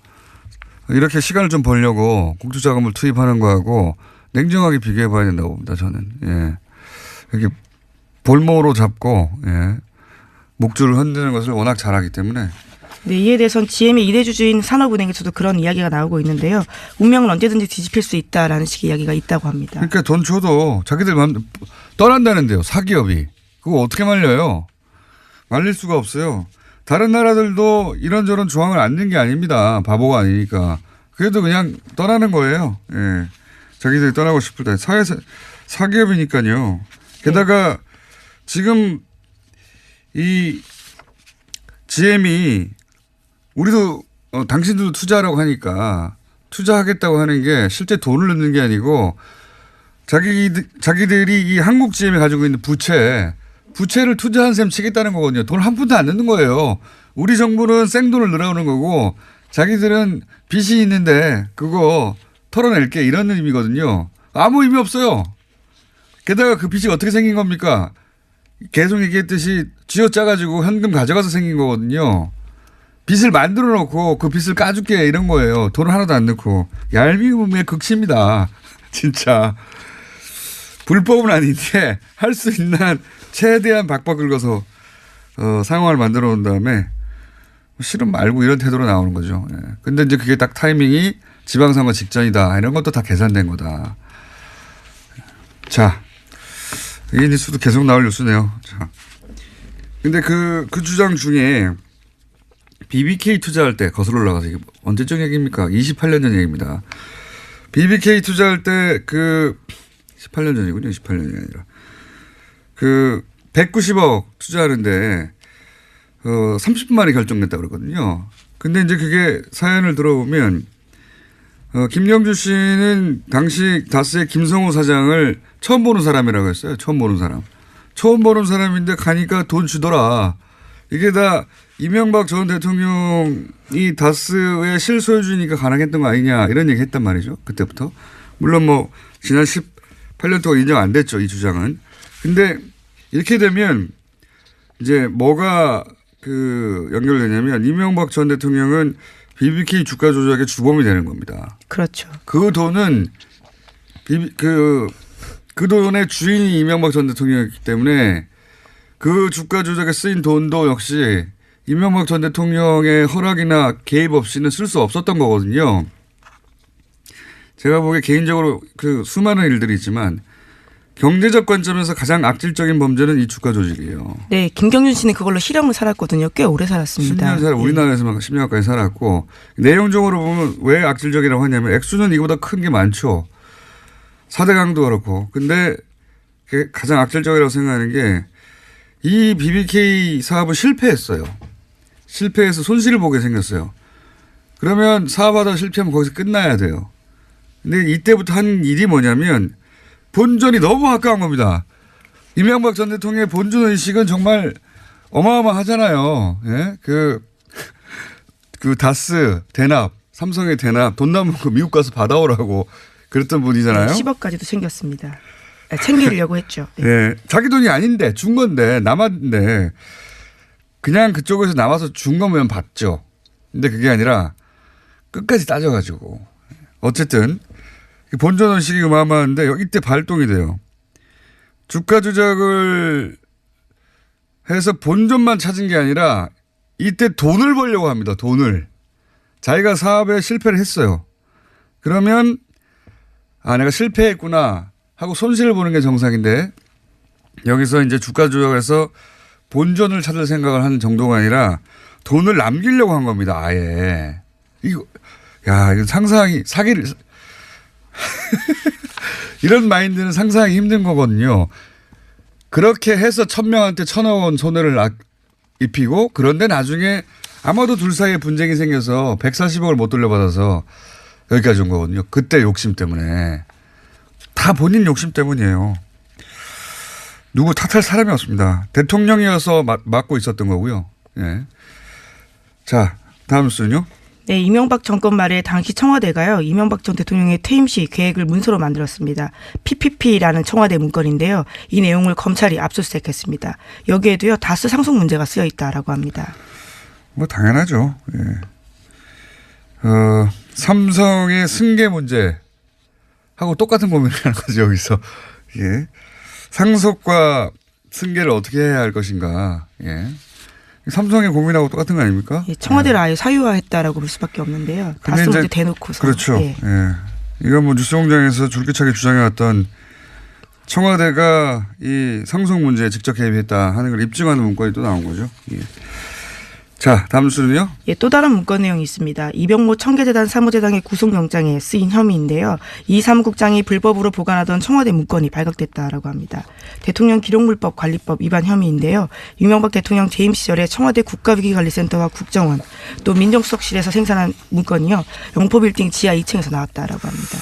이렇게 시간을 좀 벌려고 국토자금을 투입하는 거하고 냉정하게 비교해 봐야 된다고 봅니다. 저는. 예. 이렇게 볼모로 잡고 목줄을 흔드는 것을 워낙 잘하기 때문에. 네, 이에 대해서는 GM의 이대주주인 산업은행에서도 그런 이야기가 나오고 있는데요. 운명은 언제든지 뒤집힐 수 있다라는 식의 이야기가 있다고 합니다. 그러니까 돈 줘도 자기들 떠난다는데요. 사기업이. 그거 어떻게 말려요? 말릴 수가 없어요. 다른 나라들도 이런저런 조항을 안 낸 게 아닙니다. 바보가 아니니까. 그래도 그냥 떠나는 거예요. 예. 자기들이 떠나고 싶을 때. 사기업이니까요. 게다가 지금 이 GM이 우리도 당신들도 투자하라고 하니까 투자하겠다고 하는 게 실제 돈을 넣는 게 아니고 자기들이 이 한국 GM이 가지고 있는 부채를 투자한 셈 치겠다는 거거든요. 돈 한 푼도 안 넣는 거예요. 우리 정부는 생돈을 늘어오는 거고 자기들은 빚이 있는데 그거 털어낼게 이런 의미거든요. 아무 의미 없어요. 게다가 그 빚이 어떻게 생긴 겁니까? 계속 얘기했듯이 쥐어짜가지고 현금 가져가서 생긴 거거든요. 빚을 만들어 놓고 그 빚을 까줄게 이런 거예요. 돈을 하나도 안 넣고. 얄미움의 극치입니다. 진짜. 불법은 아닌데 할 수 있는 최대한 박박 긁어서 상황을 만들어 놓은 다음에 싫으면 말고 이런 태도로 나오는 거죠. 예. 근데 이제 그게 딱 타이밍이 지방선거 직전이다. 이런 것도 다 계산된 거다. 자. 이 뉴스도 계속 나올 뉴스네요. 자. 근데 그 주장 중에 BBK 투자할 때 거슬러 올라가서 이게 언제적 얘기입니까? 28년 전 얘기입니다. BBK 투자할 때 18년 전이군요. 28년이 아니라. 190억 투자하는데 30분 만에 결정됐다고 그러거든요. 근데 이제 그게 사연을 들어보면 김경주 씨는 당시 다스의 김성호 사장을 처음 보는 사람이라고 했어요. 처음 보는 사람. 처음 보는 사람인데 가니까 돈 주더라. 이게 다 이명박 전 대통령이 다스의 실소유주니까 가능했던 거 아니냐 이런 얘기 했단 말이죠. 그때부터. 물론 뭐 지난 18년 동안 인정 안 됐죠. 이 주장은. 근데 이렇게 되면 이제 뭐가 연결되냐면 이명박 전 대통령은 BBK 주가 조작의 주범이 되는 겁니다. 그렇죠. 그 돈은 그 돈의 주인이 이명박 전 대통령이었기 때문에 그 주가 조작에 쓰인 돈도 역시 이명박 전 대통령의 허락이나 개입 없이는 쓸 수 없었던 거거든요. 제가 보기에 개인적으로 수많은 일들이 있지만 경제적 관점에서 가장 악질적인 범죄는 이 주가 조직이에요. 네, 김경준 씨는 그걸로 실형을 살았거든요. 꽤 오래 살았습니다. 10년 우리나라에서만 10년 가까이 살았고 내용적으로 보면 왜 악질적이라고 하냐면 액수는 이거보다 큰 게 많죠. 4대 강도 그렇고. 근데 가장 악질적이라고 생각하는 게 이 BBK 사업은 실패했어요. 실패해서 손실을 보게 생겼어요. 그러면 사업하다 실패하면 거기서 끝나야 돼요. 근데 이때부터 한 일이 뭐냐면 본전이 너무 아까운 겁니다. 이명박 전 대통령의 본전 의식은 정말 어마어마하잖아요. 예? 그 다스 대납, 삼성의 대납, 돈 남은 거 미국 가서 받아오라고 그랬던 분이잖아요. 10억까지도 챙겼습니다. 챙기려고 했죠. 네. 네. 자기 돈이 아닌데 준 건데 남았는데 그냥 그쪽에서 나와서 준 거면 받죠. 근데 그게 아니라 끝까지 따져가지고 어쨌든 본전 의식이 어마어마한데 이때 발동이 돼요. 주가 조작을 해서 본전만 찾은 게 아니라 이때 돈을 벌려고 합니다. 돈을. 자기가 사업에 실패를 했어요. 그러면 내가 실패했구나 하고 손실을 보는 게 정상인데 여기서 이제 주가 조작을 해서 본전을 찾을 생각을 하는 정도가 아니라 돈을 남기려고 한 겁니다. 아예. 이거 상상이 사기를 이런 마인드는 상상하기 힘든 거거든요. 그렇게 해서 1,000명한테 1,000억 원 손해를 입히고 그런데 나중에 아마도 둘 사이에 분쟁이 생겨서 140억을 못 돌려받아서 여기까지 온 거거든요. 그때 욕심 때문에. 다 본인 욕심 때문이에요. 누구 탓할 사람이 없습니다. 대통령이어서 맡고 있었던 거고요. 예. 자, 다음 순요. 네, 이명박 정권 말에 당시 청와대가요. 이명박 전 대통령의 퇴임 시 계획을 문서로 만들었습니다. PPP라는 청와대 문건인데요. 이 내용을 검찰이 압수수색했습니다. 여기에도요. 다스 상속 문제가 쓰여 있다라고 합니다. 뭐 당연하죠. 예. 삼성의 승계 문제하고 똑같은 고민을 하는 거죠. 여기서. 예. 상속과 승계를 어떻게 해야 할 것인가. 예. 삼성의 고민하고 똑같은 거 아닙니까? 예, 청와대를 아예 사유화했다라고 볼 수밖에 없는데요. 다스로 이제 대놓고서. 그렇죠. 예. 예. 이건 뭐 뉴스공장에서 줄기차게 주장해왔던 청와대가 이 상속 문제에 직접 개입했다 하는 걸 입증하는 문건이 또 나온 거죠. 예. 자, 다음 수는요? 예, 또 다른 문건 내용이 있습니다. 이병모 청계재단 사무재단의 구속영장에 쓰인 혐의인데요. 이 사무국장이 불법으로 보관하던 청와대 문건이 발각됐다라고 합니다. 대통령 기록물법 관리법 위반 혐의인데요. 이명박 대통령 재임 시절에 청와대 국가위기관리센터와 국정원 또 민정수석실에서 생산한 문건이요. 영포빌딩 지하 2층에서 나왔다라고 합니다.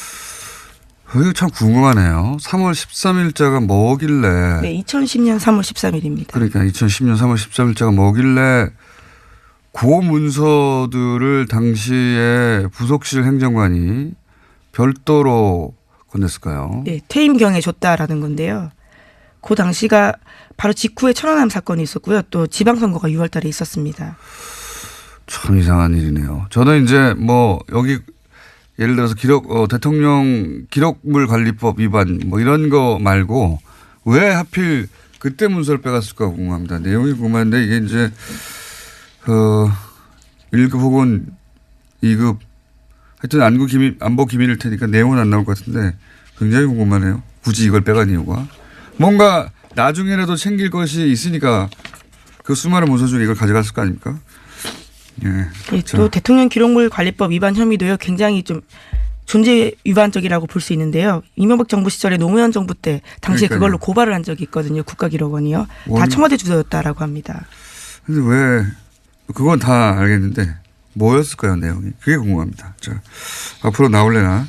이거 참 궁금하네요. 3월 13일자가 뭐길래. 네, 2010년 3월 13일입니다. 그러니까 2010년 3월 13일자가 뭐길래 그 문서들을 당시에 부속실 행정관이 별도로 건넸을까요? 네, 퇴임경에 줬다라는 건데요. 그 당시가 바로 직후에 천안함 사건이 있었고요. 또 지방선거가 6월 달에 있었습니다. 참 이상한 일이네요. 저는 이제 뭐 여기 예를 들어서 대통령 기록물 관리법 위반 뭐 이런 거 말고 왜 하필 그때 문서를 빼갔을까 궁금합니다. 내용이 궁금한데 이게 이제 1급 혹은 2급 하여튼 안보 기밀일 테니까 내용은 안 나올 것 같은데 굉장히 궁금하네요. 굳이 이걸 빼간 이유가. 뭔가 나중에라도 챙길 것이 있으니까 그 수많은 문서 중에 이걸 가져갔을 거 아닙니까? 예. 예, 또 대통령 기록물 관리법 위반 혐의도요. 굉장히 좀 존재 위반적이라고 볼 수 있는데요. 이명박 정부 시절에 노무현 정부 때 당시에 그러니까요. 그걸로 고발을 한 적이 있거든요. 국가기록원이요. 다 청와대 주소였다라고 합니다. 근데 왜 그건 다 알겠는데 뭐였을까요, 내용이? 그게 궁금합니다. 자, 앞으로 나올래나?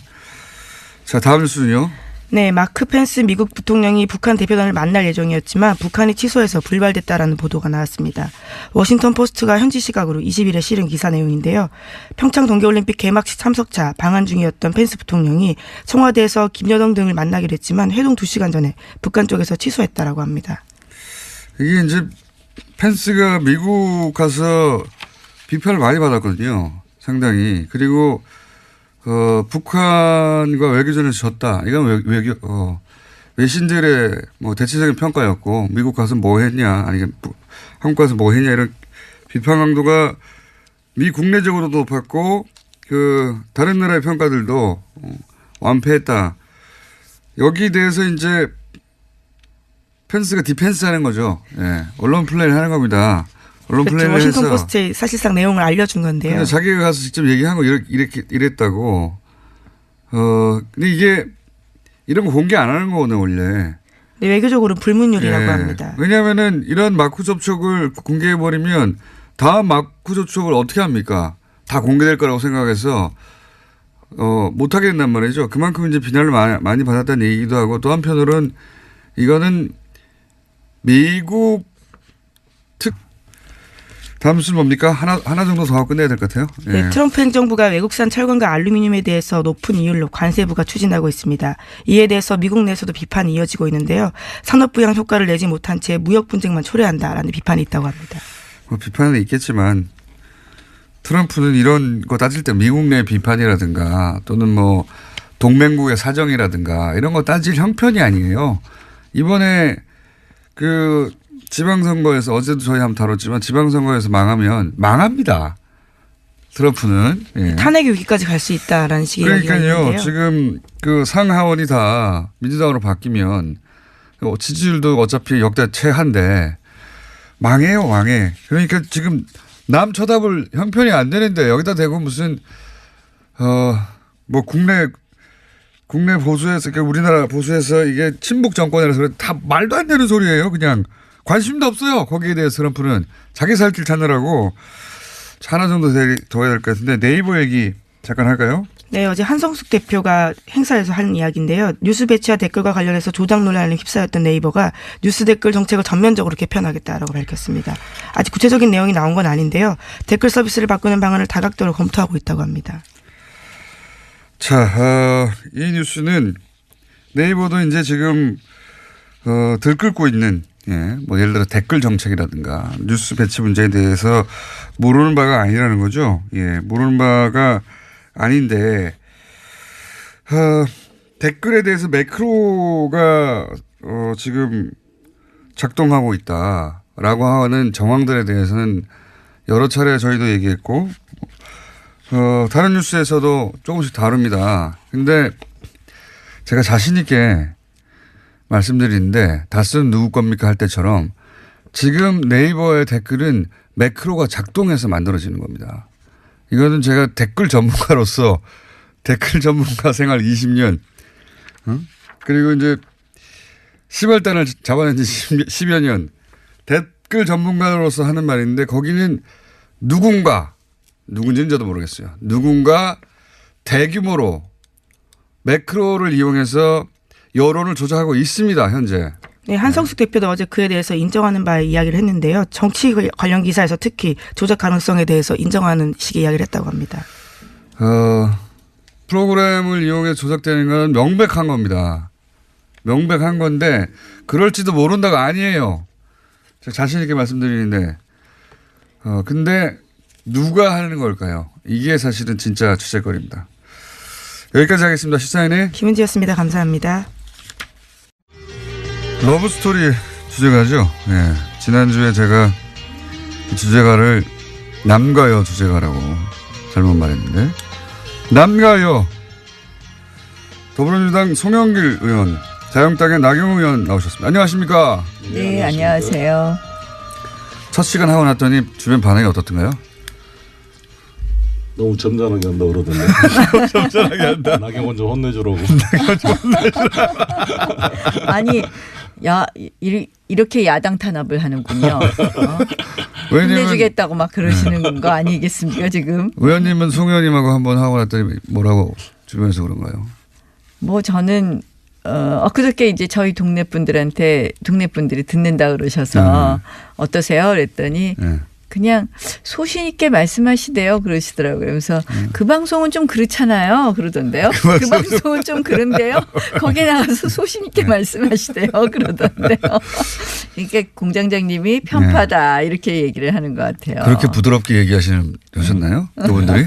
자, 다음 뉴스는요. 네, 마크 펜스 미국 부통령이 북한 대표단을 만날 예정이었지만 북한이 취소해서 불발됐다라는 보도가 나왔습니다. 워싱턴 포스트가 현지 시각으로 20일에 실은 기사 내용인데요. 평창 동계올림픽 개막식 참석차 방한 중이었던 펜스 부통령이 청와대에서 김여정 등을 만나기로 했지만 회동 2시간 전에 북한 쪽에서 취소했다라고 합니다. 이게 이제 펜스가 미국 가서 비판을 많이 받았거든요. 상당히. 그리고 북한과 외교전에서 졌다. 이건 외신들의 뭐 대체적인 평가였고, 미국 가서 뭐 했냐, 아니, 한국 가서 뭐 했냐, 이런 비판 강도가 미 국내적으로도 높았고, 다른 나라의 평가들도 완패했다. 여기에 대해서 이제 펜스가 디펜스 하는 거죠. 예. 언론 플레이를 하는 겁니다. 언론 그렇죠. 플레이를 워싱턴 해서. 포스트에 사실상 내용을 알려준 건데요. 근데 자기가 가서 직접 얘기한 거 이랬다고. 근데 이게 이런 거 공개 안 하는 거거든요, 원래. 네, 외교적으로 불문율이라고 합니다. 왜냐하면은 이런 마크 접촉을 공개해버리면 다음 마크 접촉을 어떻게 합니까? 다 공개될 거라고 생각해서 못하게 된단 말이죠. 그만큼 이제 비난을 많이 받았다는 얘기도 하고, 또 한편으로는 이거는 미국 다음 뉴스는 뭡니까? 하나 정도 더 하고 끝내야 될 것 같아요. 예. 네, 트럼프 행정부가 외국산 철강과 알루미늄에 대해서 높은 이율로 관세부가 추진하고 있습니다. 이에 대해서 미국 내에서도 비판이 이어지고 있는데요. 산업부양 효과를 내지 못한 채 무역 분쟁만 초래한다라는 비판이 있다고 합니다. 뭐 비판은 있겠지만 트럼프는 이런 거 따질 때 미국 내 비판이라든가 또는 뭐 동맹국의 사정이라든가 이런 거 따질 형편이 아니에요. 이번에 지방선거에서 어제도 저희 한번 다뤘지만 지방선거에서 망하면 망합니다. 트럼프는. 예. 탄핵 위기까지 갈 수 있다라는 식의 이야기가 그러니까요. 있는데요. 지금 상하원이 다 민주당으로 바뀌면 지지율도 어차피 역대 최하인데 망해요. 망해. 그러니까 지금 남 쳐다볼 형편이 안 되는데 여기다 대고 무슨 뭐 국내 보수에서 그러니까 우리나라 보수에서 이게 친북 정권이라서 그래 다 말도 안 되는 소리예요. 그냥. 관심도 없어요. 거기에 대해서 트럼프는. 자기 살 길 찾느라고. 하나 정도 더 해야 될 것 같은데 네이버 얘기 잠깐 할까요? 네, 어제 한성숙 대표가 행사에서 한 이야기인데요. 뉴스 배치와 댓글과 관련해서 조작 논란에 휩싸였던 네이버가 뉴스 댓글 정책을 전면적으로 개편하겠다라고 밝혔습니다. 아직 구체적인 내용이 나온 건 아닌데요. 댓글 서비스를 바꾸는 방안을 다각도로 검토하고 있다고 합니다. 자, 이 뉴스는 네이버도 이제 지금 들끓고 있는 뭐 예를 들어 댓글 정책이라든가 뉴스 배치 문제에 대해서 모르는 바가 아니라는 거죠. 예, 모르는 바가 아닌데 댓글에 대해서 매크로가 지금 작동하고 있다라고 하는 정황들에 대해서는 여러 차례 저희도 얘기했고 다른 뉴스에서도 조금씩 다룹니다. 근데 제가 자신 있게 말씀드리는데 다스는 누구 겁니까 할 때처럼 지금 네이버의 댓글은 매크로가 작동해서 만들어지는 겁니다. 이거는 제가 댓글 전문가로서 댓글 전문가 생활 20년 그리고 이제 시발단을 잡아낸 지 10여 년 댓글 전문가로서 하는 말인데 거기는 누군지는 저도 모르겠어요. 누군가 대규모로 매크로를 이용해서 여론을 조작하고 있습니다. 현재. 네, 한성숙 대표도 어제 그에 대해서 인정하는 바에 이야기를 했는데요. 정치 관련 기사에서 특히 조작 가능성에 대해서 인정하는 식의 이야기를 했다고 합니다. 프로그램을 이용해 조작되는 건 명백한 겁니다. 명백한 건데 그럴지도 모른다가 아니에요. 제가 자신 있게 말씀드리는데 근데 누가 하는 걸까요? 이게 사실은 진짜 주제거리입니다. 여기까지 하겠습니다. 시사인의 김은지였습니다. 감사합니다. 러브스토리 주제가죠. 네. 지난주에 제가 주제가를 남가요 주제가라고 잘못 말했는데 남가요 더불어민주당 송영길 의원 자유한국당의 나경원 의원 나오셨습니다. 안녕하십니까? 네, 안녕하세요. 첫 시간 하고 났더니 주변 반응이 어떻던가요? 너무 점잖하게 한다 그러던데. 점잖하게 한다. 나경원 좀 혼내주라고. 아니 이렇게 야당 탄압을 하는군요. 혼내주겠다고 막 그러시는 거 아니겠습니까 지금? 의원님은 송 의원님하고 한번 하고 났더니 뭐라고 주변에서 그런가요? 뭐 저는 그저께 이제 저희 동네 분들이 듣는다 그러셔서 어떠세요? 그랬더니 그냥 소신 있게 말씀하시대요 그러시더라고요. 그래서 그 방송은 좀 그렇잖아요 그러던데요. 그 방송은 좀 그런데요. 거기에 나가서 소신 있게 말씀하시대요 그러던데요. 그러니까 공장장님이 편파다 이렇게 얘기를 하는 것 같아요. 그렇게 부드럽게 얘기하셨나요? 그분들이?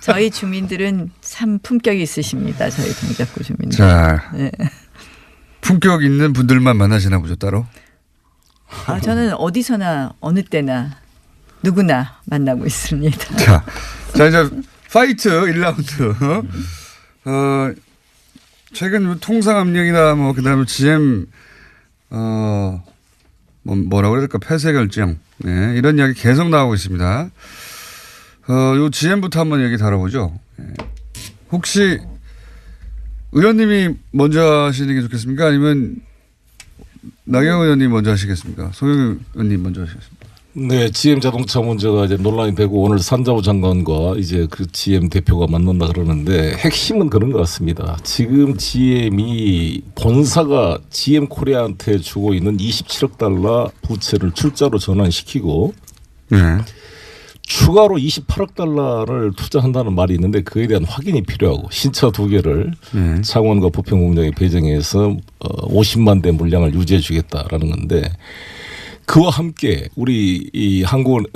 저희 주민들은 참 품격이 있으십니다. 저희 동작구 주민들. 자, 네. 품격 있는 분들만 만나시나 보죠 따로? 저는 어디서나 어느 때나 누구나 만나고 있습니다. 자 이제 파이트 1라운드. 최근 통상 압력이나 뭐 그다음에 GM 뭐라고 그래야 될까 폐쇄 결정 이런 이야기 계속 나오고 있습니다. 요 GM부터 한번 얘기 다뤄보죠. 혹시 의원님이 먼저 하시는 게 좋겠습니까? 아니면 나경원 의원님 먼저 하시겠습니까? 송영길 의원님 먼저 하시겠습니까? 네, GM 자동차 문제가 이제 논란이 되고 오늘 산자부 장관과 이제 그 GM 대표가 만난다 그러는데 핵심은 그런 것 같습니다. 지금 GM이 본사가 GM 코리아한테 주고 있는 27억 달러 부채를 출자로 전환시키고 추가로 28억 달러를 투자한다는 말이 있는데 그에 대한 확인이 필요하고 신차 2개를 창원과 부평공장에 배정해서 50만 대 물량을 유지해 주겠다라는 건데 그와 함께 우리 이 한국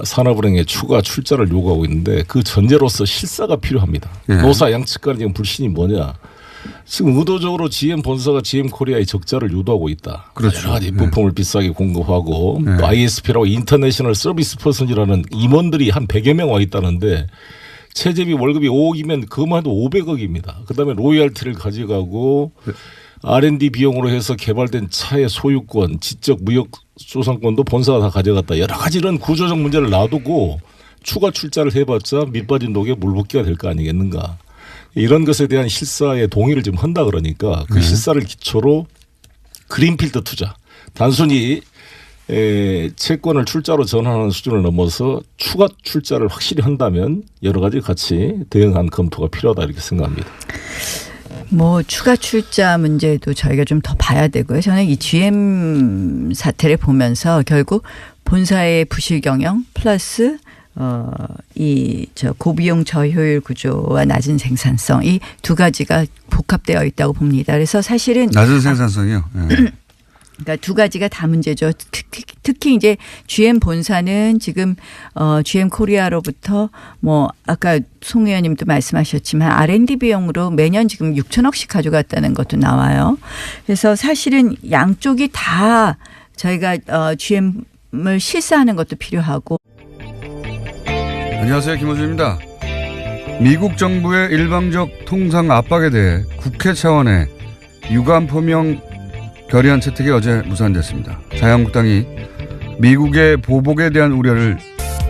산업은행에 추가 출자를 요구하고 있는데 그 전제로서 실사가 필요합니다. 노사 양측 간의 지금 불신이 뭐냐. 지금 의도적으로 GM 본사가 GM 코리아의 적자를 유도하고 있다. 그렇죠. 여러 가지 부품을 비싸게 공급하고 또 ISP라고 인터내셔널 서비스 퍼슨이라는 임원들이 한 100여 명 와 있다는데 체제비 월급이 5억이면 그것만 해도 500억입니다. 그다음에 로열티를 가져가고 R&D 비용으로 해서 개발된 차의 소유권, 지적 무역 소상권도 본사가 다 가져갔다. 여러 가지 이런 구조적 문제를 놔두고 추가 출자를 해봤자 밑빠진 독에 물붓기가 될 거 아니겠는가. 이런 것에 대한 실사의 동의를 지금 한다 그러니까 그 실사를 기초로 그린필드 투자. 단순히 채권을 출자로 전환하는 수준을 넘어서 추가 출자를 확실히 한다면 여러 가지 같이 대응한 검토가 필요하다 이렇게 생각합니다. 뭐 추가 출자 문제도 저희가 좀 더 봐야 되고요. 저는 이 GM 사태를 보면서 결국 본사의 부실 경영 플러스 고비용 저효율 구조와 낮은 생산성 이 두 가지가 복합되어 있다고 봅니다. 그래서 사실은 낮은 생산성이요. 그러니까 두 가지가 다 문제죠. 특히 이제 GM 본사는 지금 GM 코리아로부터 뭐 아까 송 의원님도 말씀하셨지만 R&D 비용으로 매년 지금 6천억씩 가져갔다는 것도 나와요. 그래서 사실은 양쪽이 다 저희가 GM을 실사하는 것도 필요하고. 안녕하세요. 김호준입니다. 미국 정부의 일방적 통상 압박에 대해 국회 차원의 유감 표명 결의안 채택이 어제 무산됐습니다. 자유한국당이 미국의 보복에 대한 우려를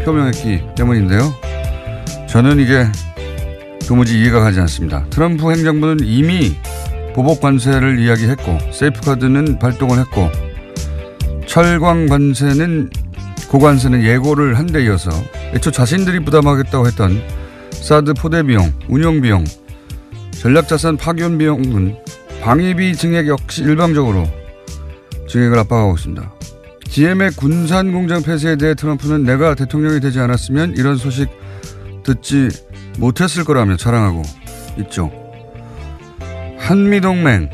표명했기 때문인데요. 저는 이게 도무지 이해가 가지 않습니다. 트럼프 행정부는 이미 보복 관세를 이야기했고 세이프카드는 발동을 했고 철광 관세는 고관세는 예고를 한 데 이어서 애초 자신들이 부담하겠다고 했던 사드 포대 비용, 운용 비용, 전략자산 파견 비용은 방위비 증액 역시 일방적으로 증액을 압박하고 있습니다. GM의 군산 공장 폐쇄에 대해 트럼프는 내가 대통령이 되지 않았으면 이런 소식 듣지 못했을 거라며 자랑하고 있죠. 한미동맹은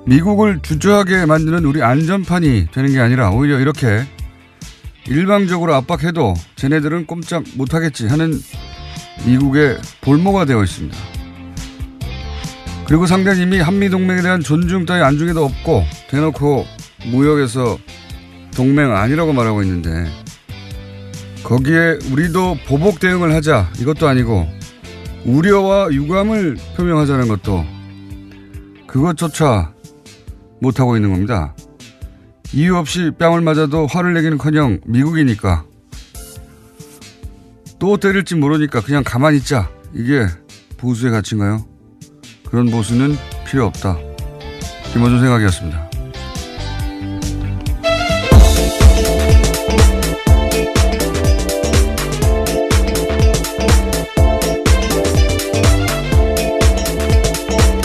미국을 주저하게 만드는 우리 안전판이 되는 게 아니라 오히려 이렇게 일방적으로 압박해도 쟤네들은 꼼짝 못하겠지 하는 미국의 볼모가 되어 있습니다. 그리고 상대는 이미 한미동맹에 대한 존중 따위 안중에도 없고 대놓고 무역에서 동맹 아니라고 말하고 있는데 거기에 우리도 보복 대응을 하자 이것도 아니고 우려와 유감을 표명하자는 것도 그것조차 못하고 있는 겁니다. 이유 없이 뺨을 맞아도 화를 내기는커녕 미국이니까 또 때릴지 모르니까 그냥 가만히 있자. 이게 보수의 가치인가요? 그런 보수는 필요 없다. 김원준 생각이었습니다.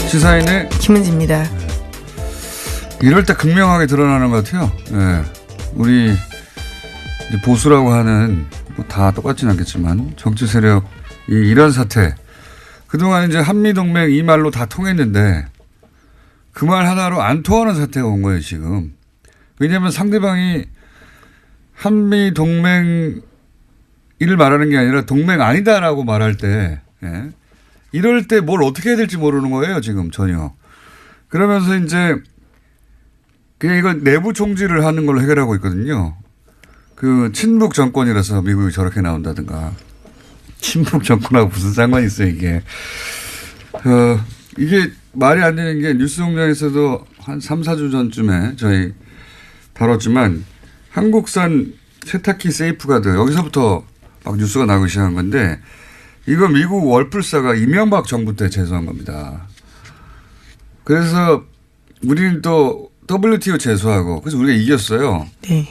시사인의 김은지입니다. 이럴 때 극명하게 드러나는 것 같아요. 네. 우리 이제 보수라고 하는 뭐 다 똑같진 않겠지만 정치 세력이 이런 사태 그동안 이제 한미동맹 이 말로 다 통했는데 그 말 하나로 안 통하는 사태가 온 거예요 지금. 왜냐하면 상대방이 한미동맹 이를 말하는 게 아니라 동맹 아니다라고 말할 때 예. 이럴 때 뭘 어떻게 해야 될지 모르는 거예요 지금 전혀. 그러면서 이제 그냥 이건 내부 총질을 하는 걸로 해결하고 있거든요. 그 친북 정권이라서 미국이 저렇게 나온다든가. 친북 정권하고 무슨 상관이 있어요 이게. 이게 말이 안 되는 게 뉴스공장에서도 한 3, 4주 전쯤에 저희 다뤘지만 한국산 세탁기 세이프가드 여기서부터 막 뉴스가 나오기 시작한 건데 이거 미국 월풀사가 이명박 정부 때 제소한 겁니다. 그래서 우리는 또 WTO 제소하고 그래서 우리가 이겼어요. 네.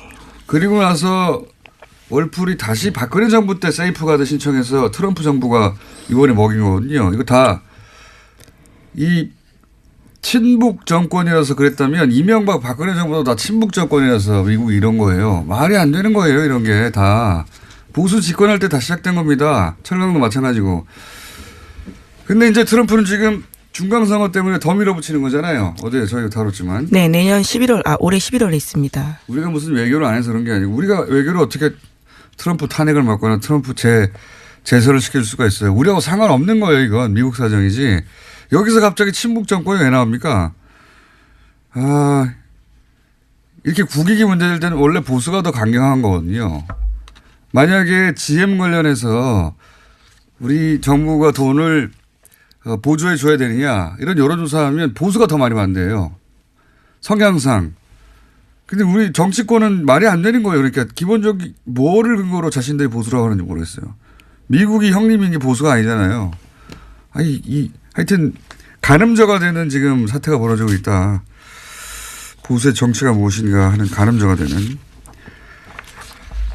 그리고 나서 월풀이 다시 박근혜 정부 때 세이프가드 신청해서 트럼프 정부가 이번에 먹인 거거든요. 이거 다 이 친북 정권이라서 그랬다면 이명박 박근혜 정부도 다 친북 정권이라서 미국이 이런 거예요. 말이 안 되는 거예요. 이런 게 다. 보수 집권할 때 다 시작된 겁니다. 철강도 마찬가지고. 근데 이제 트럼프는 지금 중간선거 때문에 더 밀어붙이는 거잖아요. 어제 저희가 다뤘지만. 네, 내년 11월, 올해 11월에 있습니다. 우리가 무슨 외교를 안 해서 그런 게 아니고 우리가 외교를 어떻게 트럼프 탄핵을 막거나 트럼프 제소를 시킬 수가 있어요. 우리하고 상관없는 거예요. 이건 미국 사정이지. 여기서 갑자기 친북 정권이 왜 나옵니까? 이렇게 국익이 문제될 때는 원래 보수가 더 강경한 거거든요. 만약에 GM 관련해서 우리 정부가 돈을 보조해 줘야 되느냐 이런 여론조사하면 보수가 더 많이 반대해요. 성향상. 근데 우리 정치권은 말이 안 되는 거예요. 그러니까 기본적인 뭐를 근거로 자신들이 보수라고 하는지 모르겠어요. 미국이 형님인 게 보수가 아니잖아요. 하여튼 가늠저가 되는 지금 사태가 벌어지고 있다. 보수의 정치가 무엇인가 하는 가늠저가 되는.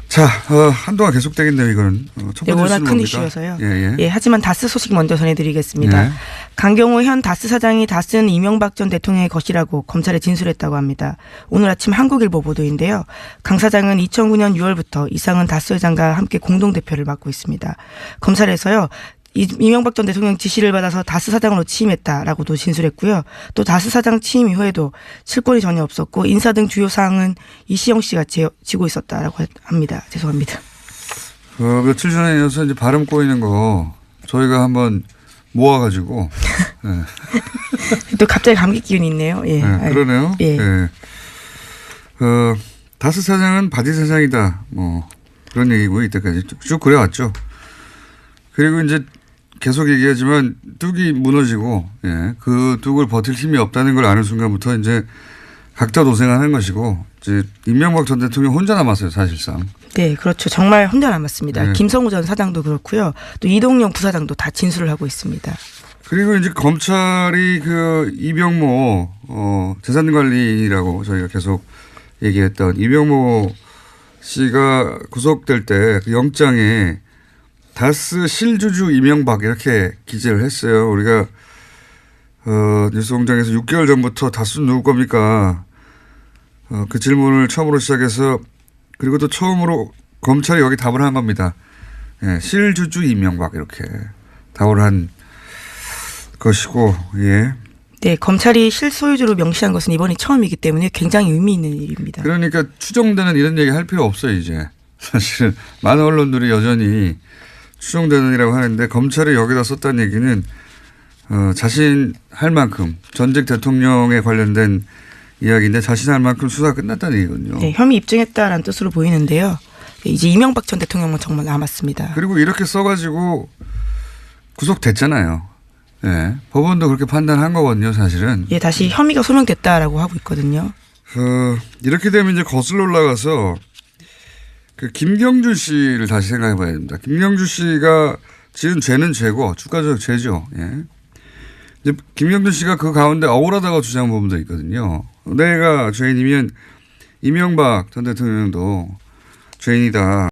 자, 한동안 계속되겠네요, 이거는. 첫 번째 워낙 큰 뭡니까? 이슈여서요. 예. 예, 하지만 다스 소식 먼저 전해드리겠습니다. 예. 강경호 현 다스 사장이 다스는 이명박 전 대통령의 것이라고 검찰에 진술했다고 합니다. 오늘 아침 한국일보 보도인데요. 강 사장은 2009년 6월부터 이상은 다스 회장과 함께 공동대표를 맡고 있습니다. 검찰에서요. 이명박 전 대통령 지시를 받아서 다스 사장으로 취임했다라고도 진술했고요. 또 다스 사장 취임 이후에도 실권이 전혀 없었고 인사 등 주요 사항은 이시영 씨가 지고 있었다라고 합니다. 죄송합니다. 며칠 전에 이어서 이제 발음 꼬이는 거 저희가 한번 모아가지고. 네. 또 갑자기 감기 기운이 있네요. 예. 네, 그러네요. 예. 네. 다스 사장은 바디 사장이다. 뭐 그런 얘기고 이때까지 쭉 그래왔죠. 그리고 이제 계속 얘기하지만 뚝이 무너지고 예, 그 뚝을 버틸 힘이 없다는 걸 아는 순간부터 이제 각자 도생하는 것이고 이제 이명박 전 대통령 혼자 남았어요 사실상. 네, 그렇죠. 정말 혼자 남았습니다. 네. 김성우 전 사장도 그렇고요. 또 이동영 부사장도 다 진술을 하고 있습니다. 그리고 이제 검찰이 그 이병모 재산관리라고 저희가 계속 얘기했던 이병모 씨가 구속될 때 그 영장에 다스 실주주 이명박 이렇게 기재를 했어요. 우리가 뉴스공장에서 6개월 전부터 다스 누구 겁니까? 그 질문을 처음으로 시작해서 그리고 또 처음으로 검찰이 여기 답을 한 겁니다. 예, 실주주 이명박 이렇게 답을 한 것이고 예. 네, 검찰이 실소유주로 명시한 것은 이번이 처음이기 때문에 굉장히 의미 있는 일입니다. 그러니까 추정되는 이런 얘기 할 필요 없어요 이제. 사실 많은 언론들이 여전히 추정되는이라고 하는데 검찰이 여기다 썼다는 얘기는 자신 할 만큼 전직 대통령에 관련된 이야기인데 자신 할 만큼 수사가 끝났다는 얘기거든요. 네, 혐의 입증했다라는 뜻으로 보이는데요. 이제 이명박 전 대통령은 정말 남았습니다. 그리고 이렇게 써가지고 구속됐잖아요. 예, 법원도 그렇게 판단한 거거든요 사실은. 예, 다시 혐의가 소명됐다라고 하고 있거든요. 이렇게 되면 이제 거슬러 올라가서 그 김경준 씨를 다시 생각해 봐야 됩니다. 김경준 씨가 지은 죄는 죄고 주가적 죄죠. 예. 이제 김경준 씨가 그 가운데 억울하다고 주장한 부분도 있거든요. 내가 죄인이면 이명박 전 대통령도 죄인이다.